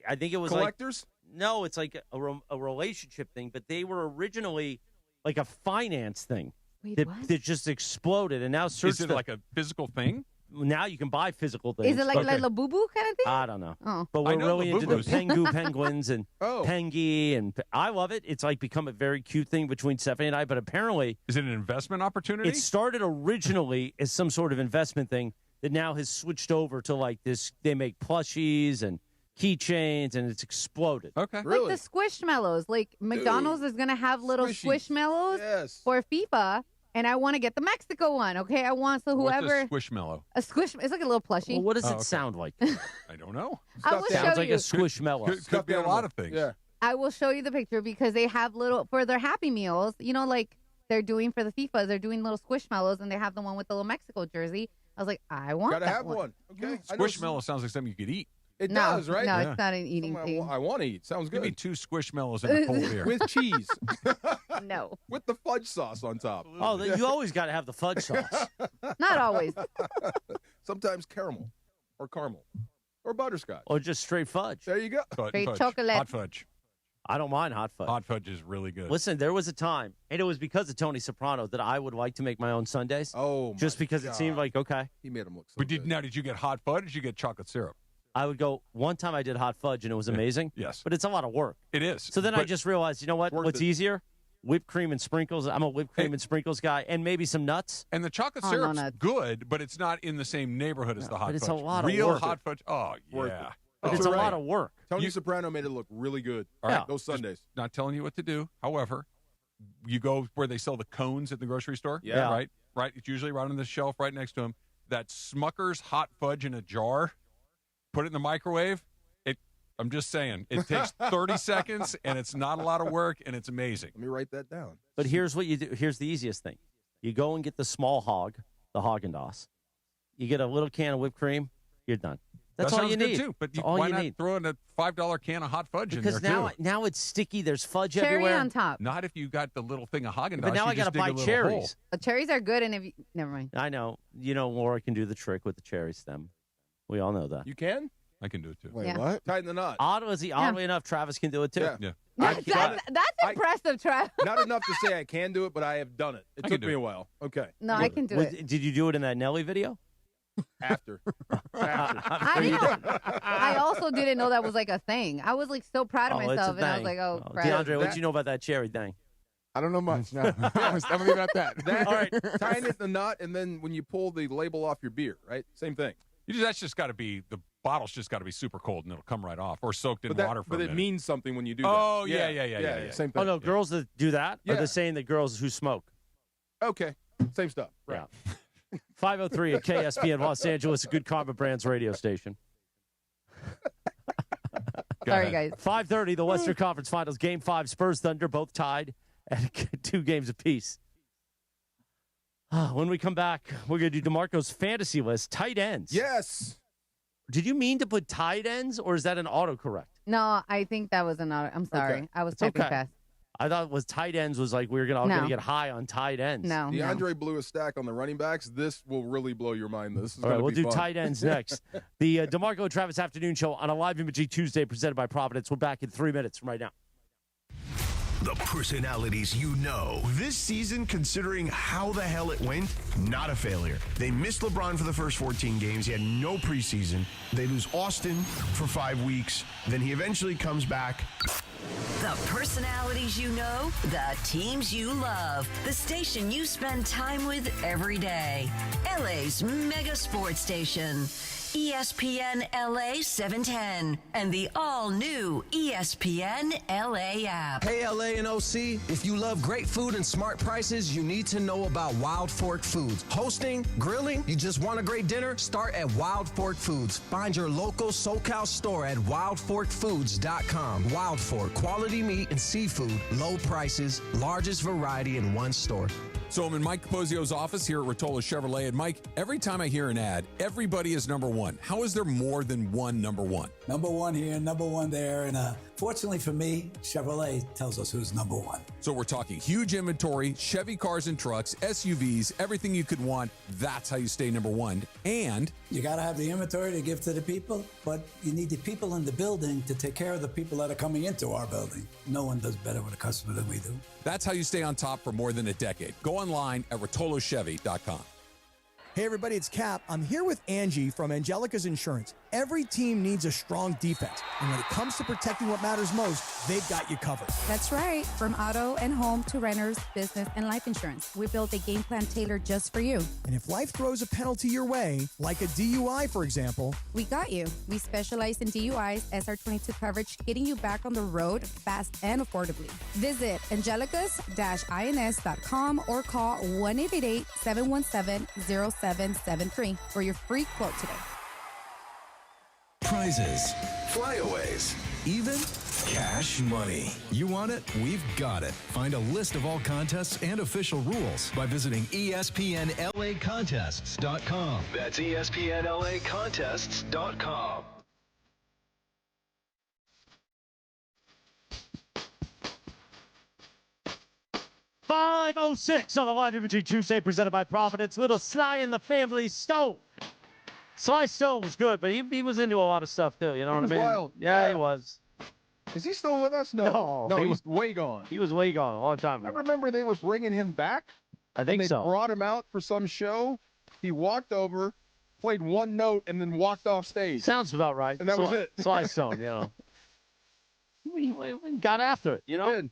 I think it was Collectors? no, it's like a relationship thing, but they were originally like a finance thing Wait, that, what? that just exploded, and now search Is it the, like a physical thing? now you can buy physical things. Is it like Labubu kind of thing? I don't know. Oh. But we're really into the Labubus. Pengu penguins and Pengi, and I love it. It's like become a very cute thing between Stephanie and I, but apparently... Is it an investment opportunity? It started originally as some sort of investment thing that now has switched over to like this. They make plushies and keychains, and it's exploded. Okay. Like the Squishmallows. Like McDonald's is going to have little Squishmallows for FIFA, and I want to get the Mexico one. Okay, I want whoever. What's a Squishmallow? A squish. It's like a little plushie. Well, what does it sound like? I don't know. I will Sounds show like you. a Squishmallow. Could be a lot of things. Yeah. I will show you the picture because they have little for their Happy Meals. You know, like they're doing for the FIFA. They're doing little Squishmallows, and they have the one with the little Mexico jersey. I was like, I want Gotta that have one. Okay. Squishmallow sounds like something you could eat. It No, does, right? no, it's not an eating Something thing. I want to eat. Sounds Give good. me 2 Squishmallows and a cold beer. With cheese. No. With the fudge sauce on top. Oh, you always got to have the fudge sauce. Not always. Sometimes caramel or butterscotch. Or just straight fudge. There you go. Straight chocolate. Hot fudge. I don't mind hot fudge. Hot fudge is really good. Listen, there was a time, and it was because of Tony Soprano, that I would like to make my own sundaes. Oh, just because it seemed like, okay. He made them look so But did you get hot fudge or did you get chocolate syrup? I would go, one time I did hot fudge, and it was amazing. Yes. But it's a lot of work. It is. So then I just realized, you know what? Worth What's it. easier? Whipped cream and sprinkles. I'm a whipped cream and sprinkles guy, and maybe some nuts. And the chocolate Oh, no syrup's nuts. good, but it's not in the same neighborhood as the hot but fudge. it's a lot of Real work. hot fudge. Oh, Worth yeah. it. But it's a lot of work. Tony Soprano made it look really good. All right. Those Sundays. Just not telling you what to do. However, you go where they sell the cones at the grocery store. Yeah. Right. Right. It's usually right on the shelf right next to them. That Smucker's hot fudge in a jar. Put it in the microwave. I'm just saying, it takes 30 seconds, and it's not a lot of work, and it's amazing. Let me write that down. But here's what you do. Here's the easiest thing. You go and get the small hog, the Haagen-Dazs. You get a little can of whipped cream. You're done. That's that all you sounds need. good too. But That's all why you not need. throw in a $5 can of hot fudge Because in there too? now it's sticky. There's fudge Cherry everywhere. on top. Not if you got the little thing of Haagen-Dazs. But now you I got to just dig a buy little cherries. hole. The cherries are good, and if you never mind. I know. You know, Laura can do the trick with the cherry stem. We all know that. You can? I can do it too. Wait, Yeah. what? Tighten the knot. Oddly enough, Travis can do it too. Yeah. Yeah. That's impressive, Trav. Not enough to say I can do it, but I have done it. It I took can do me it. a while. Okay. No, I can do it. Did you do it in that Nelly video? After. I also didn't know that was like a thing. I was like so proud of Oh, it's a myself, and I was thing. like, oh, Oh, crap. DeAndre, what you know about that cherry thing? I don't know much. No, I'm gonna leave it at that. All right. Tying it in the knot, and then when you pull the label off your beer, right? Same thing. That's just got to be the bottle's just got to be super cold and it'll come right off, or soaked in But, water for a but it minute. means something when you do that. Oh, yeah. Same thing. Oh, no, girls that do that are Yeah. the same that girls who smoke. Okay. Same stuff. Right. Yeah. 503 at KSPN Los Angeles, a Good Karma Brands radio station. Sorry, guys. 5:30, the Western Conference Finals, Game 5, Spurs Thunder, both tied at 2 games apiece. When we come back, we're going to do DeMarco's fantasy list, tight ends. Yes. Did you mean to put tight ends, or is that an autocorrect? No, I think that was an auto. I'm sorry. Okay. I was It's typing okay. fast. I thought it was tight ends was like we were all No. going to get high on tight ends. No. DeAndre blew a stack on the running backs. This will really blow your mind. This is All right, going we'll to be do fun. tight ends next. The DeMarco and Travis Afternoon Show on a live imaging Tuesday presented by Providence. We're back in 3 minutes from right now. The personalities you know. This season, considering how the hell it went, not a failure. They missed LeBron for the first 14 games. He had no preseason. They lose Austin for 5 weeks. Then he eventually comes back. The personalities you know, the teams you love, the station you spend time with every day. LA's mega sports station. ESPN LA 710 and the all-new ESPN LA app. Hey, LA and OC, if you love great food and smart prices, you need to know about Wild Fork Foods. Hosting, grilling, you just want a great dinner? Start at Wild Fork Foods. Find your local SoCal store at wildforkfoods.com. Wild Fork, quality meat and seafood, low prices, largest variety in one store. So I'm in Mike Capozio's office here at Rotolo Chevrolet. And Mike, every time I hear an ad, everybody is number one. How is there more than one number one? Number one here, number one there. And fortunately for me, Chevrolet tells us who's number one. So we're talking huge inventory, Chevy cars and trucks, SUVs, everything you could want. That's how you stay number one. And you got to have the inventory to give to the people, but you need the people in the building to take care of the people that are coming into our building. No one does better with a customer than we do. that's how you stay on top for more than a decade. Go online at rotolochevy.com. Hey, everybody, it's Cap. I'm here with Angie from Angelica's Insurance. Every team needs a strong defense, and when it comes to protecting what matters most, they've got you covered. That's right. From auto and home to renters, business, and life insurance, we built a game plan tailored just for you. And if life throws a penalty your way, like a DUI, for example, we got you. We specialize in DUIs, SR22 coverage, getting you back on the road fast and affordably. Visit angelicas-ins.com or call 1-888-717-0773 for your free quote today. Prizes, flyaways, even cash money. You want it? We've got it. Find a list of all contests and official rules by visiting ESPNLAcontests.com. That's ESPNLAcontests.com. .506 on the Live Imaging Tuesday presented by Providence. Little Sly in the Family Stone. Sly Stone was good, but he was into a lot of stuff too. You know what I mean? Wild. Yeah, he was. Is he still with us? No, he he's way gone. He was way gone a long time I ago. remember they was bringing him back. I think they so. Brought him out for some show. He walked over, played one note, and then walked off stage. Sounds about right. And that was it. Sly Stone, you know. We got after it, you know? Did.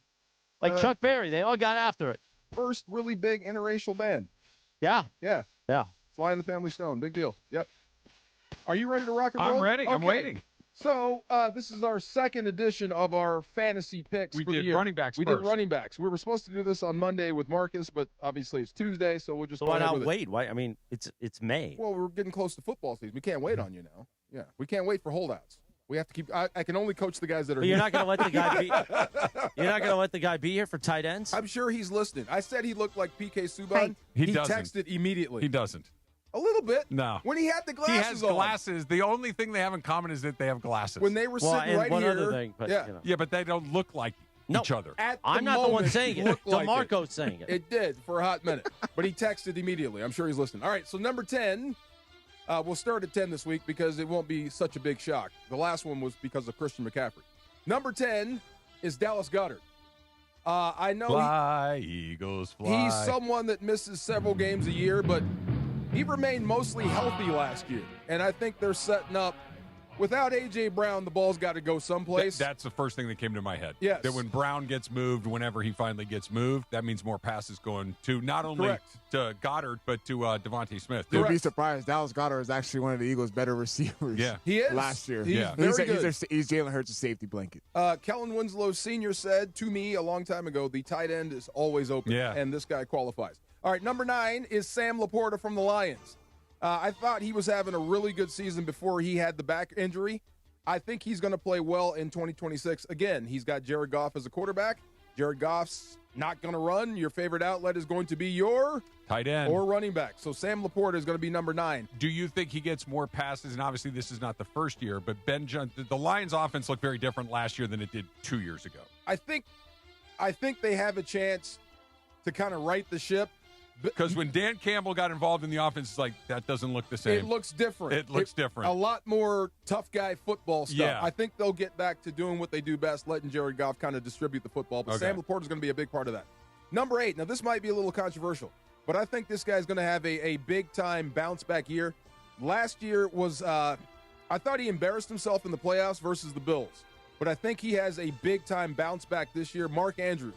Like Chuck Berry, they all got after it. First really big interracial band. Yeah. Yeah. Yeah. Sly and the Family Stone. Big deal. Yep. Are you ready to rock and roll? I'm ready. I'm Okay. waiting. So this is our second edition of our fantasy picks We for the did year. running backs We did first. running backs. We were supposed to do this on Monday with Marcus, but obviously it's Tuesday, so we'll just So go why ahead not with it. wait? Why? I mean, it's May. Well, we're getting close to football season. We can't wait on you now. Yeah, we can't wait for holdouts. We have to keep. I can only coach the guys that are. But you're here. not going to let the guy be. You're not going to let the guy be here for tight ends. I'm sure he's listening. I said he looked like PK Subban. He doesn't. texted immediately. He doesn't. A little bit. No. When he had the glasses He has on. glasses. The only thing they have in common is that they have glasses. When they were Well, sitting and right one here. other thing, but, yeah. you know. Yeah, but they don't look like each other. At I'm the not the one moment, saying it. looked like DeMarco's saying it. It did for a hot minute, but he texted immediately. I'm sure he's listening. All right, so number 10, we'll start at 10 this week because it won't be such a big shock. The last one was because of Christian McCaffrey. Number 10 is Dallas Goedert. I know Fly, Eagles, fly. he's someone that misses several games a year, but he remained mostly healthy last year, and I think they're setting up. Without A.J. Brown, the ball's got to go someplace. That's the first thing that came to my head. Yes. That when Brown gets moved, whenever he finally gets moved, that means more passes going to not only Correct. to Goddard, but to Devontae Smith. You'd be Correct. surprised. Dallas Goedert is actually one of the Eagles' better receivers. Yeah. He is. Last year. He's Yeah. very He's good. he's Jalen Hurts' safety blanket. Kellen Winslow Sr. said to me a long time ago, the tight end is always open, Yeah. and this guy qualifies. All right, number 9 is Sam Laporta from the Lions. I thought he was having a really good season before he had the back injury. I think he's going to play well in 2026. Again, he's got Jared Goff as a quarterback. Jared Goff's not going to run. Your favorite outlet is going to be your Tight end. or running back. So Sam Laporta is going to be number 9. Do you think he gets more passes? And obviously, this is not the first year, but the Lions' offense looked very different last year than it did 2 years ago. I think they have a chance to kind of right the ship. Because when Dan Campbell got involved in the offense, it's like, that doesn't look the same. It looks different. It looks different. A lot more tough guy football stuff. Yeah. I think they'll get back to doing what they do best, letting Jared Goff kind of distribute the football. But Okay. Sam Laporta is going to be a big part of that. Number 8. Now, this might be a little controversial, but I think this guy's going to have a big-time bounce-back year. Last year was I thought he embarrassed himself in the playoffs versus the Bills, but I think he has a big-time bounce-back this year. Mark Andrews.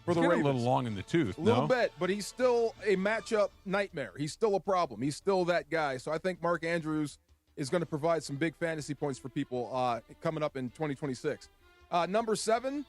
For the He's Ravens. getting a little long in the tooth. A little no? bit, but he's still a matchup nightmare. He's still a problem. He's still that guy. So I think Mark Andrews is going to provide some big fantasy points for people coming up in 2026. Number 7,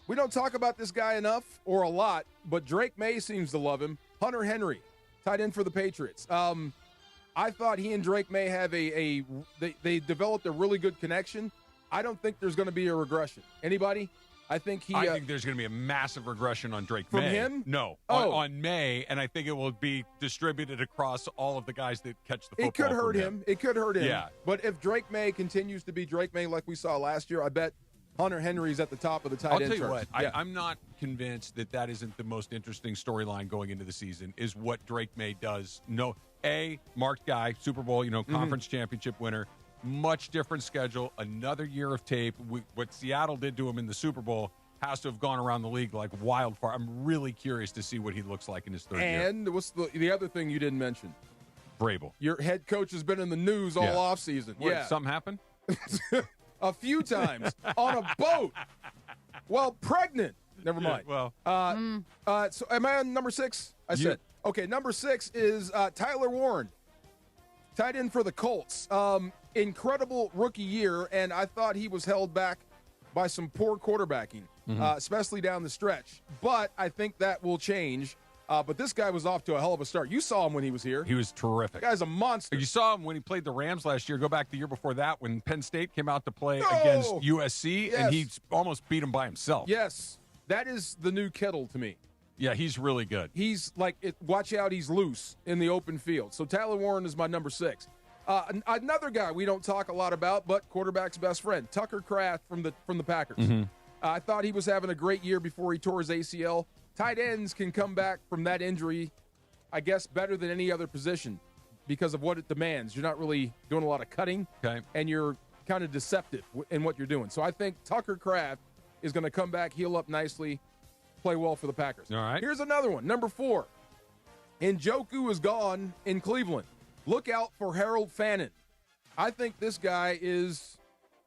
we don't talk about this guy enough or a lot, but Drake May seems to love him. Hunter Henry, tight end for the Patriots. I thought he and Drake May have they developed a really good connection. I don't think there's going to be a regression. Anybody? I think I think there's going to be a massive regression on Drake From May. him? No. Oh. On May, and I think it will be distributed across all of the guys that catch the football. It could hurt from him. It could hurt him. Yeah. But if Drake May continues to be Drake May like we saw last year, I bet Hunter Henry's at the top of the tight I'll end tell you charts. what, Yeah. I'm not convinced that isn't the most interesting storyline going into the season, is what Drake May does. No, marked guy, Super Bowl, conference championship winner, much different schedule, another year of tape. What Seattle did to him in the Super Bowl has to have gone around the league like wildfire. I'm really curious to see what he looks like in his third year. And what's the other thing you didn't mention? Vrabel. Your head coach has been in the news all offseason. What, Yeah. something happened? A few times on a boat while pregnant. Never mind. Well. So am I on number 6? I said. Okay, number 6 is Tyler Warren. Tight end for the Colts. Incredible rookie year, and I thought he was held back by some poor quarterbacking, especially down the stretch. But I think that will change. But this guy was off to a hell of a start. You saw him when he was here. He was terrific. The guy's a monster. You saw him when he played the Rams last year. Go back the year before that when Penn State came out to play against USC, and he almost beat him by himself. Yes. That is the new Kittle to me. Yeah, he's really good. He's like, watch out, he's loose in the open field. So Tyler Warren is my number 6. Another guy we don't talk a lot about, but quarterback's best friend, Tucker Kraft from the Packers. I thought he was having a great year before he tore his ACL. Tight ends can come back from that injury, I guess, better than any other position because of what it demands. You're not really doing a lot of cutting, and you're kind of deceptive in what you're doing. So I think Tucker Kraft is going to come back, heal up nicely, play well for the Packers. All right. Here's another one, number 4. Njoku is gone in Cleveland. Look out for Harold Fannin. I think this guy is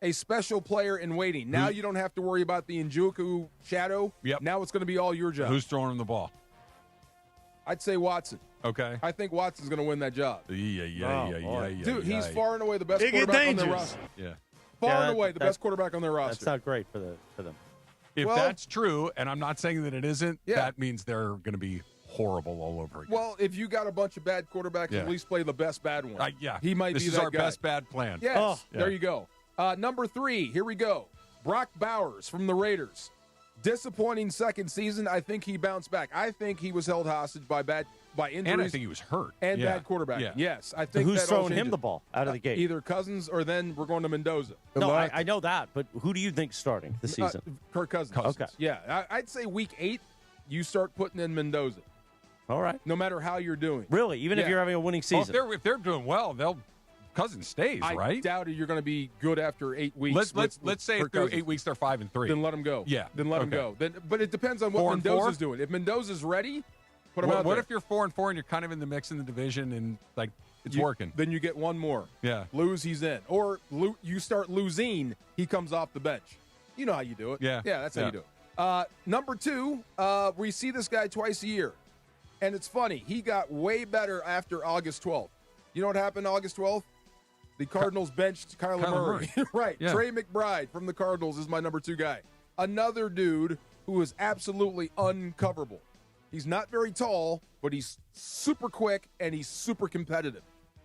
a special player in waiting. Now you don't have to worry about the Njoku shadow. Yep. Now it's going to be all your job. Who's throwing him the ball? I'd say Watson. Okay. I think Watson's going to win that job. Dude, he's far and away the best quarterback on their roster. Yeah. Far and away the best quarterback on their roster. That's not great for them. If that's true, and I'm not saying that it isn't, that means they're going to be horrible all over again. Well, if you got a bunch of bad quarterbacks, at least play the best bad one. He might this be is that our guy. best bad plan. Yes, there you go. Number 3, here we go. Brock Bowers from the Raiders. Disappointing second season. I think he bounced back. I think he was held hostage by injuries. And I think he was hurt. And bad quarterback. Yeah. Yes, I So think who's that all throwing him changes. the ball out of the gate? Either Cousins or then we're going to Mendoza. No, I know that, but who do you think's starting this season? Kirk Cousins. Okay. Yeah, I'd say week 8, you start putting in Mendoza. All right. No matter how you're doing. Really? Even if you're having a winning season? If they're doing well, Cousins stays, I right? doubt you're going to be good after 8 weeks. Let's say Kirk through Cousins. 8 weeks they're 5-3. Then let him go. Yeah. Then let him go. But it depends on what 4-4? Mendoza's doing. If Mendoza's ready, put him out there. What if you're 4-4 and you're kind of in the mix in the division and it's working? Then you get one more. Yeah. Lose, he's in. Or you start losing, he comes off the bench. You know how you do it. Yeah. Yeah, that's how you do it. Number 2, we see this guy twice a year. And it's funny. He got way better after August 12th. You know what happened August 12th? The Cardinals benched Kyler Murray. Right. Yeah. Trey McBride from the Cardinals is my number 2 guy. Another dude who is absolutely uncoverable. He's not very tall, but he's super quick and he's super competitive.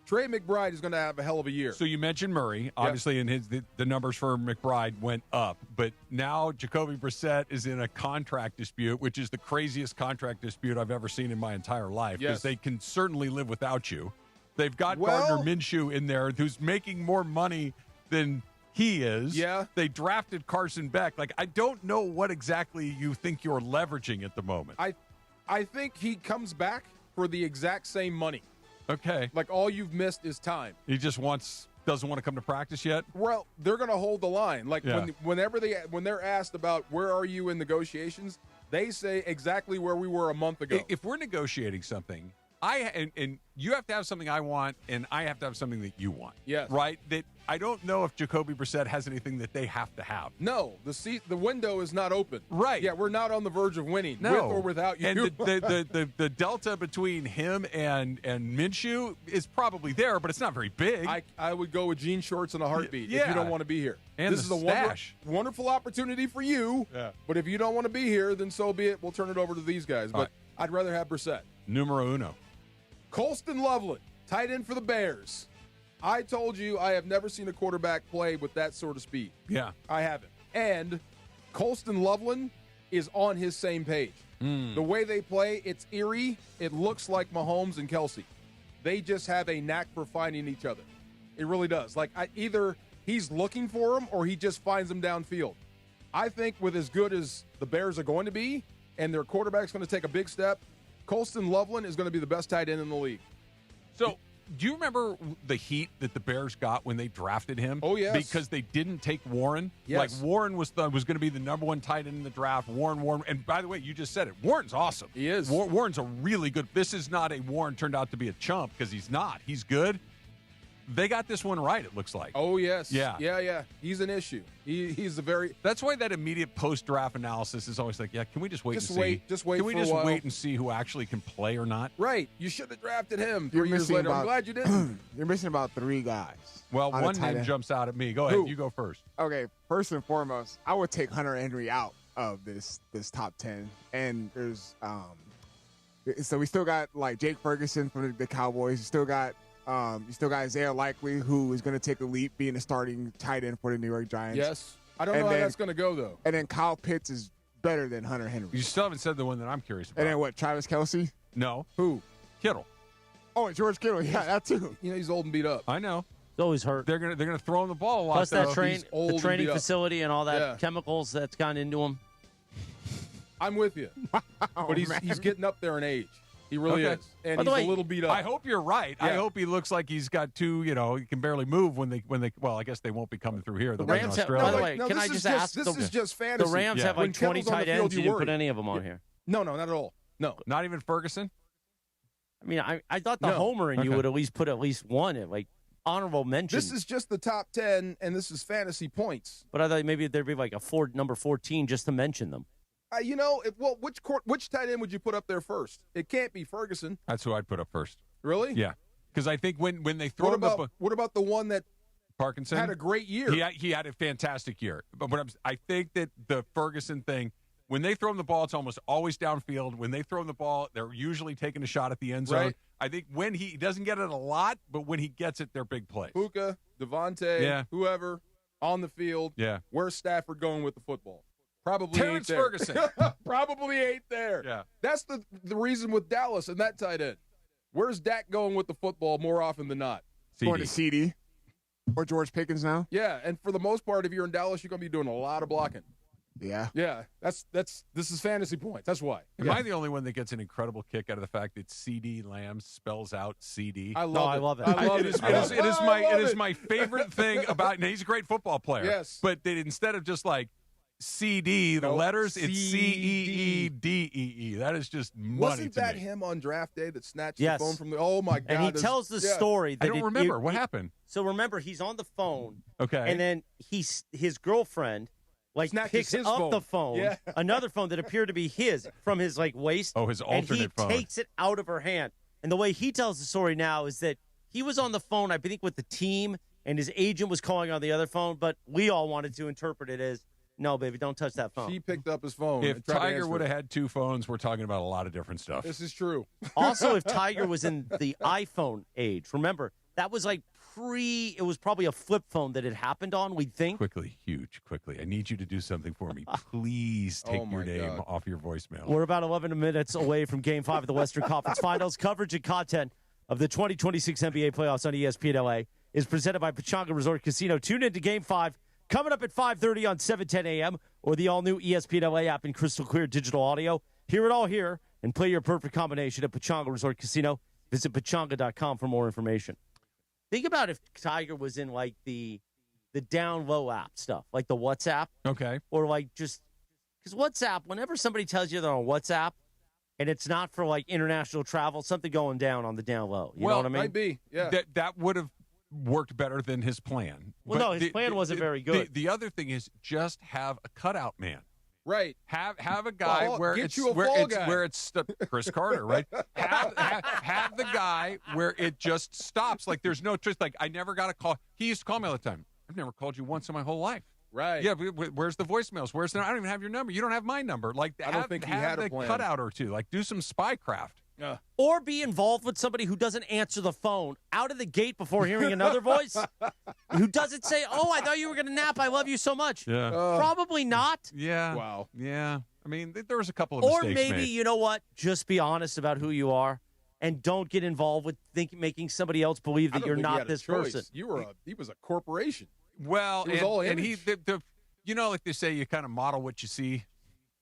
Trey McBride is going to have a hell of a year. So you mentioned Murray, obviously, and the numbers for McBride went up, but now Jacoby Brissett is in a contract dispute, which is the craziest contract dispute I've ever seen in my entire life. Because they can certainly live without you. They've got Gardner Minshew in there, who's making more money than he is. Yeah. They drafted Carson Beck. I don't know what exactly you think you're leveraging at the moment. I think he comes back for the exact same money. Okay. All you've missed is time. He just doesn't want to come to practice yet? Well, they're going to hold the line. When they're asked about where are you in negotiations, they say exactly where we were a month ago. If we're negotiating something, and you have to have something I want, and I have to have something that you want. Yes. Right? That I don't know if Jacoby Brissett has anything that they have to have. No, the window is not open. Right. Yeah, we're not on the verge of winning, No. with or without you. And the delta between him and Minshew is probably there, but it's not very big. I would go with jean shorts in a heartbeat if you don't want to be here. And this the is a stash. wonderful opportunity for you. Yeah. But if you don't want to be here, then so be it. We'll turn it over to these guys. But I'd rather have Brissett. Numero uno. Colston Loveland, tight end for the Bears. I told you I have never seen a quarterback play with that sort of speed. Yeah. I haven't. And Colston Loveland is on his same page. The way they play, it's eerie. It looks like Mahomes and Kelsey. They just have a knack for finding each other. It really does. Either he's looking for him or he just finds them downfield. I think with as good as the Bears are going to be and their quarterback's going to take a big step, Colston Loveland is going to be the best tight end in the league. So Do you remember the heat that the Bears got when they drafted him? Oh, yes. Because they didn't take Warren. Yes. Like, Warren was going to be the number one tight end in the draft. Warren. And by the way, you just said it. Warren's awesome. He is. Warren's a really good. This is not a Warren turned out to be a chump, because he's not. He's good. They got this one right, it looks like. Oh, yes. Yeah. He's an issue. He's a very... That's why that immediate post-draft analysis is always like, can we just wait and see? Just wait Can we for a just while? wait and see who actually can play or not? Right. You should have drafted him You're 3 years missing later. I'm about- glad you didn't. You're missing about 3 guys. Well, on one the tight name end. jumps out at me. Go ahead. Who? You go first. Okay, first and foremost, I would take Hunter Henry out of this top 10. And there's so we still got like Jake Ferguson from the Cowboys. You still got Isaiah Likely, who is going to take a leap being a starting tight end for the New York Giants. Yes. I don't know how that's going to go, though. And then Kyle Pitts is better than Hunter Henry. You still haven't said the one that I'm curious about. And then what, Travis Kelce? No. Who? Kittle. Oh, and George Kittle. Yeah, that too. You know, he's old and beat up. I know. He's always hurt. They're gonna throw him the ball a lot. Plus though. the training facility and all that Yeah. chemicals that's gone into him. I'm with you. But he's getting up there in age. He really Okay. is. And By the he's way, a little beat up. I hope you're right. I Yeah. hope he looks like he's got two. He can barely move when they. Well, I guess they won't be coming through here. The They'll be in Rams have, Australia. by the way, No, can this I is just just- ask? this is just fantasy. The Rams Yeah. have When like 20 Kittle's on the tight field, ends. you You didn't put worry. any of them on here. No, not at all. No. Not even Ferguson. I mean, I thought the No. homer in you Okay. would at least put at least one at like honorable mention. This is just the top 10, and this is fantasy points. But I thought maybe there'd be like a number 14 just to mention them. Which tight end would you put up there first? It can't be Ferguson. That's who I'd put up first. Really? Yeah, because I think when they throw What him about what about the one that Parkinson had a great year? He had a fantastic year. But I think that the Ferguson thing, when they throw him the ball, it's almost always downfield. When they throw him the ball, they're usually taking a shot at the end zone. Right. I think when he doesn't get it a lot, but when he gets it, they're big plays. Puka, Devontae, Yeah. whoever on the field. Yeah. Where's Stafford going with the football? Probably Terrence ain't there. Ferguson. Probably ain't there. Yeah. That's the reason with Dallas and that tight end. Where's Dak going with the football more often than not? Going to CD or George Pickens now. Yeah, and for the most part, if you're in Dallas, you're going to be doing a lot of blocking. Yeah. Yeah, this is fantasy points. That's why. Am I the only one that gets an incredible kick out of the fact that CD Lamb spells out CD? I love it. I love It is my favorite thing about. And he's a great football player. Yes. But that instead of just like CD, the Nope. letters, it's CEEDEE. That is just money Wasn't to that me. him on draft day that snatched Yes. the phone from the? Oh my God! And he this- tells the yeah. story. That I don't remember. What happened? So remember, he's on the phone. Okay. And then his girlfriend like Snatches picks his up phone. the phone, Yeah. another phone that appered to be his from his like waist. Oh, his and he alternate phone. takes it out of her hand. And the way he tells the story now is that he was on the phone, I think, with the team, and his agent was calling on the other phone. But we all wanted to interpret it as, no, baby, don't touch that phone. She picked up his phone. If and tried to Tiger answer would have it. had two phones, we're talking about a lot of different stuff. This is true. Also, if Tiger was in the iPhone age, remember, that was like it was probably a flip phone that it happened on, we'd think. Quickly. I need you to do something for me. Please take Oh, your my name God. off your voicemail. We're about 11 minutes away from Game 5 of the Western Conference Finals. Coverage and content of the 2026 NBA playoffs on ESPN LA is presented by Pechanga Resort Casino. Tune in to Game 5 coming up at 5:30 on 710 a.m. or the all-new ESPN LA app in crystal clear digital audio. Hear it all here and play your perfect combination at Pechanga Resort Casino. Visit pechanga.com for more information. Think about if Tiger was in like the down low app stuff, like the WhatsApp. Okay. Or like just because WhatsApp, whenever somebody tells you they're on WhatsApp and it's not for like international travel, something going down on the down low. You know what I mean? Might be. Yeah. That would have worked better than his plan. Well, But no, his plan wasn't very good. The other thing is just have a cutout man. Right. Have a guy Fall- where get it's you a where fall it's guy. where it's Chris Carter, right? Have the guy where it just stops. Like there's no just like I never got a call. He used to call me all the time. I've never called you once in my whole life. Right. Yeah. Where's the voicemails? Where's the? I don't even have your number. You don't have my number. Like I don't think he have had a the plan. cutout or two. Like do some spy craft. Or be involved with somebody who doesn't answer the phone out of the gate before hearing another voice, who doesn't say, "Oh, I thought you were going to nap. I love you so much." Yeah. Probably not. Yeah. Wow. Yeah. I mean, there was a couple of Or mistakes maybe, made. you know what? Just be honest about who you are and don't get involved with making somebody else believe I that don't you're think he not had a this choice. person. He was a corporation. Well, It was all and he, image. the you know, like they say, you kind of model what you see.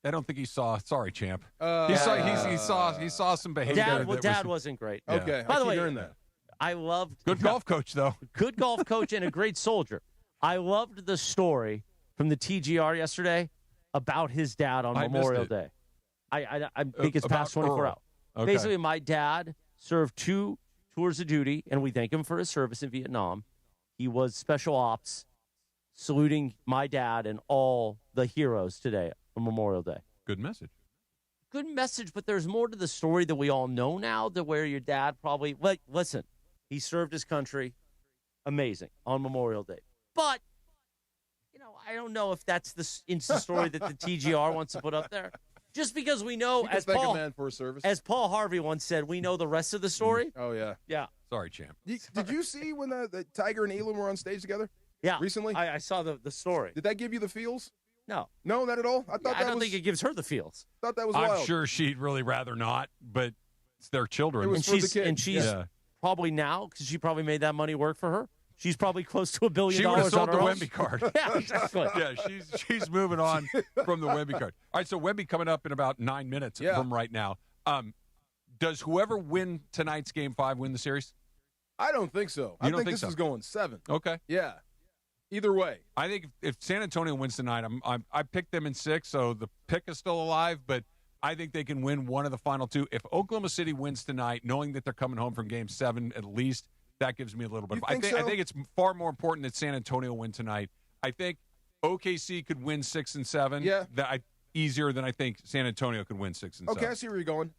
I don't think he saw. Sorry, champ. He saw some behavior. Dad that wasn't great. Yeah. Okay. By I the keep way, hearing that. I loved Good golf coach, though. Good golf coach and a great soldier. I loved the story from the TGR yesterday about his dad on Memorial Day. I think it's past 24 hours. Okay. Basically, my dad served 2 tours of duty, and we thank him for his service in Vietnam. He was special ops, saluting my dad and all the heroes today on Memorial Day. Good message. Good message, but there's more to the story that we all know now, to where your dad probably, like, listen, he served his country, amazing, on Memorial Day. But, I don't know if that's the Insta story that the TGR wants to put up there. Just because we know, You can thank a man for his service. as Paul Harvey once said, we know the rest of the story. Oh, yeah. Yeah. Sorry, champ. Did you see when the Tiger and Elam were on stage together? Yeah. Recently? I saw the story. Did that give you the feels? No. No, not at all? I don't think it gives her the feels. Thought that was I'm wild. sure she'd really rather not, but it's their children. And she's probably now, because she probably made that money work for her, she's probably close to $1 billion. She would have sold on the her own. Wemby card. Yeah, exactly. Yeah, she's moving on from the Wemby card. All right, so Wemby coming up in about 9 minutes from right now. Does whoever win tonight's Game 5 win the series? I don't think so. I think this is going 7. Okay. Yeah. Either way. I think if San Antonio wins tonight, I picked them in 6, so the pick is still alive, but I think they can win one of the final 2. If Oklahoma City wins tonight, knowing that they're coming home from Game 7 at least, that gives me a little bit. I think it's far more important that San Antonio win tonight. I think OKC could win 6 and 7. Yeah. Easier than I think San Antonio could win 6 and 7. Okay, I see where you're going.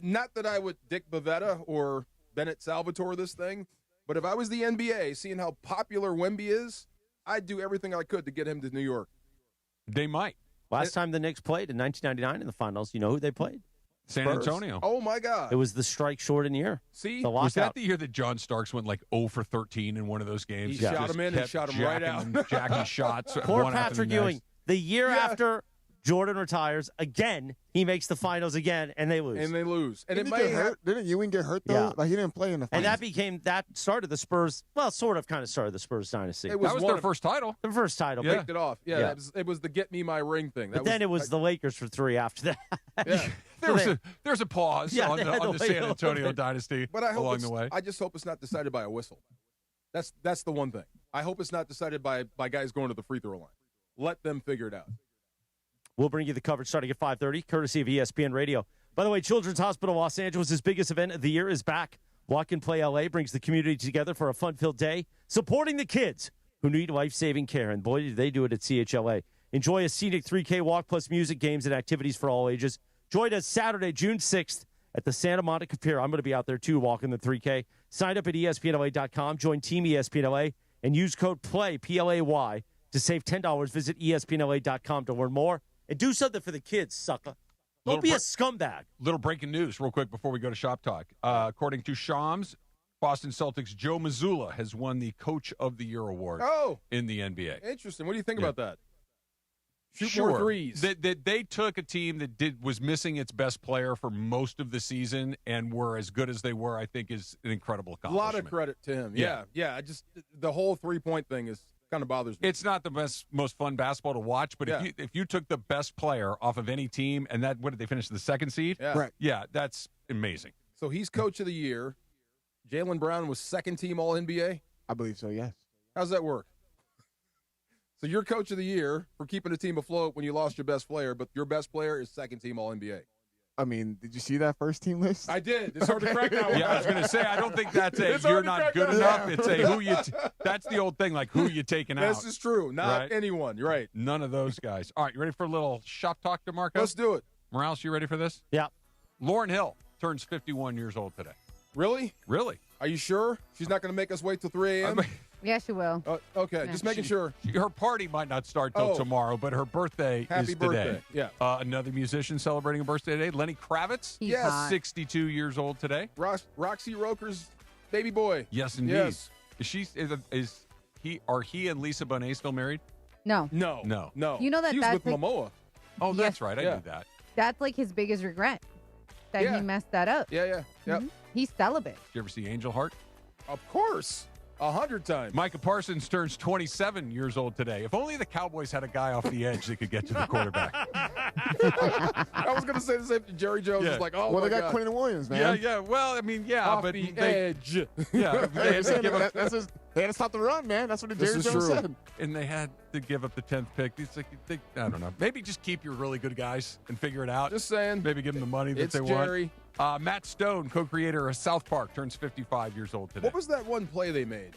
Not that I would Dick Bavetta or Bennett Salvatore this thing, but if I was the NBA, seeing how popular Wemby is, I'd do everything I could to get him to New York. They might. Last time the Knicks played in 1999 in the finals, you know who they played? San Spurs. Antonio. Oh, my God. It was the strike shortened year. See? The Was that lockout. the year that John Starks went like 0 for 13 in one of those games? He shot him in and shot him right out. Jacking shots. Poor one after the Patrick next. Ewing. The year after Jordan retires, again, he makes the finals again, and they lose. And Didn't he get hurt? Didn't Ewing get hurt, though? Yeah. Like, he didn't play in the And finals. that started the Spurs, well, sort of kind of started the Spurs dynasty. It was That was their first title. The first title. Yeah. Picked it off. Yeah, it was the get me my ring thing. But then it was the Lakers for 3 after that. Yeah. There's a pause Yeah, on they had the to wait San a little Antonio bit. dynasty But I hope along the way. I just hope it's not decided by a whistle. That's the one thing. I hope it's not decided by guys going to the free throw line. Let them figure it out. We'll bring you the coverage starting at 5:30, courtesy of ESPN Radio. By the way, Children's Hospital Los Angeles' biggest event of the year is back. Walk and Play LA brings the community together for a fun-filled day, supporting the kids who need life-saving care. And boy, do they do it at CHLA. Enjoy a scenic 3K walk plus music, games, and activities for all ages. Join us Saturday, June 6th at the Santa Monica Pier. I'm going to be out there, too, walking the 3K. Sign up at ESPNLA.com. Join Team ESPNLA and use code PLAY, P-L-A-Y, to save $10. Visit ESPNLA.com to learn more. And do something for the kids, sucker. Don't be a scumbag. Little breaking news real quick before we go to Shop Talk. According to Shams, Boston Celtics' Joe Mazzulla has won the Coach of the Year award in the NBA. Interesting. What do you think about that? Shoot Sure. more threes. They took a team that was missing its best player for most of the season and were as good as they were, I think, is an incredible A accomplishment. lot of credit to him. Yeah. Yeah. I just the whole 3-point thing is kind of bothers me. It's not the most fun basketball to watch, but if you took the best player off of any team and what did they finish, the second seed? Yeah. Right. Yeah, that's amazing. So he's Coach of the Year. Jaylen Brown was second team All NBA. I believe so, yes. How's that work? So you're Coach of the Year for keeping the team afloat when you lost your best player, but your best player is second team All NBA. I mean, did you see that first team list? I did. It's hard to crack that one. Yeah, I was going to say, I don't think that's It's you're hard to not crack good that enough. one. It's a who you. That's the old thing, like who you taking out. This is true. Not Right? anyone. You're right. None of those guys. All right, you ready for a little shop talk, DeMarco? Let's do it. Morales, you ready for this? Yeah. Lauren Hill turns 51 years old today. Really? Really? Are you sure? She's not going to make us wait till 3 a.m.? Yes, she will. Okay, just making sure. Her party might not start till Oh. tomorrow, but her birthday Happy is birthday. today. Yeah. Another musician celebrating a birthday today, Lenny Kravitz. He's Yes. hot. 62 years old today. Roxy Roker's baby boy. Yes, indeed. Yes. Are he and Lisa Bonet still married? No. No. You know that he was that's with like- Momoa. Oh, that's Yes. right. I Yeah. knew that. That's like his biggest regret, that Yeah. he messed that up. Yeah. Yep. He's celibate. Did you ever see Angel Heart? Of course. 100 times. Micah Parsons turns 27 years old today. If only the Cowboys had a guy off the edge that could get to the quarterback. I was going to say the same thing. Jerry Jones Yeah. was like, oh, Well, my they got God. Quentin Williams, man. Yeah, yeah. Well, I mean, yeah, Off but the they, edge. yeah, they had to give up, They had to stop the run, man. That's what the This Jerry is Jones true. said. and they had to give up the 10th pick. It's like, I don't know. Maybe just keep your really good guys and figure it out. Just saying. Maybe give them the money that It's they Jerry. want. Matt Stone, co-creator of South Park, turns 55 years old today. What was that one play they made?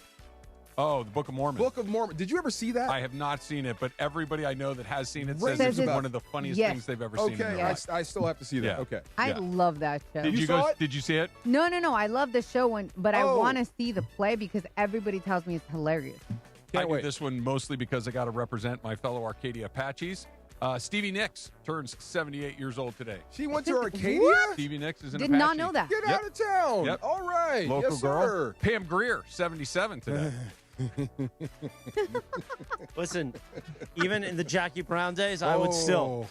Oh, the Book of Mormon. Book of Mormon. Did you ever see that? I have not seen it, but everybody I know that has seen it Right. says it's Says one it's- of the funniest Yes. things they've ever seen in Okay, their life. I still have to see that. Yeah. Okay. I Yeah. love that show. Did you saw go? it? Did you see it? No. I love the show, but I Oh. want to see the play because everybody tells me it's hilarious. I do wait. this one mostly because I got to represent my fellow Arcadia Apaches. Stevie Nicks turns 78 years old today. She went to Arcadia? What? Stevie Nicks is an Did Apache. not know that. Get Yep. out of town. Yep. All right. Local yes, girl. sir. Pam Grier, 77 today. Listen, even in the Jackie Brown days, I would still.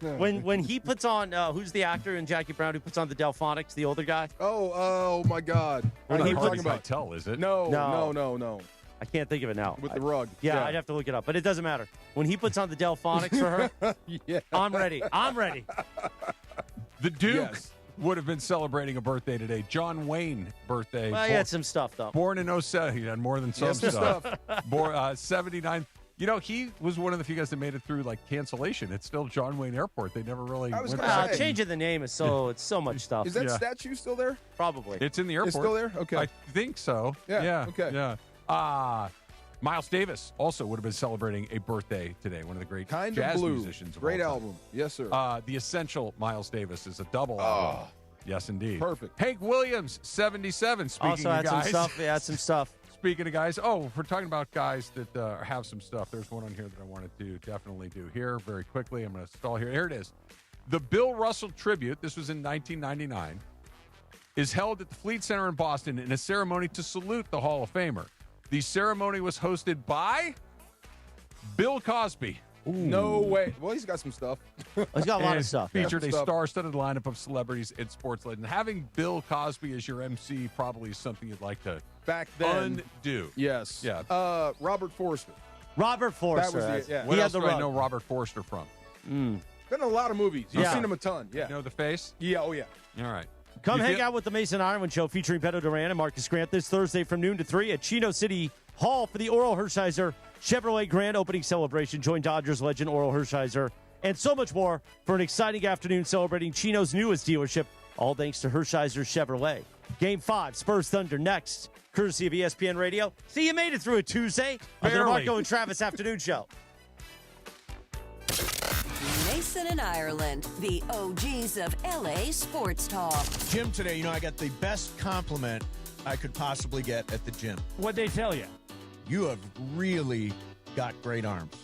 When he puts on, who's the actor in Jackie Brown who puts on the Delphonics, the older guy? Oh my God. When I know he what you're puts- talking about. Tell, is it? No. I can't think of it now. With the rug. Yeah, I'd have to look it up, but it doesn't matter. When he puts on the Delphonics for her, Yeah. I'm ready. I'm ready. The Duke Yes. would have been celebrating a birthday today. John Wayne birthday. Well, he had some stuff, though. Born in 07. He had more than some Yes, some stuff. Born 79. You know, he was one of the few guys that made it through like cancellation. It's still John Wayne Airport. They never really I was went gonna back. say. Changing the name is it's so much stuff. Is that Yeah. statue still there? Probably. It's in the airport. It's still there? Okay. I think so. Yeah, okay. Yeah. Miles Davis also would have been celebrating a birthday today. One of the great Kind jazz of Blue. musicians. Of Great all time. album. Yes, sir. The Essential Miles Davis is a double album. Yes, indeed. Perfect. Hank Williams, 77. Speaking Also of had guys, some stuff. He had some stuff. Speaking of guys, if we're talking about guys that have some stuff, there's one on here that I wanted to definitely do here very quickly. I'm going to stall here. Here it is. The Bill Russell Tribute, this was in 1999, is held at the Fleet Center in Boston in a ceremony to salute the Hall of Famer. The ceremony was hosted by Bill Cosby. No way. Well, he's got some stuff. He's got a lot And of stuff. Featured Yeah. a Stuff. star-studded lineup of celebrities and sports legends. Having Bill Cosby as your MC probably is something you'd like to Back then. undo. Yes. Yeah. Robert Forster. Robert Forster. That was the- yeah. What He else had do the I know rug. Robert Forster from? Been in a lot of movies. You've Yeah. seen him a ton. Yeah. You know the face? Yeah. Oh, yeah. All right. Come You hang feel- out with the Mason Ironwood Show featuring Beto Duran and Marcus Grant this Thursday from noon to 3 at Chino City Hall for the Oral Hershiser Chevrolet Grand Opening Celebration. Join Dodgers legend Oral Hershiser and so much more for an exciting afternoon celebrating Chino's newest dealership, all thanks to Hershiser Chevrolet. Game 5, Spurs Thunder next, courtesy of ESPN Radio. See, you made it through a Tuesday on the Barely. Marco and Travis Afternoon Show. Mason and Ireland, the OGs of LA sports talk. Gym today, I got the best compliment I could possibly get at the gym. What'd they tell you? You have really got great arms.